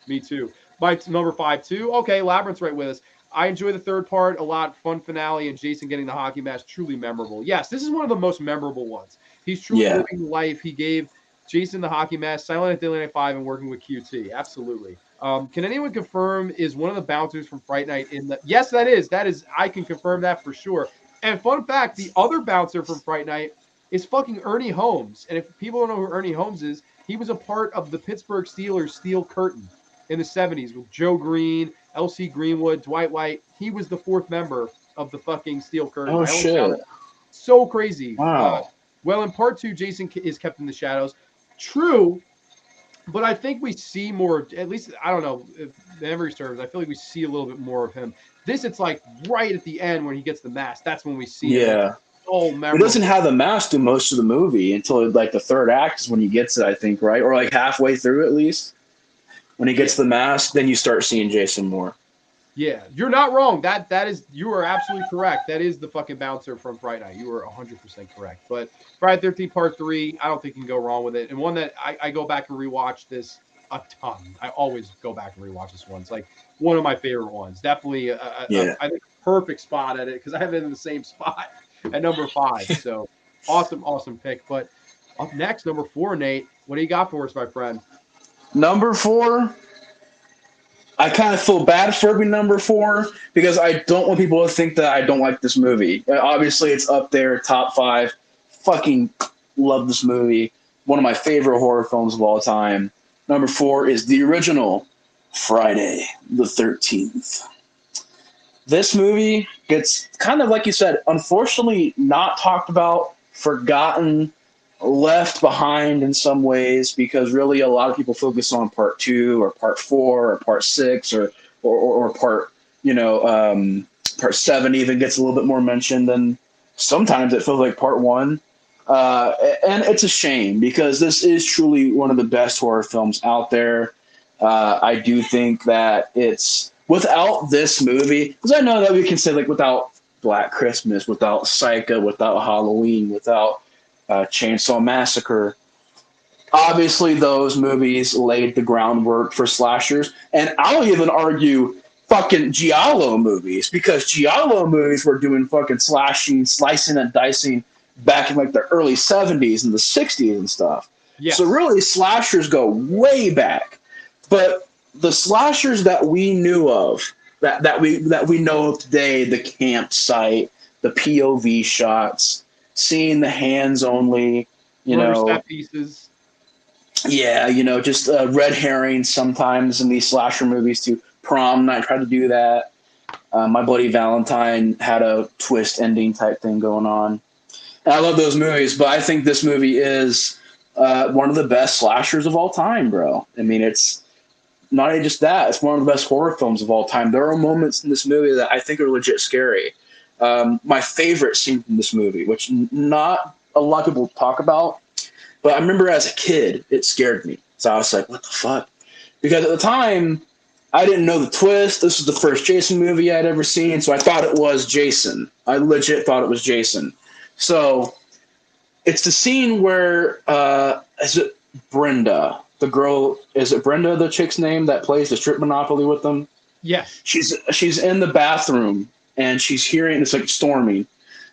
Me too. My number 5 too. Okay, Labyrinth's right with us. I enjoy the third part a lot. Fun finale and Jason getting the hockey mask, truly memorable. Yes, this is one of the most memorable ones. He's truly living life. He gave Jason the hockey mask, Silent Night, Deadly Night 5, and working with QT. Absolutely. Can anyone confirm is one of the bouncers from Fright Night in the? Yes, that is. I can confirm that for sure. And fun fact, the other bouncer from Fright Night is fucking Ernie Holmes. And if people don't know who Ernie Holmes is, he was a part of the Pittsburgh Steelers Steel Curtain in the 70s with Joe Green, L.C. Greenwood, Dwight White. He was the fourth member of the fucking Steel Curtain. Oh, shit. So crazy. Wow. Well, in part 2, Jason is kept in the shadows. True, but I think we see more, at least, I don't know, if memory serves, I feel like we see a little bit more of him. This, it's like right at the end when he gets the mask. That's when we see him. Oh, he doesn't have the mask through most of the movie until like the third act is when he gets it, I think, right? Or like halfway through at least. When he gets the mask, then you start seeing Jason more. Yeah, you're not wrong. That is, you are absolutely correct. That is the fucking bouncer from Fright Night. You are 100% correct. But Friday 13th Part 3, I don't think you can go wrong with it. And one that I go back and rewatch this a ton. I always go back and rewatch this one. It's like one of my favorite ones. Definitely, I think perfect spot at it because I have it in the same spot at number 5. So awesome pick. But up next, number 4, Nate. What do you got for us, my friend? Number 4. I kind of feel bad for being number 4 because I don't want people to think that I don't like this movie. Obviously, it's up there, top 5. Fucking love this movie. One of my favorite horror films of all time. Number 4 is the original Friday the 13th. This movie gets kind of, like you said, unfortunately not talked about, forgotten, left behind in some ways, because really a lot of people focus on part 2 or part 4 or part 6 or part, part 7 even gets a little bit more mentioned, and sometimes it feels like part 1. And it's a shame because this is truly one of the best horror films out there. I do think that it's without this movie, because I know that we can say like without Black Christmas, without Psycho, without Halloween, without Chainsaw Massacre. Obviously, those movies laid the groundwork for slashers, and I'll even argue fucking Giallo movies, because Giallo movies were doing fucking slashing, slicing and dicing back in like the early 70s and the 60s and stuff. Yes. So really, slashers go way back. But the slashers that we knew of, that we know of today, the campsite, the POV shots, seeing the hands only, set pieces. Yeah, just red herrings sometimes in these slasher movies too. Prom Night tried to do that. My Bloody Valentine had a twist ending type thing going on. And I love those movies, but I think this movie is one of the best slashers of all time, bro. I mean, it's not even just that. It's one of the best horror films of all time. There are moments in this movie that I think are legit scary. My favorite scene from this movie, which not a lot of people talk about, but I remember as a kid, it scared me. So I was like, what the fuck? Because at the time, I didn't know the twist. This was the first Jason movie I'd ever seen, so I thought it was Jason. I legit thought it was Jason. So it's the scene where, is it Brenda? The girl, is it Brenda, the chick's name that plays the strip Monopoly with them? Yes. She's in the bathroom, and she's hearing, it's like storming,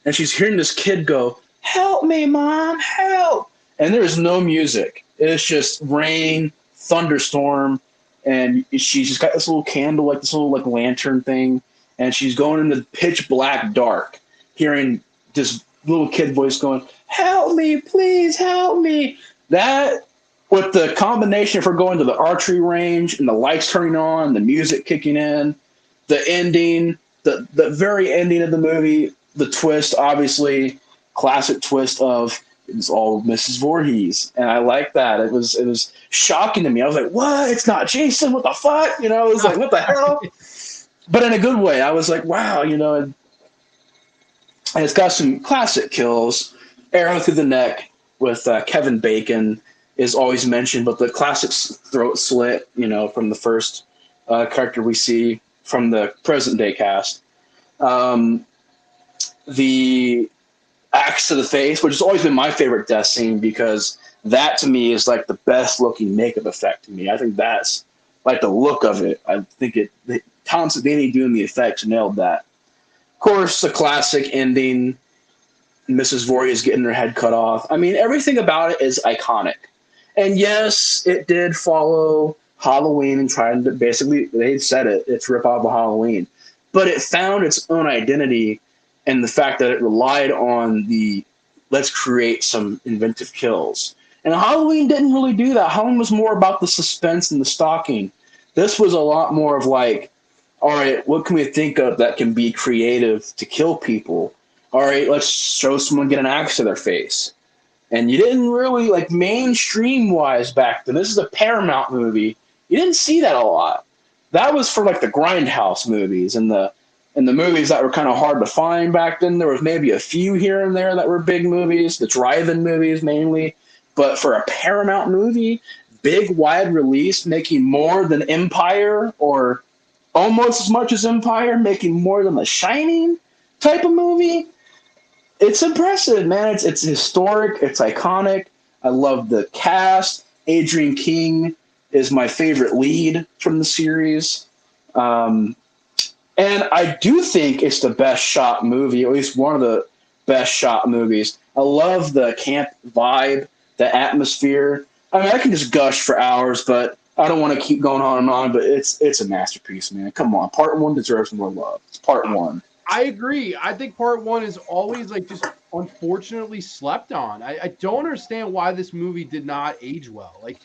and she's hearing this kid go, "Help me, Mom, help!" And there's no music. It's just rain, thunderstorm, and she's just got this little candle, like this little like lantern thing, and she's going in the pitch black dark, hearing this little kid voice going, "Help me, please help me." That, with the combination of her going to the archery range and the lights turning on, the music kicking in, the ending, the very ending of the movie, the twist, obviously, classic twist of it's all Mrs. Voorhees. And I like that. It was shocking to me. I was like, what? It's not Jason? What the fuck? It was like, what the hell? But in a good way. I was like, wow, and it's got some classic kills. Arrow through the neck with Kevin Bacon is always mentioned, but the classic throat slit, from the first character we see from the present day cast. The axe to the face, which has always been my favorite death scene, because that to me is like the best looking makeup effect to me. I think that's like the look of it. I think Tom Savini doing the effects nailed that. Of course, the classic ending, Mrs. Voorhees getting her head cut off. I mean, everything about it is iconic. And yes, it did follow Halloween and trying to basically, they said it's rip off of Halloween. But it found its own identity in the fact that it relied on let's create some inventive kills. And Halloween didn't really do that. Halloween was more about the suspense and the stalking. This was a lot more of like, all right, what can we think of that can be creative to kill people? All right, let's show someone get an axe to their face. And you didn't really, like, mainstream-wise back then, this is a Paramount movie, you didn't see that a lot. That was for, like, the Grindhouse movies and the movies that were kind of hard to find back then. There was maybe a few here and there that were big movies, the drive-in movies mainly. But for a Paramount movie, big, wide release, making more than Empire, or almost as much as Empire, making more than The Shining type of movie, it's impressive, man. It's historic. It's iconic. I love the cast. Adrian King is my favorite lead from the series. And I do think it's the best shot movie, at least one of the best shot movies. I love the camp vibe, the atmosphere. I mean, I can just gush for hours, but I don't want to keep going on and on. But it's a masterpiece, man. Come on, part one deserves more love. It's part one. I agree. I think part one is always like just unfortunately slept on. I don't understand why this movie did not age well. Like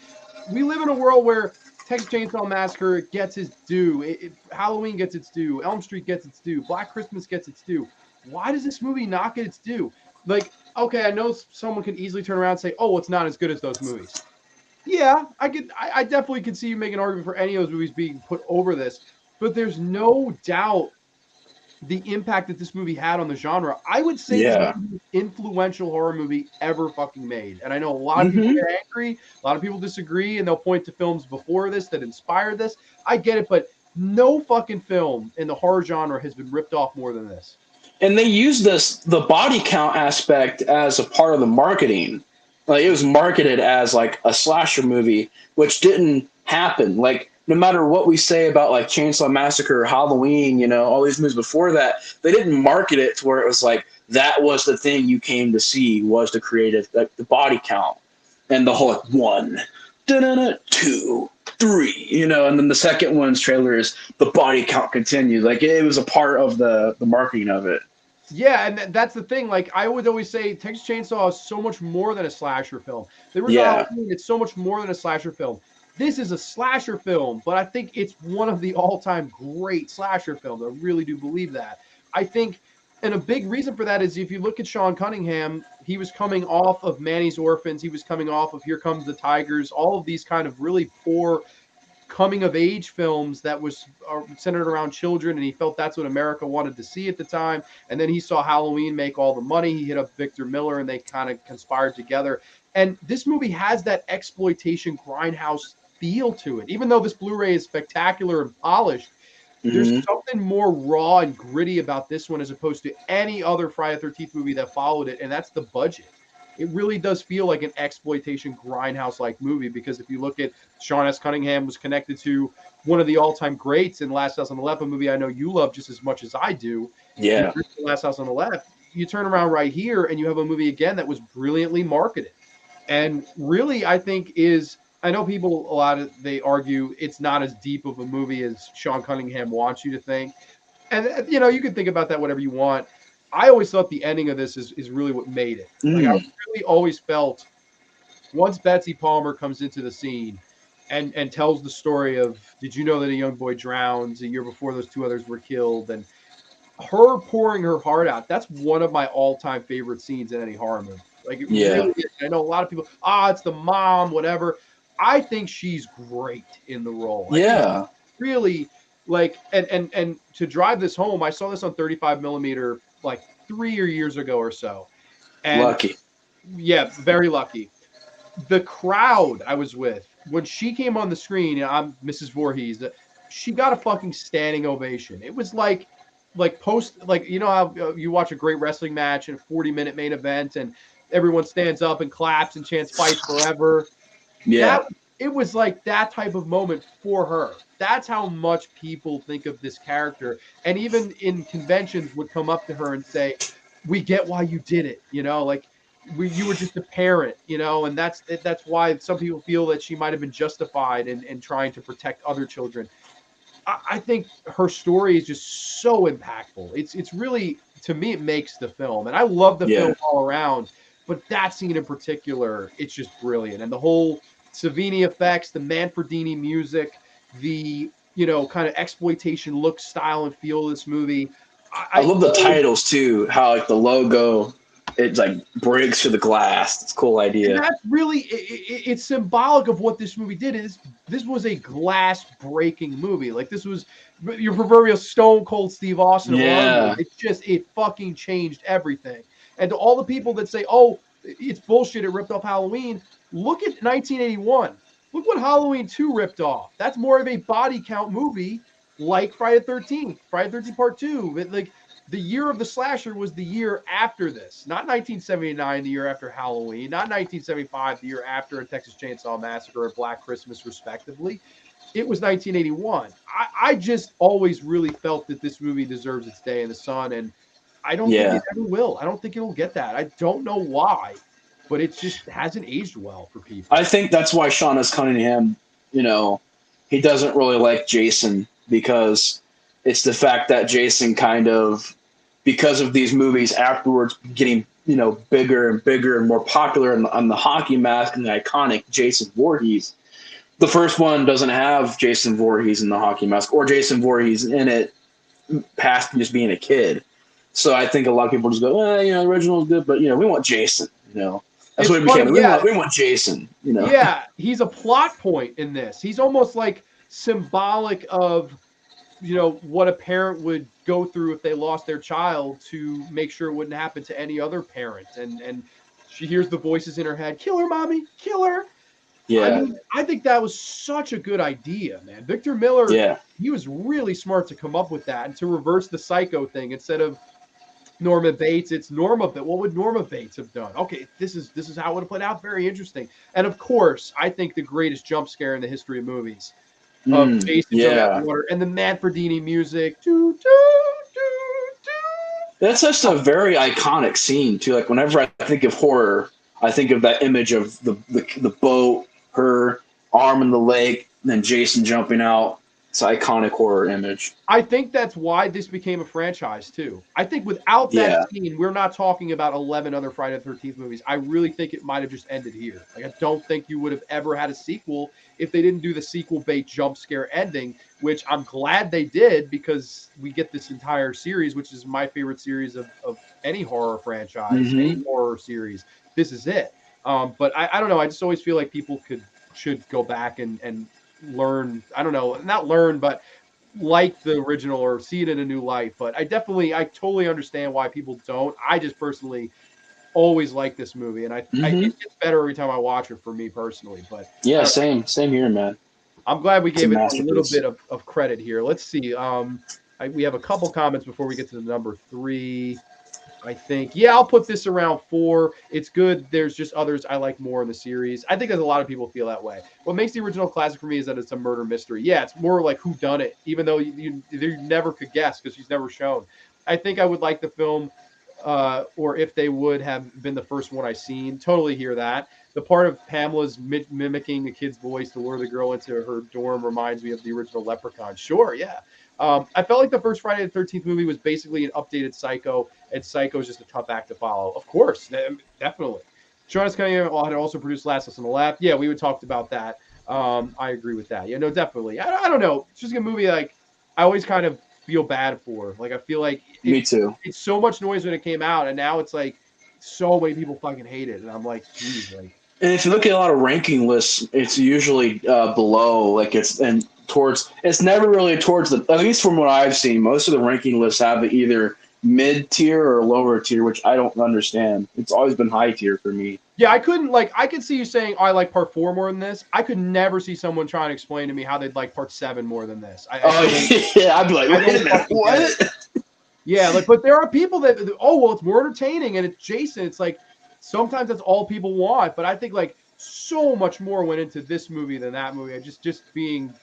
we live in a world where Texas Chainsaw Massacre gets its due. Halloween gets its due. Elm Street gets its due. Black Christmas gets its due. Why does this movie not get its due? Like, okay, I know someone could easily turn around and say, "Oh, it's not as good as those movies." Yeah, I definitely could see you make an argument for any of those movies being put over this, but there's no doubt the impact that this movie had on the genre. I would say this Yeah. is the most influential horror movie ever fucking made. And I know a lot of people Mm-hmm. get angry, a lot of people disagree, and they'll point to films before this that inspired this. I get it, but no fucking film in the horror genre has been ripped off more than this. And they use the body count aspect as a part of the marketing. Like it was marketed as like a slasher movie, which didn't happen. Like no matter what we say about like Chainsaw Massacre or Halloween, you know, all these movies before that, they didn't market it to where it was like that was the thing you came to see was the creative, like the body count and the whole like one, da-da-da, two, three, you know, and then the second one's trailer is the body count continues. Like it was a part of the marketing of it. Yeah, and that's the thing. Like I would always say, Texas Chainsaw is so much more than a slasher film. The original Yeah. Halloween, it's so much more than a slasher film. This is a slasher film, but I think it's one of the all-time great slasher films. I really do believe that. I think, and a big reason for that is if you look at Sean Cunningham, he was coming off of Manny's Orphans, he was coming off of Here Comes the Tigers, all of these kind of really poor coming of age films that was centered around children, and he felt that's what America wanted to see at the time. And then he saw Halloween make all the money. He hit up Victor Miller, and they kind of conspired together. And this movie has that exploitation grindhouse feel to it. Even though this Blu-ray is spectacular and polished, there's Mm-hmm. something more raw and gritty about this one as opposed to any other Friday the 13th movie that followed it, and that's the budget. It really does feel like an exploitation grindhouse like movie because if you look at Sean S. Cunningham was connected to one of the all-time greats in Last House on the Left, a movie I know you love just as much as I do. The Yeah. original Last House on the Left. You turn around right here and you have a movie again that was brilliantly marketed. And really, I think is I know people a lot of they argue it's not as deep of a movie as Sean Cunningham wants you to think. And you know, you can think about that whatever you want. I always thought the ending of this is really what made it. Like I Mm. really always felt once Betsy Palmer comes into the scene and tells the story of did you know that a young boy drowned a year before those two others were killed and her pouring her heart out, that's one of my all-time favorite scenes in any horror movie. Like it Yeah. really is. I know a lot of people, it's the mom, whatever. I think she's great in the role. I think Yeah. really like and to drive this home, I saw this on 35 millimeter like 3 years ago or so. And Lucky. yeah, very lucky. The crowd I was with, when she came on the screen, and I'm Mrs. Voorhees, she got a fucking standing ovation. It was like post like you know how you watch a great wrestling match and a 40-minute main event and everyone stands up and claps and chants fight forever. Yeah. That it was like that type of moment for her. That's how much people think of this character. And even in conventions would come up to her and say, "We get why you did it." You know, like you were just a parent, you know, and that's why some people feel that she might have been justified in trying to protect other children. I think her story is just so impactful. It's really to me it makes the film, and I love the Yeah. film all around. But that scene in particular, it's just brilliant, and the whole Savini effects, the Manfredini music, the kind of exploitation look, style, and feel of this movie. I I love the titles too. How like the logo, it like breaks through the glass. It's a cool And idea. that's really it's symbolic of what this movie did. Is this was a glass breaking movie. Like this was your proverbial Stone Cold Steve Austin of horror movie. Yeah. It fucking changed everything. And to all the people that say, "Oh, it's bullshit. It ripped off Halloween." Look at 1981. Look what Halloween 2 ripped off. That's more of a body count movie, like Friday the 13th, Friday the 13th Part 2. Like the year of the slasher was the year after this, not 1979, the year after Halloween, not 1975, the year after a Texas Chainsaw Massacre or Black Christmas, respectively. it was 1981. I just always really felt that this movie deserves its day in the sun, and I don't think Yeah. it ever will. I don't think it'll get that. I don't know why, but it just hasn't aged well for people. I think that's why Sean S. Cunningham, you know, he doesn't really like Jason because it's the fact that Jason kind of, because of these movies afterwards getting, bigger and bigger and more popular on the hockey mask and the iconic Jason Voorhees. The first one doesn't have Jason Voorhees in the hockey mask or Jason Voorhees in it past just being a kid. So I think a lot of people just go, the original is good, but, we want Jason, That's what it became. Funny, we want Jason, Yeah, he's a plot point in this. He's almost like symbolic of, what a parent would go through if they lost their child to make sure it wouldn't happen to any other parent. And she hears the voices in her head, kill her, mommy, kill her. Yeah. I mean, I think that was such a good idea, man. Victor Miller, Yeah. he was really smart to come up with that and to reverse the psycho thing. Instead of Norma Bates, it's Norma. But what would Norma Bates have done? Okay, this is how it would have played out. Very interesting. And of course, I think the greatest jump scare in the history of movies of Jason jumping out of the water and the Manfredini music. Doo, doo, doo, doo. That's just a very iconic scene too. Like whenever I think of horror, I think of that image of the boat, her arm in the lake, and then Jason jumping out. It's an iconic horror image. I think that's why this became a franchise too. I think without that scene, we're not talking about 11 other Friday the 13th movies. I really think it might have just ended here. Like I don't think you would have ever had a sequel if they didn't do the sequel bait jump scare ending, which I'm glad they did because we get this entire series, which is my favorite series of any horror franchise, any horror series. This is it. But I don't know. I just always feel like people should go back and learn. I don't know, not learn, but like the original or see it in a new light. But I totally understand why people don't. I just personally always like this movie, and I it gets better every time I watch it for me personally. But yeah, same here, man. I'm glad we gave it a little bit of credit here. Let's see. We have a couple comments before we get to the number 3. I think, I'll put this around 4. It's good. There's just others I like more in the series. I think there's a lot of people feel that way. What makes the original classic for me is that it's a murder mystery. Yeah, it's more like who done it, even though you never could guess because she's never shown. I think I would like the film, or if they would have been the first one I seen. Totally hear that. The part of Pamela's mimicking a kid's voice to lure the girl into her dorm reminds me of the original Leprechaun. Sure, yeah. I felt like the first Friday the 13th movie was basically an updated Psycho, and Psycho is just a tough act to follow. Of course, definitely. Sean S. Cunningham had also produced Last House on the Left. Yeah, we would talked about that. I agree with that. Yeah, no, definitely. I don't know. It's just a movie like I always kind of feel bad for. Like I feel like me too. It's so much noise when it came out, and now it's like so many people fucking hate it, and I'm like, geez, like. And if you look at a lot of ranking lists, it's usually below, like it's never really towards the, at least from what I've seen, most of the ranking lists have either mid tier or lower tier, which I don't understand. It's always been high tier for me. Yeah, I could see you saying, I like part 4 more than this. I could never see someone trying to explain to me how they'd like part 7 more than this. Yeah, I'd be like, wait a minute, what? Yeah, but there are people that, it's more entertaining and it's Jason. It's like, sometimes that's all people want, but I think like so much more went into this movie than that movie. I just being,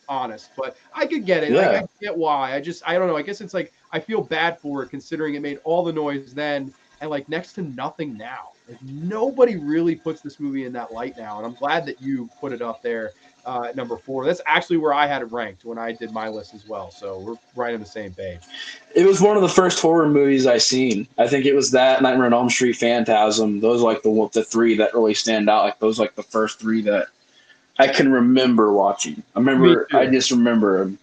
honest, but I could get it. Yeah. I get why. I don't know. I guess it's like, I feel bad for it considering it made all the noise then and like next to nothing now. Like nobody really puts this movie in that light now. And I'm glad that you put it up there at number 4. That's actually where I had it ranked when I did my list as well. So we're right on the same page. It was one of the first horror movies I seen. I think it was that, Nightmare on Elm Street, Phantasm. Those are like the 3 that really stand out. Like those like the first 3 that I can remember watching. I just remember them.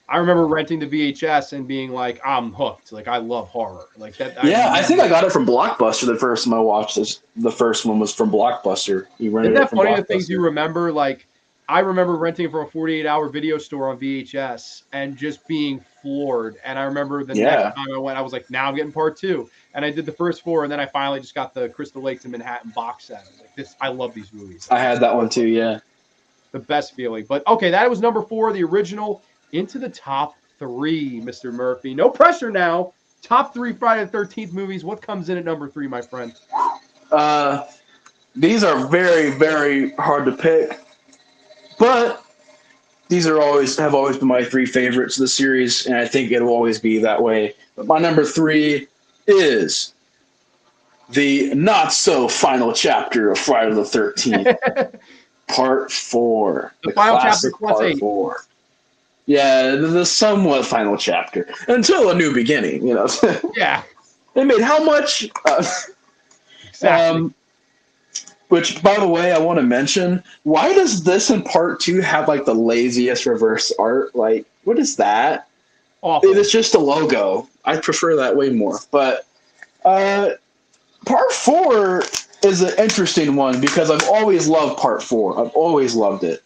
I remember renting the VHS and being like, I'm hooked. Like I love horror. Like that. I think I got it from Blockbuster. The first time I watched this, the first one was from Blockbuster. You rented Isn't that it from funny? Blockbuster. The things you remember, like I remember renting it from a 48-hour video store on VHS and just being floored. And I remember the next time I went, I was like, now I'm getting part 2. And I did the first 4, and then I finally just got the Crystal Lake to Manhattan box set. Like this, I love these movies. I had that one too. Yeah, the best feeling. But okay, that was number 4, the original. Into the top 3, Mr. Murphy. No pressure now. Top 3 Friday the 13th movies. What comes in at number 3, my friend? These are very, very hard to pick. But these have always been my three favorites of the series, and I think it'll always be that way. But my number three is the not so final chapter of Friday the 13th, Part 4. The final chapter classic plus Part 8. 4. Yeah, the somewhat final chapter until a new beginning. Yeah, They made how much? exactly. Which, by the way, I want to mention. Why does this in Part 2 have like the laziest reverse art? Like, what is that? Awful. It's just a logo. I prefer that way more. But Part 4 is an interesting one because I've always loved Part 4. I've always loved it.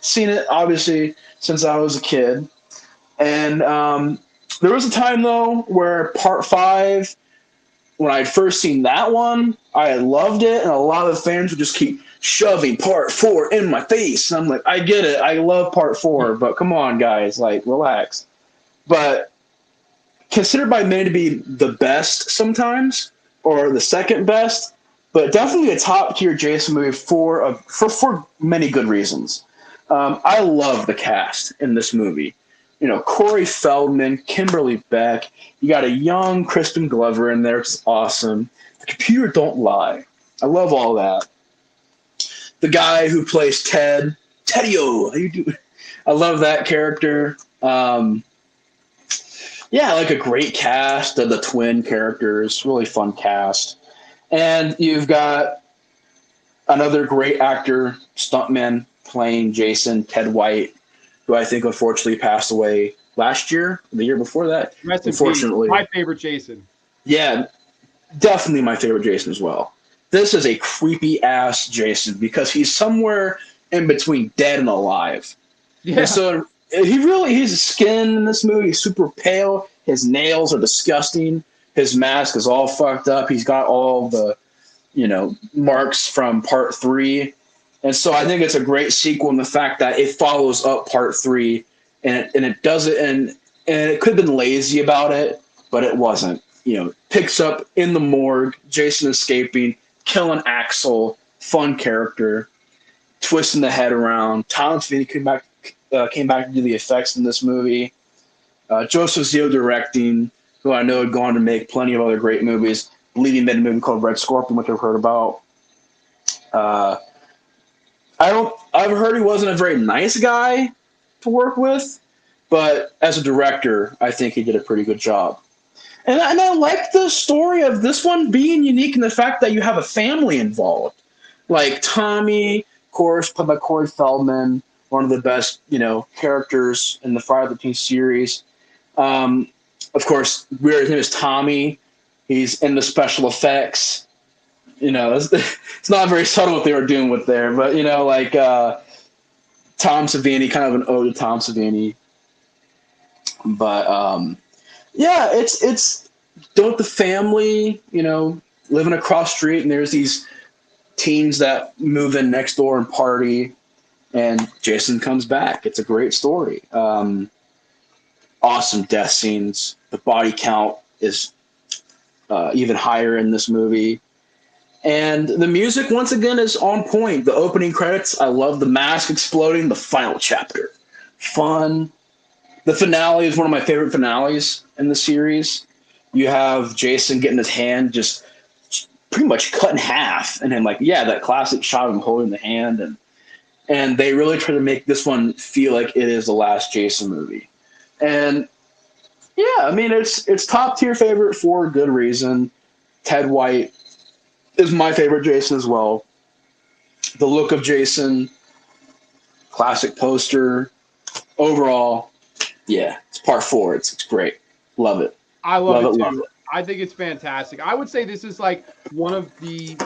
Seen it obviously since I was a kid, and there was a time though where Part 5, when I'd first seen that one, I had loved it, and a lot of the fans would just keep shoving Part 4 in my face. And I'm like, I get it, I love Part 4, but come on, guys, like, relax. But considered by many to be the best sometimes, or the second best, but definitely a top tier Jason movie for many good reasons. I love the cast in this movie. Corey Feldman, Kimberly Beck. You got a young Crispin Glover in there. It's awesome. The computer don't lie. I love all that. The guy who plays Teddy-O. How you do? I love that character. Yeah, like a great cast of the twin characters. Really fun cast. And you've got another great actor, stuntman, playing Jason, Ted White, who I think unfortunately passed away last year, the year before that. Rest in peace. Unfortunately. My favorite Jason. Yeah, definitely my favorite Jason as well. This is a creepy ass Jason because he's somewhere in between dead and alive. Yeah. And so his skin in this movie is super pale. His nails are disgusting. His mask is all fucked up. He's got all the, marks from Part 3. And so I think it's a great sequel in the fact that it follows up Part 3 and it does it, and it could have been lazy about it, but it wasn't. Picks up in the morgue, Jason escaping, killing Axel, fun character, twisting the head around. Tom Savini came back to do the effects in this movie. Joseph Zio directing, who I know had gone to make plenty of other great movies. I believe he made a movie called Red Scorpion, which I've heard about. I've heard he wasn't a very nice guy to work with, but as a director, I think he did a pretty good job. And I like the story of this one being unique in the fact that you have a family involved. Like Tommy, of course, played by Corey Feldman, one of the best, characters in the Friday the 13th series. Of course, his name is Tommy. He's in the special effects. It's not very subtle what they were doing with there, but Tom Savini, kind of an ode to Tom Savini. But yeah, it's don't the family, living across street, and there's these teens that move in next door and party, and Jason comes back. It's a great story. Awesome death scenes. The body count is even higher in this movie. And the music, once again, is on point. The opening credits, I love the mask exploding. The final chapter, fun. The finale is one of my favorite finales in the series. You have Jason getting his hand just pretty much cut in half, and then that classic shot of him holding the hand, and they really try to make this one feel like it is the last Jason movie. And yeah, I mean it's top tier favorite for a good reason. Ted White is my favorite Jason as well. The look of Jason, classic poster. Overall, yeah, it's Part 4. It's great. Love it. I love it too. Love it. I think it's fantastic. I would say this is like one of the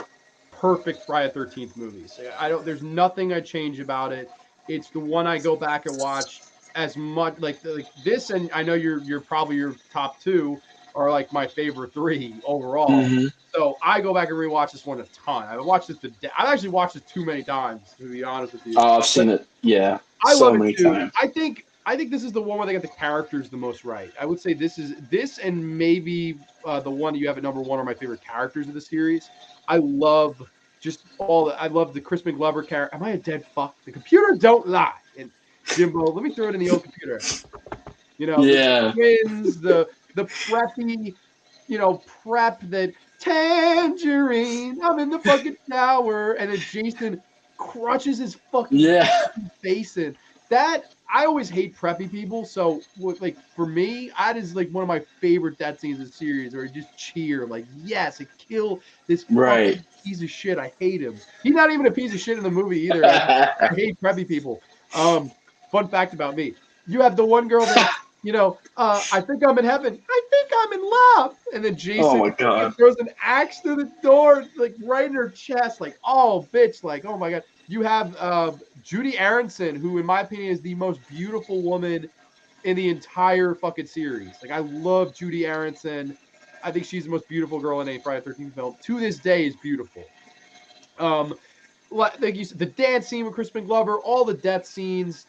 perfect Friday the 13th movies. There's nothing I change about it. It's the one I go back and watch as much like this, and I know you're probably your top 2 are like my favorite 3 overall. Mm-hmm. So I go back and rewatch this one a ton. I've actually watched it too many times, to be honest with you. I've seen it, yeah. I so love many it too. times. I think this is the one where they get the characters the most right. I would say this and maybe the one you have at number 1 are my favorite characters of the series. I love the Crispin Glover character. Am I a dead fuck? The computer don't lie. And Jimbo, let me throw it in the old computer. You know, Yeah. the twins, the preppy, prep that tangerine. I'm in the fucking shower, and then Jason crushes his fucking face in. That I always hate preppy people. So, like for me, that is like one of my favorite death scenes in the series, where I just cheer like, yes, I kill this Right. fucking piece of shit. I hate him. He's not even a piece of shit in the movie either. I hate preppy people. Fun fact about me: you have the one girl that. I think I'm in heaven. I think I'm in love. And then Jason Oh my God. throws an axe through the door, like right in her chest, like, oh, bitch, like, oh my God. You have Judy Aronson, who, in my opinion, is the most beautiful woman in the entire fucking series. Like, I love Judy Aronson. I think she's the most beautiful girl in a Friday the 13th film. To this day, is beautiful. Like you said, the dance scene with Crispin Glover, all the death scenes.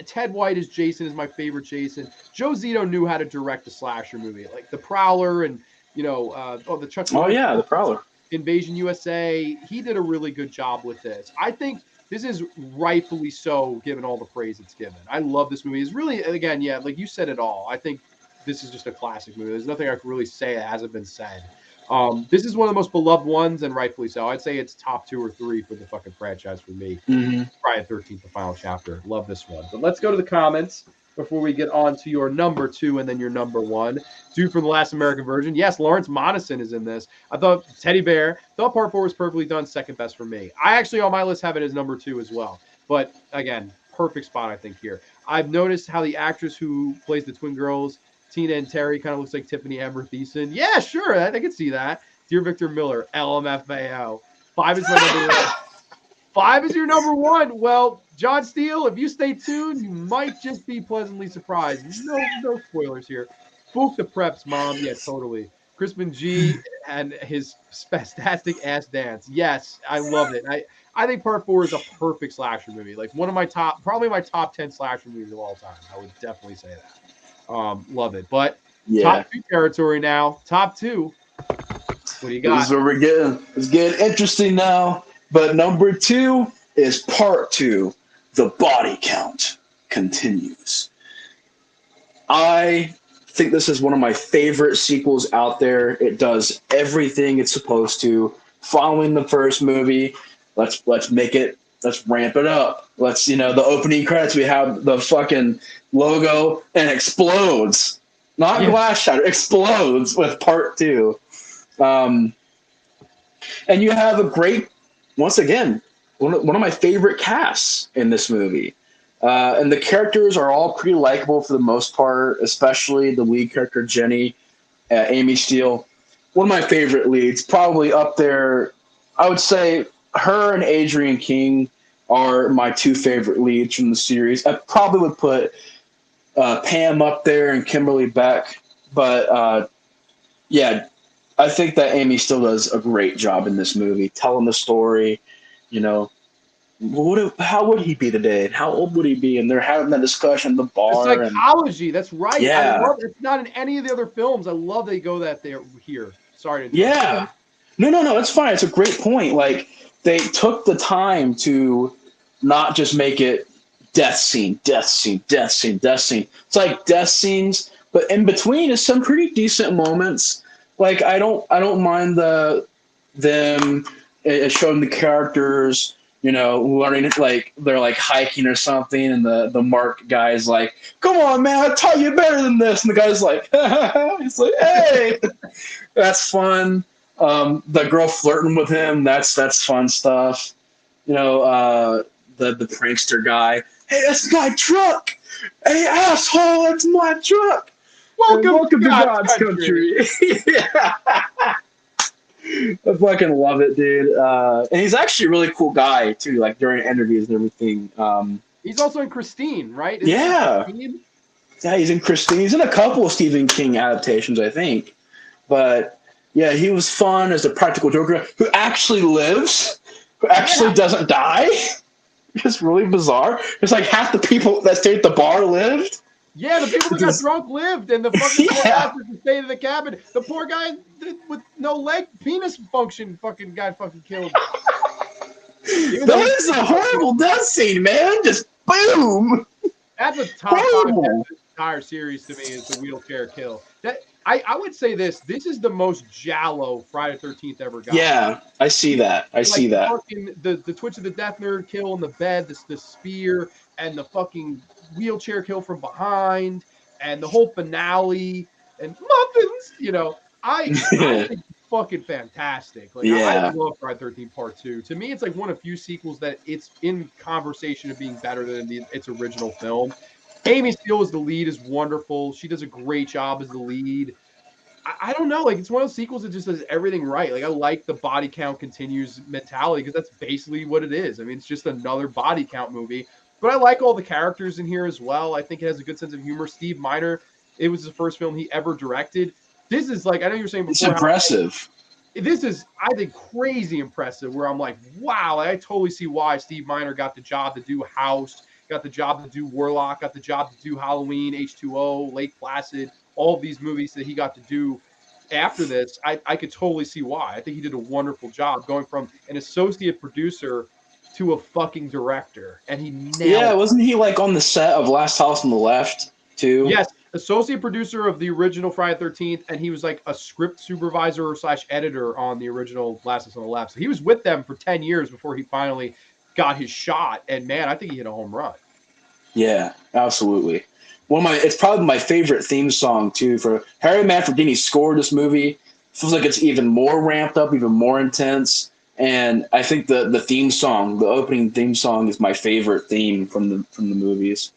Ted White as Jason is my favorite Jason. Joe Zito knew how to direct a slasher movie, like The Prowler and the Chuck. Oh yeah, The Prowler. Invasion USA. He did a really good job with this. I think this is rightfully so, given all the praise it's given. I love this movie. It's really, again, yeah, like you said it all. I think this is just a classic movie. There's nothing I can really say that hasn't been said. This is one of the most beloved ones, and rightfully so. I'd say it's top 2 or 3 for the fucking franchise for me. Friday the 13th, the final chapter. Love this one. But let's go to the comments before we get on to your number 2 and then your number 1. Dude from The Last American Virgin. Yes, Lawrence Monason is in this. I thought Teddy Bear. Thought part 4 was perfectly done. Second best for me. I actually, on my list, have it as number 2 as well. But again, perfect spot, I think, here. I've noticed how the actress who plays the twin girls, Tina and Terry, kind of looks like Tiffany Amber Thiessen. Yeah, sure. I can see that. Dear Victor Miller, LMFAO. 5 is my number 1. 5 is your number 1. Well, John Steele, if you stay tuned, you might just be pleasantly surprised. No spoilers here. Spook the preps, Mom. Yeah, totally. Crispin G and his spastastic ass dance. Yes, I love it. I think part 4 is a perfect slasher movie. Like one of my probably my top 10 slasher movies of all time. I would definitely say that. Love it. But top 2 territory now. Top 2. What do you got? This is where we're getting. It's getting interesting now. But number 2 is part 2. The body count continues. I think this is one of my favorite sequels out there. It does everything it's supposed to. Following the first movie, let's make it. Let's ramp it up. Let's the opening credits. We have the fucking logo and explodes. Not glass shatter. Explodes with part 2. And you have a great, once again, one of my favorite casts in this movie. And the characters are all pretty likable for the most part, especially the lead character, Jenny, Amy Steele. One of my favorite leads, probably up there. I would say her and Adrienne King are my 2 favorite leads from the series. I probably would put Pam up there and Kimberly Beck. But, I think that Amy still does a great job in this movie, telling the story. How would he be today? And how old would he be? And they're having that discussion at the bar. The psychology, that's right. Yeah. I love it. It's not in any of the other films. I love they go that there here. Sorry to interrupt. Yeah. No, it's fine. It's a great point. Like, they took the time to not just make it death scene, death scene, death scene, death scene. It's like death scenes, but in between is some pretty decent moments. Like, I don't mind them showing the characters, learning, like they're like hiking or something, and the Mark guy's like, "Come on, man, I taught you better than this," and the guy's like, he's like, "Hey," that's fun. The girl flirting with him, that's fun stuff. The prankster guy, "Hey, that's my truck. Hey, asshole, it's my truck. Welcome to God's country." Yeah. I fucking love it, dude. And he's actually a really cool guy too. Like during interviews and everything. He's also in Christine, right? Yeah, he's in Christine. He's in a couple of Stephen King adaptations, I think. But yeah, he was fun as a practical joker who actually lives, who actually doesn't die. It's really bizarre. It's like half the people that stayed at the bar lived. Yeah, the people that got drunk lived, and the fucking poor bastards who stayed in the cabin. The poor guy with no leg, penis function, fucking got fucking killed. That is a horrible death scene, man. Just boom. That's a top 5 death Horrible. in this entire series to me is the wheelchair kill. That I would say this is the most Giallo Friday 13th ever got. Yeah, I see that. I Like see that. fucking the Twitch of the Death Nerd kill in the bed, the spear, and the fucking wheelchair kill from behind, and the whole finale and muffins. I think it's fucking fantastic. Like I Yeah. love Friday 13 Part 2. To me, it's like one of few sequels that it's in conversation of being better than its original film. Amy Steele as the lead is wonderful. She does a great job as the lead. I don't know. Like, it's one of those sequels that just does everything right. Like, I like the body count continues mentality because that's basically what it is. I mean, it's just another body count movie. But I like all the characters in here as well. I think it has a good sense of humor. Steve Miner, it was the first film he ever directed. This is like, I know you were saying It's before how impressive. this is, I think, crazy impressive. Where I'm like, wow, I totally see why Steve Miner got the job to do House, got the job to do Warlock, got the job to do Halloween, H2O, Lake Placid, all of these movies that he got to do after this. I could totally see why. I think he did a wonderful job going from an associate producer to a fucking director, and he Yeah, nailed it. wasn't he like on the set of Last House on the Left too? Yes, associate producer of the original Friday 13th, and he was like a script supervisor / editor on the original Last House on the Left. So he was with them for 10 years before he finally got his shot. And man, I think he hit a home run. Yeah, absolutely. It's probably my favorite theme song too. For Harry Manfredini scored this movie. Feels like it's even more ramped up, even more intense. And I think the theme song, the opening theme song, is my favorite theme from the movies.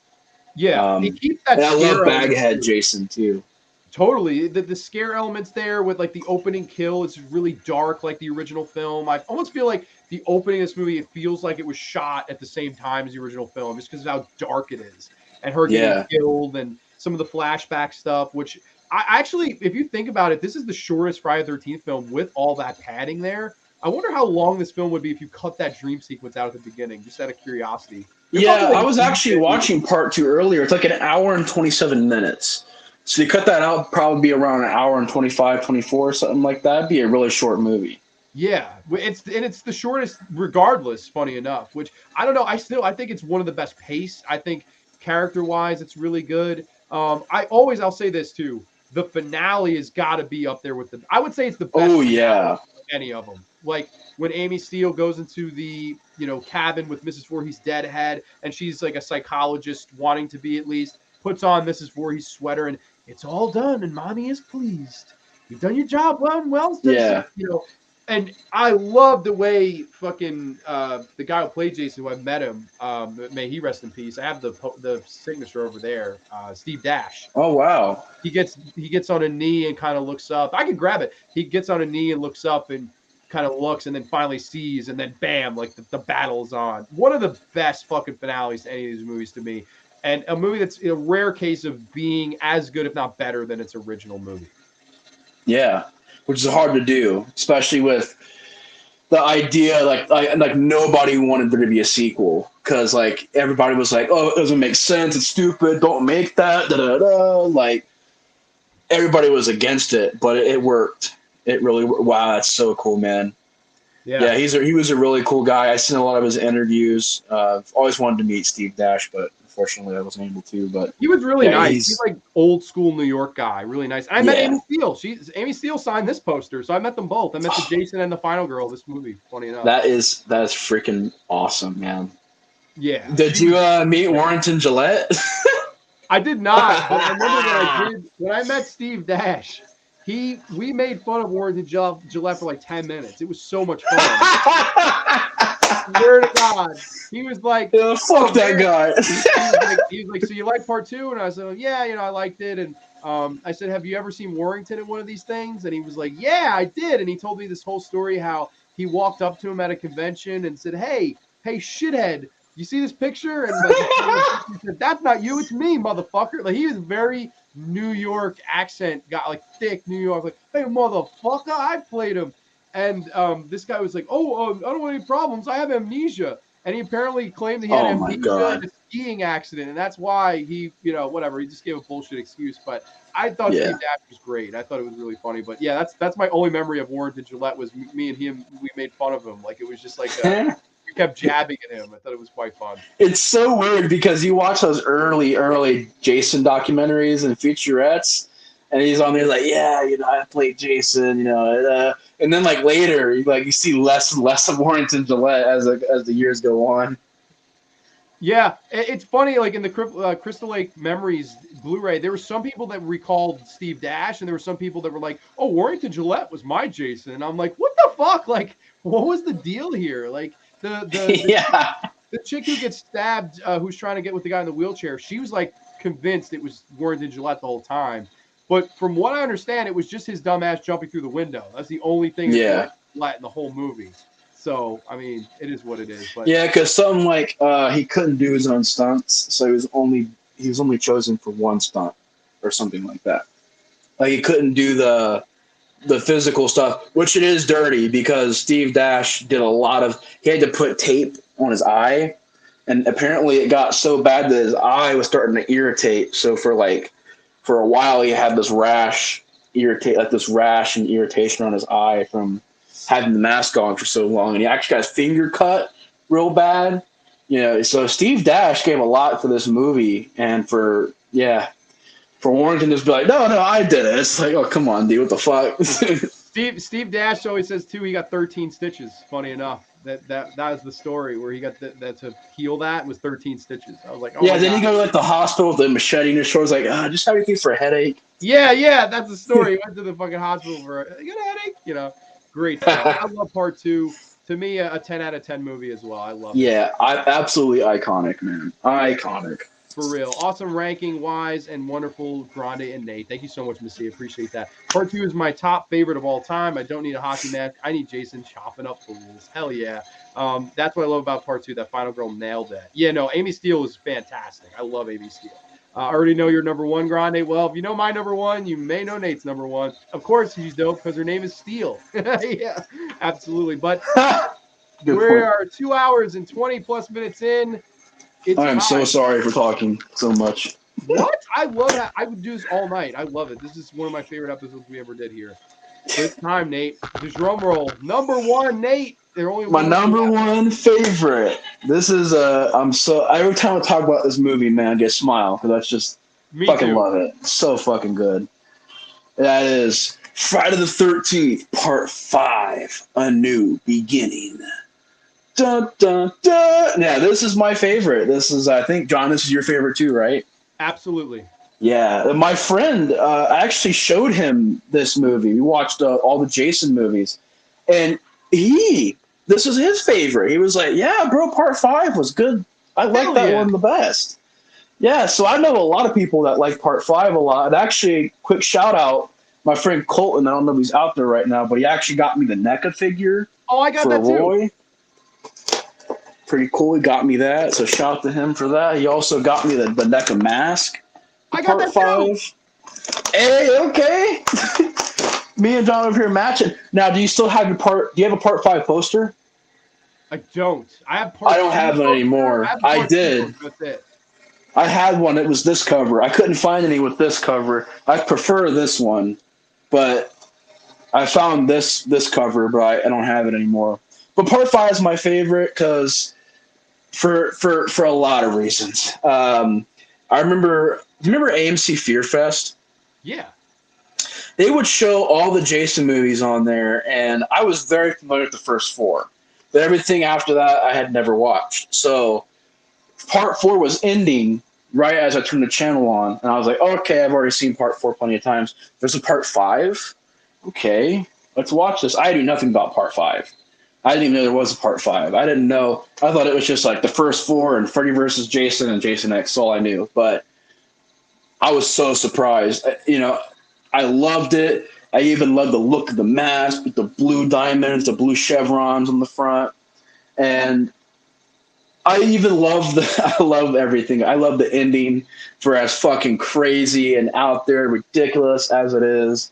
Yeah, he keeps that And I love scare element Baghead too. Jason too. Totally. The scare elements there with like the opening kill, it's really dark like the original film. I almost feel like the opening of this movie, it feels like it was shot at the same time as the original film, just because of how dark it is. And her getting Yeah, killed and some of the flashback stuff, which I actually, if you think about it, this is the shortest Friday the 13th film with all that padding there. I wonder how long this film would be if you cut that dream sequence out at the beginning, just out of curiosity. It yeah. probably I like was actually watching part two earlier. It's like an hour and 27 minutes. So you cut that out, probably be around an hour and 25, 24, something like that. It'd be a really short movie. Yeah, it's the shortest regardless, funny enough, which I don't know, I think it's one of the best pace. I think character-wise it's really good. I'll say this too. The finale has got to be up there with the I would say it's the best Oh finale yeah, of any of them. Like when Amy Steele goes into the, cabin with Mrs. Voorhees' dead head and she's like a psychologist wanting to be at least puts on Mrs. Voorhees' sweater and it's all done and mommy is pleased. You've done your job well, Jason. yeah. And I love the way fucking the guy who played Jason, who I met him, may he rest in peace. I have the signature over there, Steve Dash. Oh wow. He gets on a knee and kind of looks up. I can grab it. He gets on a knee and looks up and kind of looks and then finally sees and then bam, like the battle is on. One of the best fucking finales to any of these movies to me, and a movie that's a rare case of being as good, if not better, than its original movie. Yeah, which is hard to do, especially with the idea like nobody wanted there to be a sequel because like everybody was like, oh, it doesn't make sense, it's stupid, don't make that, da da da. Like everybody was against it, but it worked. It really wow, that's so cool, man. Yeah, Yeah. he was a really cool guy. I've seen a lot of his interviews. I've always wanted to meet Steve Dash, but unfortunately I wasn't able to. But He was really yeah, nice. He's like old school New York guy, really nice. I met yeah. Amy Steele. Amy Steele signed this poster, so I met them both. I met the Jason and the final girl of this movie. Funny enough. That is freaking awesome, man. Yeah. Did you meet Warrington Gillette? I did not, but I remember when I met Steve Dash. We made fun of Warren Gillette for like 10 minutes. It was so much fun. Swear to God, he was like, Yeah, fuck that guy. he was like, so you like part two? And I said, yeah, I liked it. And I said, have you ever seen Warrington at one of these things? And he was like, yeah, I did. And he told me this whole story how he walked up to him at a convention and said, hey, shithead, you see this picture? And like, he said, that's not you, it's me, motherfucker. Like he was very New York accent, got like thick New York, like, hey, motherfucker, I played him. And this guy was like, I don't want any problems. I have amnesia. And he apparently claimed that he had Oh my amnesia God. in a skiing accident. And that's why he, whatever, he just gave a bullshit excuse. But I thought Yeah. Steve Dash was great. I thought it was really funny. But yeah, that's my only memory of Warrington Gillette was me and him. We made fun of him. Like it was just like we kept jabbing at him. I thought it was quite fun. It's so weird because you watch those early Jason documentaries and featurettes, and he's on there like, yeah, I played Jason, and then like later, you see less and less of Warrington Gillette as the years go on. Yeah, it's funny. Like in the Crystal Lake Memories Blu-ray, there were some people that recalled Steve Dash, and there were some people that were like, "Oh, Warrington Gillette was my Jason," and I'm like, "What the fuck? Like, what was the deal here?" Like Yeah. the chick who gets stabbed, who's trying to get with the guy in the wheelchair, she was like convinced it was Warrington Gillette the whole time. But from what I understand, it was just his dumbass jumping through the window. That's the only thing that's Gillette in the whole movie. So, I mean, it is what it is. But yeah, because something like he couldn't do his own stunts, so he was only chosen for one stunt or something like that. Like he couldn't do the physical stuff, which it is dirty because Steve Dash did a lot of. He had to put tape on his eye, and apparently it got so bad that his eye was starting to irritate. So for a while, he had this rash and irritation on his eye from having the mask on for so long, and he actually got his finger cut real bad. So Steve Dash gave a lot for this movie, and for Warrington to just be like, no, I did it. It's like, oh, come on, dude, what the fuck? Steve Dash always says too, he got 13 stitches. Funny enough, that was the story where he got that to heal that was 13 stitches. I was like, oh yeah. Then he go to the hospital with the machete in his shoulder. Like, just have anything for a headache. Yeah, that's the story. He went to the fucking hospital for you got a headache, Great stuff. I love part 2. To me, a 10 out of 10 movie as well. I love it. Yeah, absolutely iconic, man. Iconic. For real. Awesome ranking wise and wonderful, Grande and Nate. Thank you so much, Missy. Appreciate that. Part 2 is my top favorite of all time. I don't need a hockey match. I need Jason chopping up fools. Hell yeah. That's what I love about part 2. That final girl nailed that. Yeah, no, Amy Steele is fantastic. I love Amy Steele. I already know your number 1, Grande. Well, if you know my number 1, you may know Nate's number 1. Of course, she's dope because her name is Steele. Yeah, absolutely. But we are 2 hours and 20 plus minutes in. I am so sorry for talking so much. What? I love that. I would do this all night. I love it. This is one of my favorite episodes we ever did here. It's time, Nate. The drum roll. Number 1, Nate. My number 1 favorite. This is every time I talk about this movie, man, I get a smile because that's just fucking love it. It's so fucking good. That is Friday the 13th, Part 5, A New Beginning. Dun, dun, dun. Yeah, this is my favorite. This is, I think, John, this is your favorite too, right? Absolutely. Yeah, my friend, I actually showed him this movie. We watched all the Jason movies, and this was his favorite. He was like, yeah, bro, Part 5 was good. I like that one the best. Yeah, so I know a lot of people that like Part 5 a lot. And actually, quick shout out, my friend Colton, I don't know if he's out there right now, but he actually got me the NECA figure. Oh, I got that too. Pretty cool. He got me that, so shout out to him for that. He also got me the NECA mask. I got that 5. Too. Hey, okay. Me and John over here matching. Now, do you still have do you have a Part 5 poster? I don't. I don't have it anymore. I did. That's it. I had one. It was this cover. I couldn't find any with this cover. I prefer this one, but I found this cover, but I don't have it anymore. But Part 5 is my favorite because for a lot of reasons. I remember. Do you remember AMC Fear Fest? Yeah. They would show all the Jason movies on there, and I was very familiar with the first 4. But everything after that, I had never watched. So Part 4 was ending right as I turned the channel on, and I was like, okay, I've already seen Part 4 plenty of times. There's a Part 5? Okay, let's watch this. I knew nothing about Part 5. I didn't even know there was a Part 5. I didn't know. I thought it was just like the first 4 and Freddy vs. Jason and Jason X. That's all I knew. But I was so surprised. I loved it. I even loved the look of the mask with the blue diamonds, the blue chevrons on the front. And I even I love everything. I love the ending for as fucking crazy and out there, ridiculous as it is.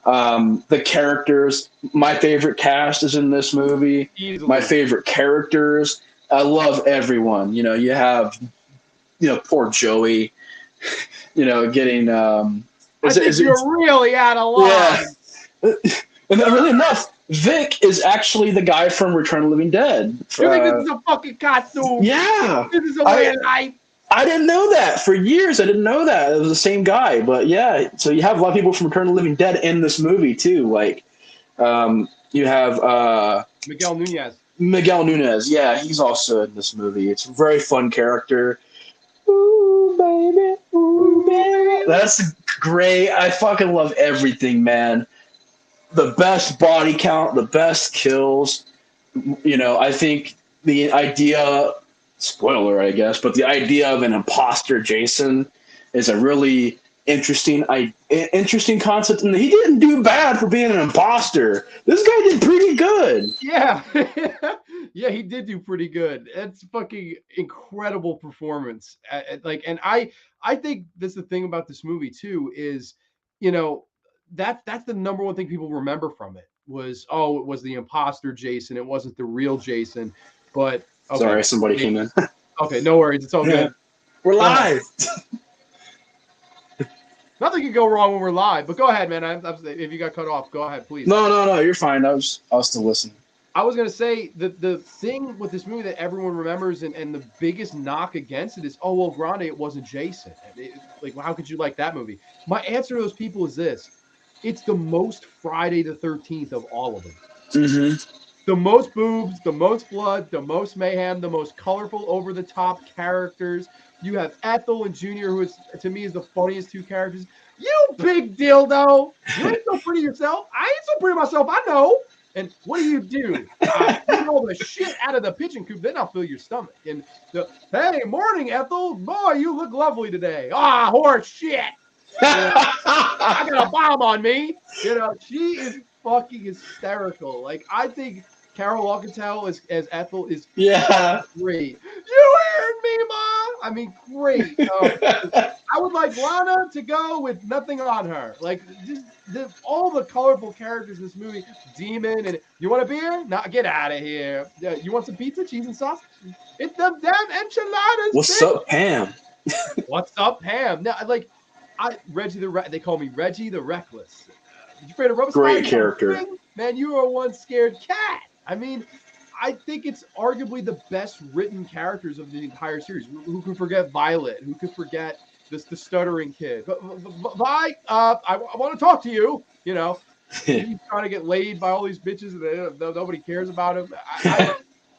The characters, my favorite cast is in this movie. Easily. My favorite characters. I love everyone. You have, poor Joey, getting, you're really out of line. Yeah. And really enough, Vic is actually the guy from Return of the Living Dead. You think this is a fucking costume? Yeah. This is a way of life. I didn't know that. For years, I didn't know that. It was the same guy. But yeah, so you have a lot of people from Return of the Living Dead in this movie, too. Like, you have Miguel Nunez. Miguel Nunez. Yeah, he's also in this movie. It's a very fun character. Ooh, baby. Ooh, baby. That's great. I fucking love everything, man. The best body count, the best kills. I think the idea, spoiler, I guess, but the idea of an imposter Jason is a really interesting concept, and he didn't do bad for being an imposter. This guy did pretty good. Yeah. Yeah, he did do pretty good. It's fucking incredible performance. And I think that's the thing about this movie too is, that's the number one thing people remember from it was, it was the imposter Jason. It wasn't the real Jason. But okay. Sorry, somebody came in. Okay, no worries. It's all good. We're live. Nothing can go wrong when we're live. But go ahead, man. If you got cut off, go ahead, please. No. You're fine. I was still listening. I was gonna say the thing with this movie that everyone remembers and the biggest knock against it is, Grande, it wasn't Jason. How could you like that movie? My answer to those people is this: it's the most Friday the 13th of all of them. Mm-hmm. The most boobs, the most blood, the most mayhem, the most colorful, over-the-top characters. You have Ethel and Junior, who is, to me, is the funniest two characters. You big dildo! You ain't so pretty yourself. I ain't so pretty myself. I know. And what do? You all the shit out of the pigeon coop, then I'll fill your stomach. And hey, morning, Ethel. Boy, you look lovely today. Horse shit. I got a bomb on me. She is fucking hysterical. Like, I think Carol Alcatel as Ethel is great. You heard me, Ma. I mean, great. I would like Lana to go with nothing on her. Like, just all the colorful characters in this movie. Demon, and you want a beer? Nah, get out of here. You want some pizza, cheese, and sauce? It's them damn enchiladas. What's up, Pam? What's up, Pam? Now, Reggie they call me Reggie the Reckless. You afraid of rubber? Great character. Man, you are one scared cat. I mean, I think it's arguably the best written characters of the entire series. Who could forget Violet? Who could forget the stuttering kid? Vi, I want to talk to you. He's trying to get laid by all these bitches, and nobody cares about him.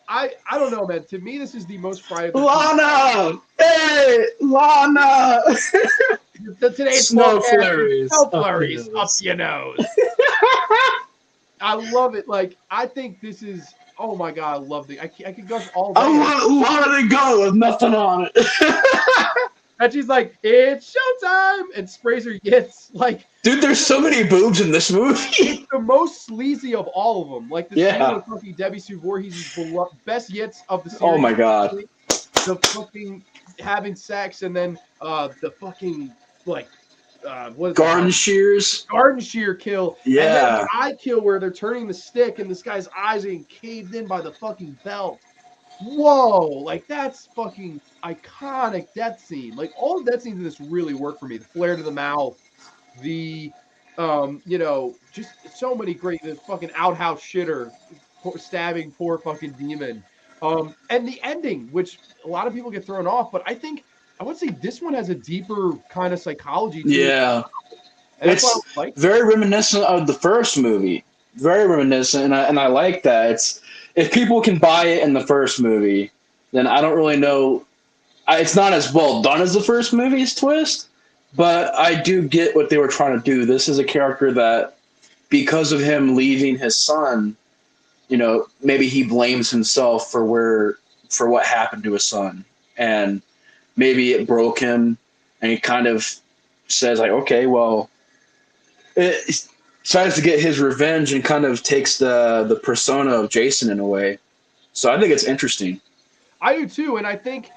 I don't know, man. To me, this is the most Friday. Lana! Hey, Lana! Today's snow flurries. Snow flurries up your nose. I love it. Like, I think this is. Oh my god, I love it. I could go all day. I want Lana to go with nothing on it. And she's like, "It's showtime," and sprays her yits. Like, dude, there's so many boobs in this movie. It's the most sleazy of all of them. Like the scene with fucking Debbie Sue Voorhees' best yits of the series. Oh my god. The fucking having sex and then the fucking what is garden shears? Garden shear kill. Yeah. And then the eye kill where they're turning the stick and this guy's eyes are getting caved in by the fucking belt. Whoa, like that's fucking iconic death scene. Like all the death scenes in this really work for me. The flare to the mouth, the just so many great, the fucking outhouse shitter stabbing poor fucking demon. And the ending, which a lot of people get thrown off, but I would say this one has a deeper kind of psychology to it. Yeah. And it's very reminiscent of the first movie. Very reminiscent, and I like that. If people can buy it in the first movie, then I don't really know. It's not as well done as the first movie's twist, but I do get what they were trying to do. This is a character that, because of him leaving his son, maybe he blames himself for what happened to his son, and maybe it broke him, and he kind of says like, okay, well, it tries to get his revenge and kind of takes the persona of Jason in a way. So I think it's interesting. I do too, and I think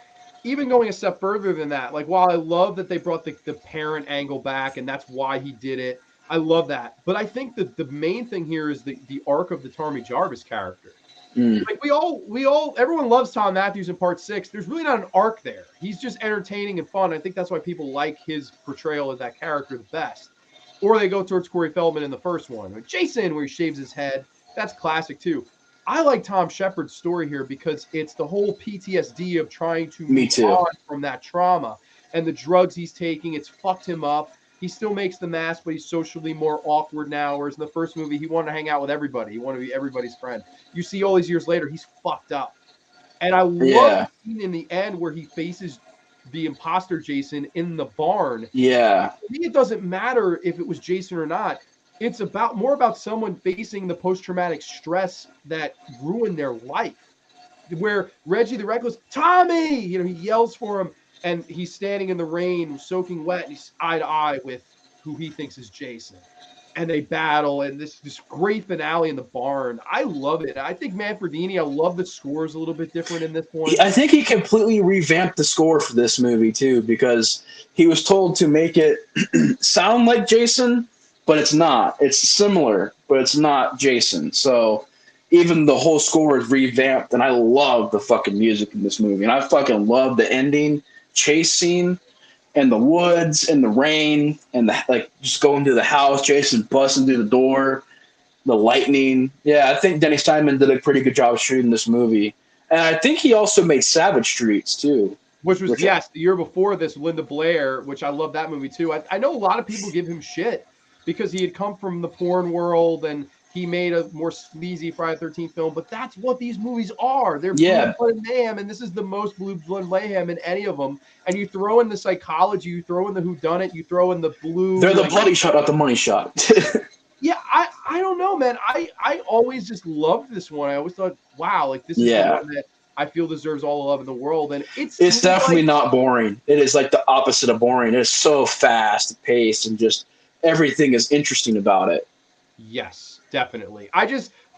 even going a step further than that, like while I love that they brought the parent angle back and that's why he did it, I love that. But I think that the main thing here is the arc of the Tommy Jarvis character. Like everyone loves Tom Matthews in Part 6. There's really not an arc there. He's just entertaining and fun. I think that's why people like his portrayal of that character the best. Or they go towards Corey Feldman in the first one, or Jason, where he shaves his head. That's classic too. I like Tom Shepard's story here because it's the whole PTSD of trying to Me move too. on from that trauma and the drugs he's taking. It's fucked him up. He still makes the mask, but he's socially more awkward now. Whereas in the first movie, he wanted to hang out with everybody. He wanted to be everybody's friend. You see, all these years later, he's fucked up. And I love the Yeah. scene in the end where he faces the imposter Jason in the barn. Yeah. To me, it doesn't matter if it was Jason or not. It's about more about someone facing the post-traumatic stress that ruined their life. Where Reggie the Reckless, Tommy, he yells for him, and he's standing in the rain, soaking wet, and he's eye to eye with who he thinks is Jason. And they battle, and this great finale in the barn. I love it. I think Manfredini, I love the scores a little bit different in this one. I think he completely revamped the score for this movie too, because he was told to make it sound like Jason, but it's not. It's similar, but it's not Jason. So even the whole score is revamped, and I love the fucking music in this movie. And I fucking love the ending chase scene and the woods and the rain and just going to the house, Jason busting through the door, the lightning. Yeah, I think Denny Steinman did a pretty good job shooting this movie. And I think he also made Savage Streets too. Which was, the year before this, Linda Blair, which I love that movie too. I know a lot of people give him shit because he had come from the porn world and he made a more sleazy Friday the 13th film, but that's what these movies are. They're Blue Blood Mayhem, and this is the most Blue Blood Mayhem in any of them. And you throw in the psychology, you throw in the whodunit, you throw in the blue. They're the bloody shot, not the money shot. Yeah, I don't know, man. I always just loved this one. I always thought, wow, like this is the one that I feel deserves all the love in the world. And it's definitely not boring. It is like the opposite of boring. It's so fast paced and just everything is interesting about it. Yes, definitely.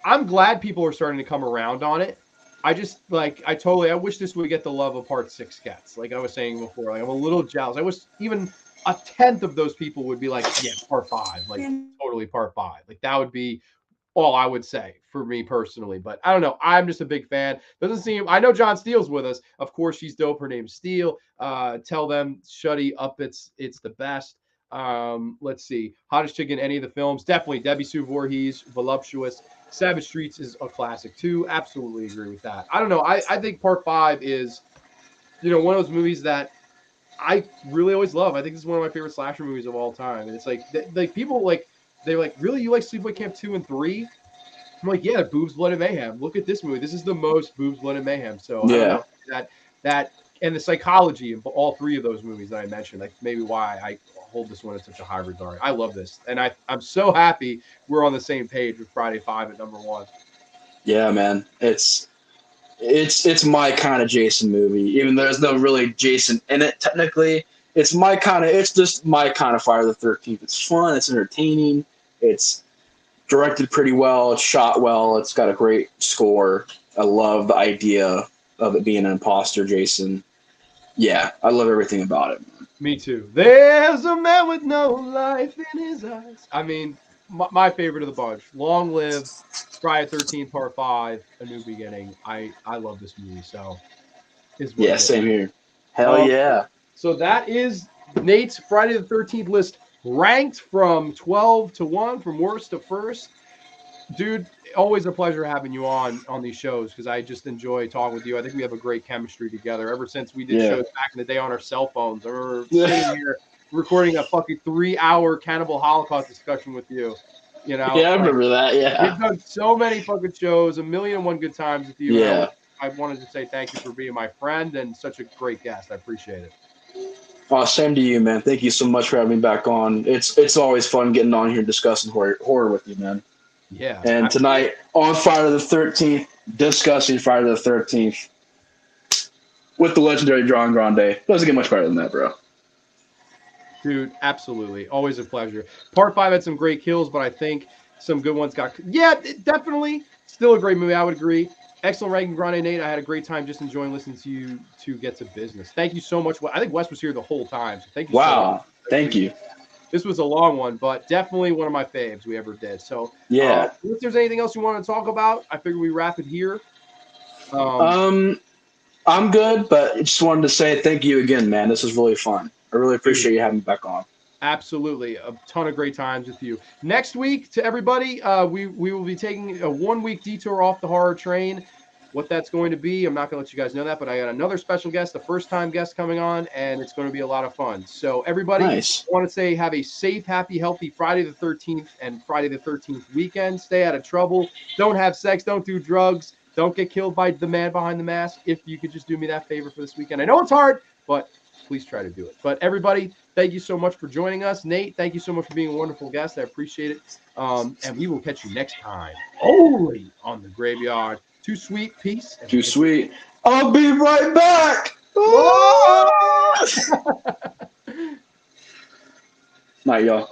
I'm glad people are starting to come around on it. I wish this would get the love of Part 6 gets. Like I was saying before, like I'm a little jealous. I wish even a tenth of those people would be like, yeah, Part 5, like totally Part 5. Like that would be all I would say for me personally. But I don't know. I'm just a big fan. Doesn't seem. I know John Steele's with us. Of course, she's dope. Her name's Steele. Tell them Shuddy up. It's the best. Let's see. Hottest chick in any of the films. Definitely Debbie Sue Voorhees. Voluptuous. Savage Streets is a classic too. Absolutely agree with that. I don't know. I think Part 5 is, one of those movies that I really always love. I think this is one of my favorite slasher movies of all time. And it's like people they're like, really, you like Sleepaway Camp 2 and 3? I'm like, yeah, boobs, blood, and mayhem. Look at this movie. This is the most boobs, blood, and mayhem. So I don't know, that and the psychology of all three of those movies that I mentioned, like maybe why I hold this one in such a high regard. I love this, and I'm so happy we're on the same page with Friday 5 at number 1. Yeah, man, it's my kind of Jason movie. Even though there's no really Jason in it technically, it's just my kind of Friday the 13th. It's fun. It's entertaining. It's directed pretty well. It's shot well. It's got a great score. I love the idea of it being an imposter, Jason. Yeah, I love everything about it. Me too. There's a man with no life in his eyes. I mean, my favorite of the bunch. Long live Friday 13th Part 5, A New Beginning. I love this movie. So, same here. Hell yeah. So that is Nate's Friday the 13th list, ranked from 12 to 1, from worst to first. Dude, always a pleasure having you on these shows because I just enjoy talking with you. I think we have a great chemistry together ever since we did shows back in the day on our cell phones. I remember sitting here recording a fucking 3-hour Cannibal Holocaust discussion with you. Yeah, I remember that. Yeah. We've done so many fucking shows, 1,000,001 good times with you. Yeah. I wanted to say thank you for being my friend and such a great guest. I appreciate it. Oh, same to you, man. Thank you so much for having me back on. It's always fun getting on here discussing horror with you, man. Yeah. And tonight on Friday the 13th, discussing Friday the 13th with the legendary John Grande. Doesn't get much better than that, bro. Dude, absolutely. Always a pleasure. Part 5 had some great kills, but I think some good ones got... Yeah, definitely. Still a great movie, I would agree. Excellent ranking, Grande Nate. I had a great time just enjoying listening to you to get to business. Thank you so much. I think Wes was here the whole time, so thank you so much. Thank you. This was a long one, but definitely one of my faves we ever did. So, if there's anything else you want to talk about, I figure we wrap it here. I'm good, but I just wanted to say thank you again, man. This was really fun. I really appreciate you having me back on. Absolutely. A ton of great times with you. Next week, to everybody, we will be taking a 1 week detour off the horror train. What that's going to be, I'm not going to let you guys know that, but I got another special guest, a first-time guest coming on, and it's going to be a lot of fun. So everybody, Nice. I want to say have a safe, happy, healthy Friday the 13th and Friday the 13th weekend. Stay out of trouble. Don't have sex. Don't do drugs. Don't get killed by the man behind the mask. If you could just do me that favor for this weekend. I know it's hard, but please try to do it. But everybody, thank you so much for joining us. Nate, thank you so much for being a wonderful guest. I appreciate it. And we will catch you next time only on the Graveyard. Too sweet. Peace. Too sweet. I'll be right back. Whoa! Night, y'all.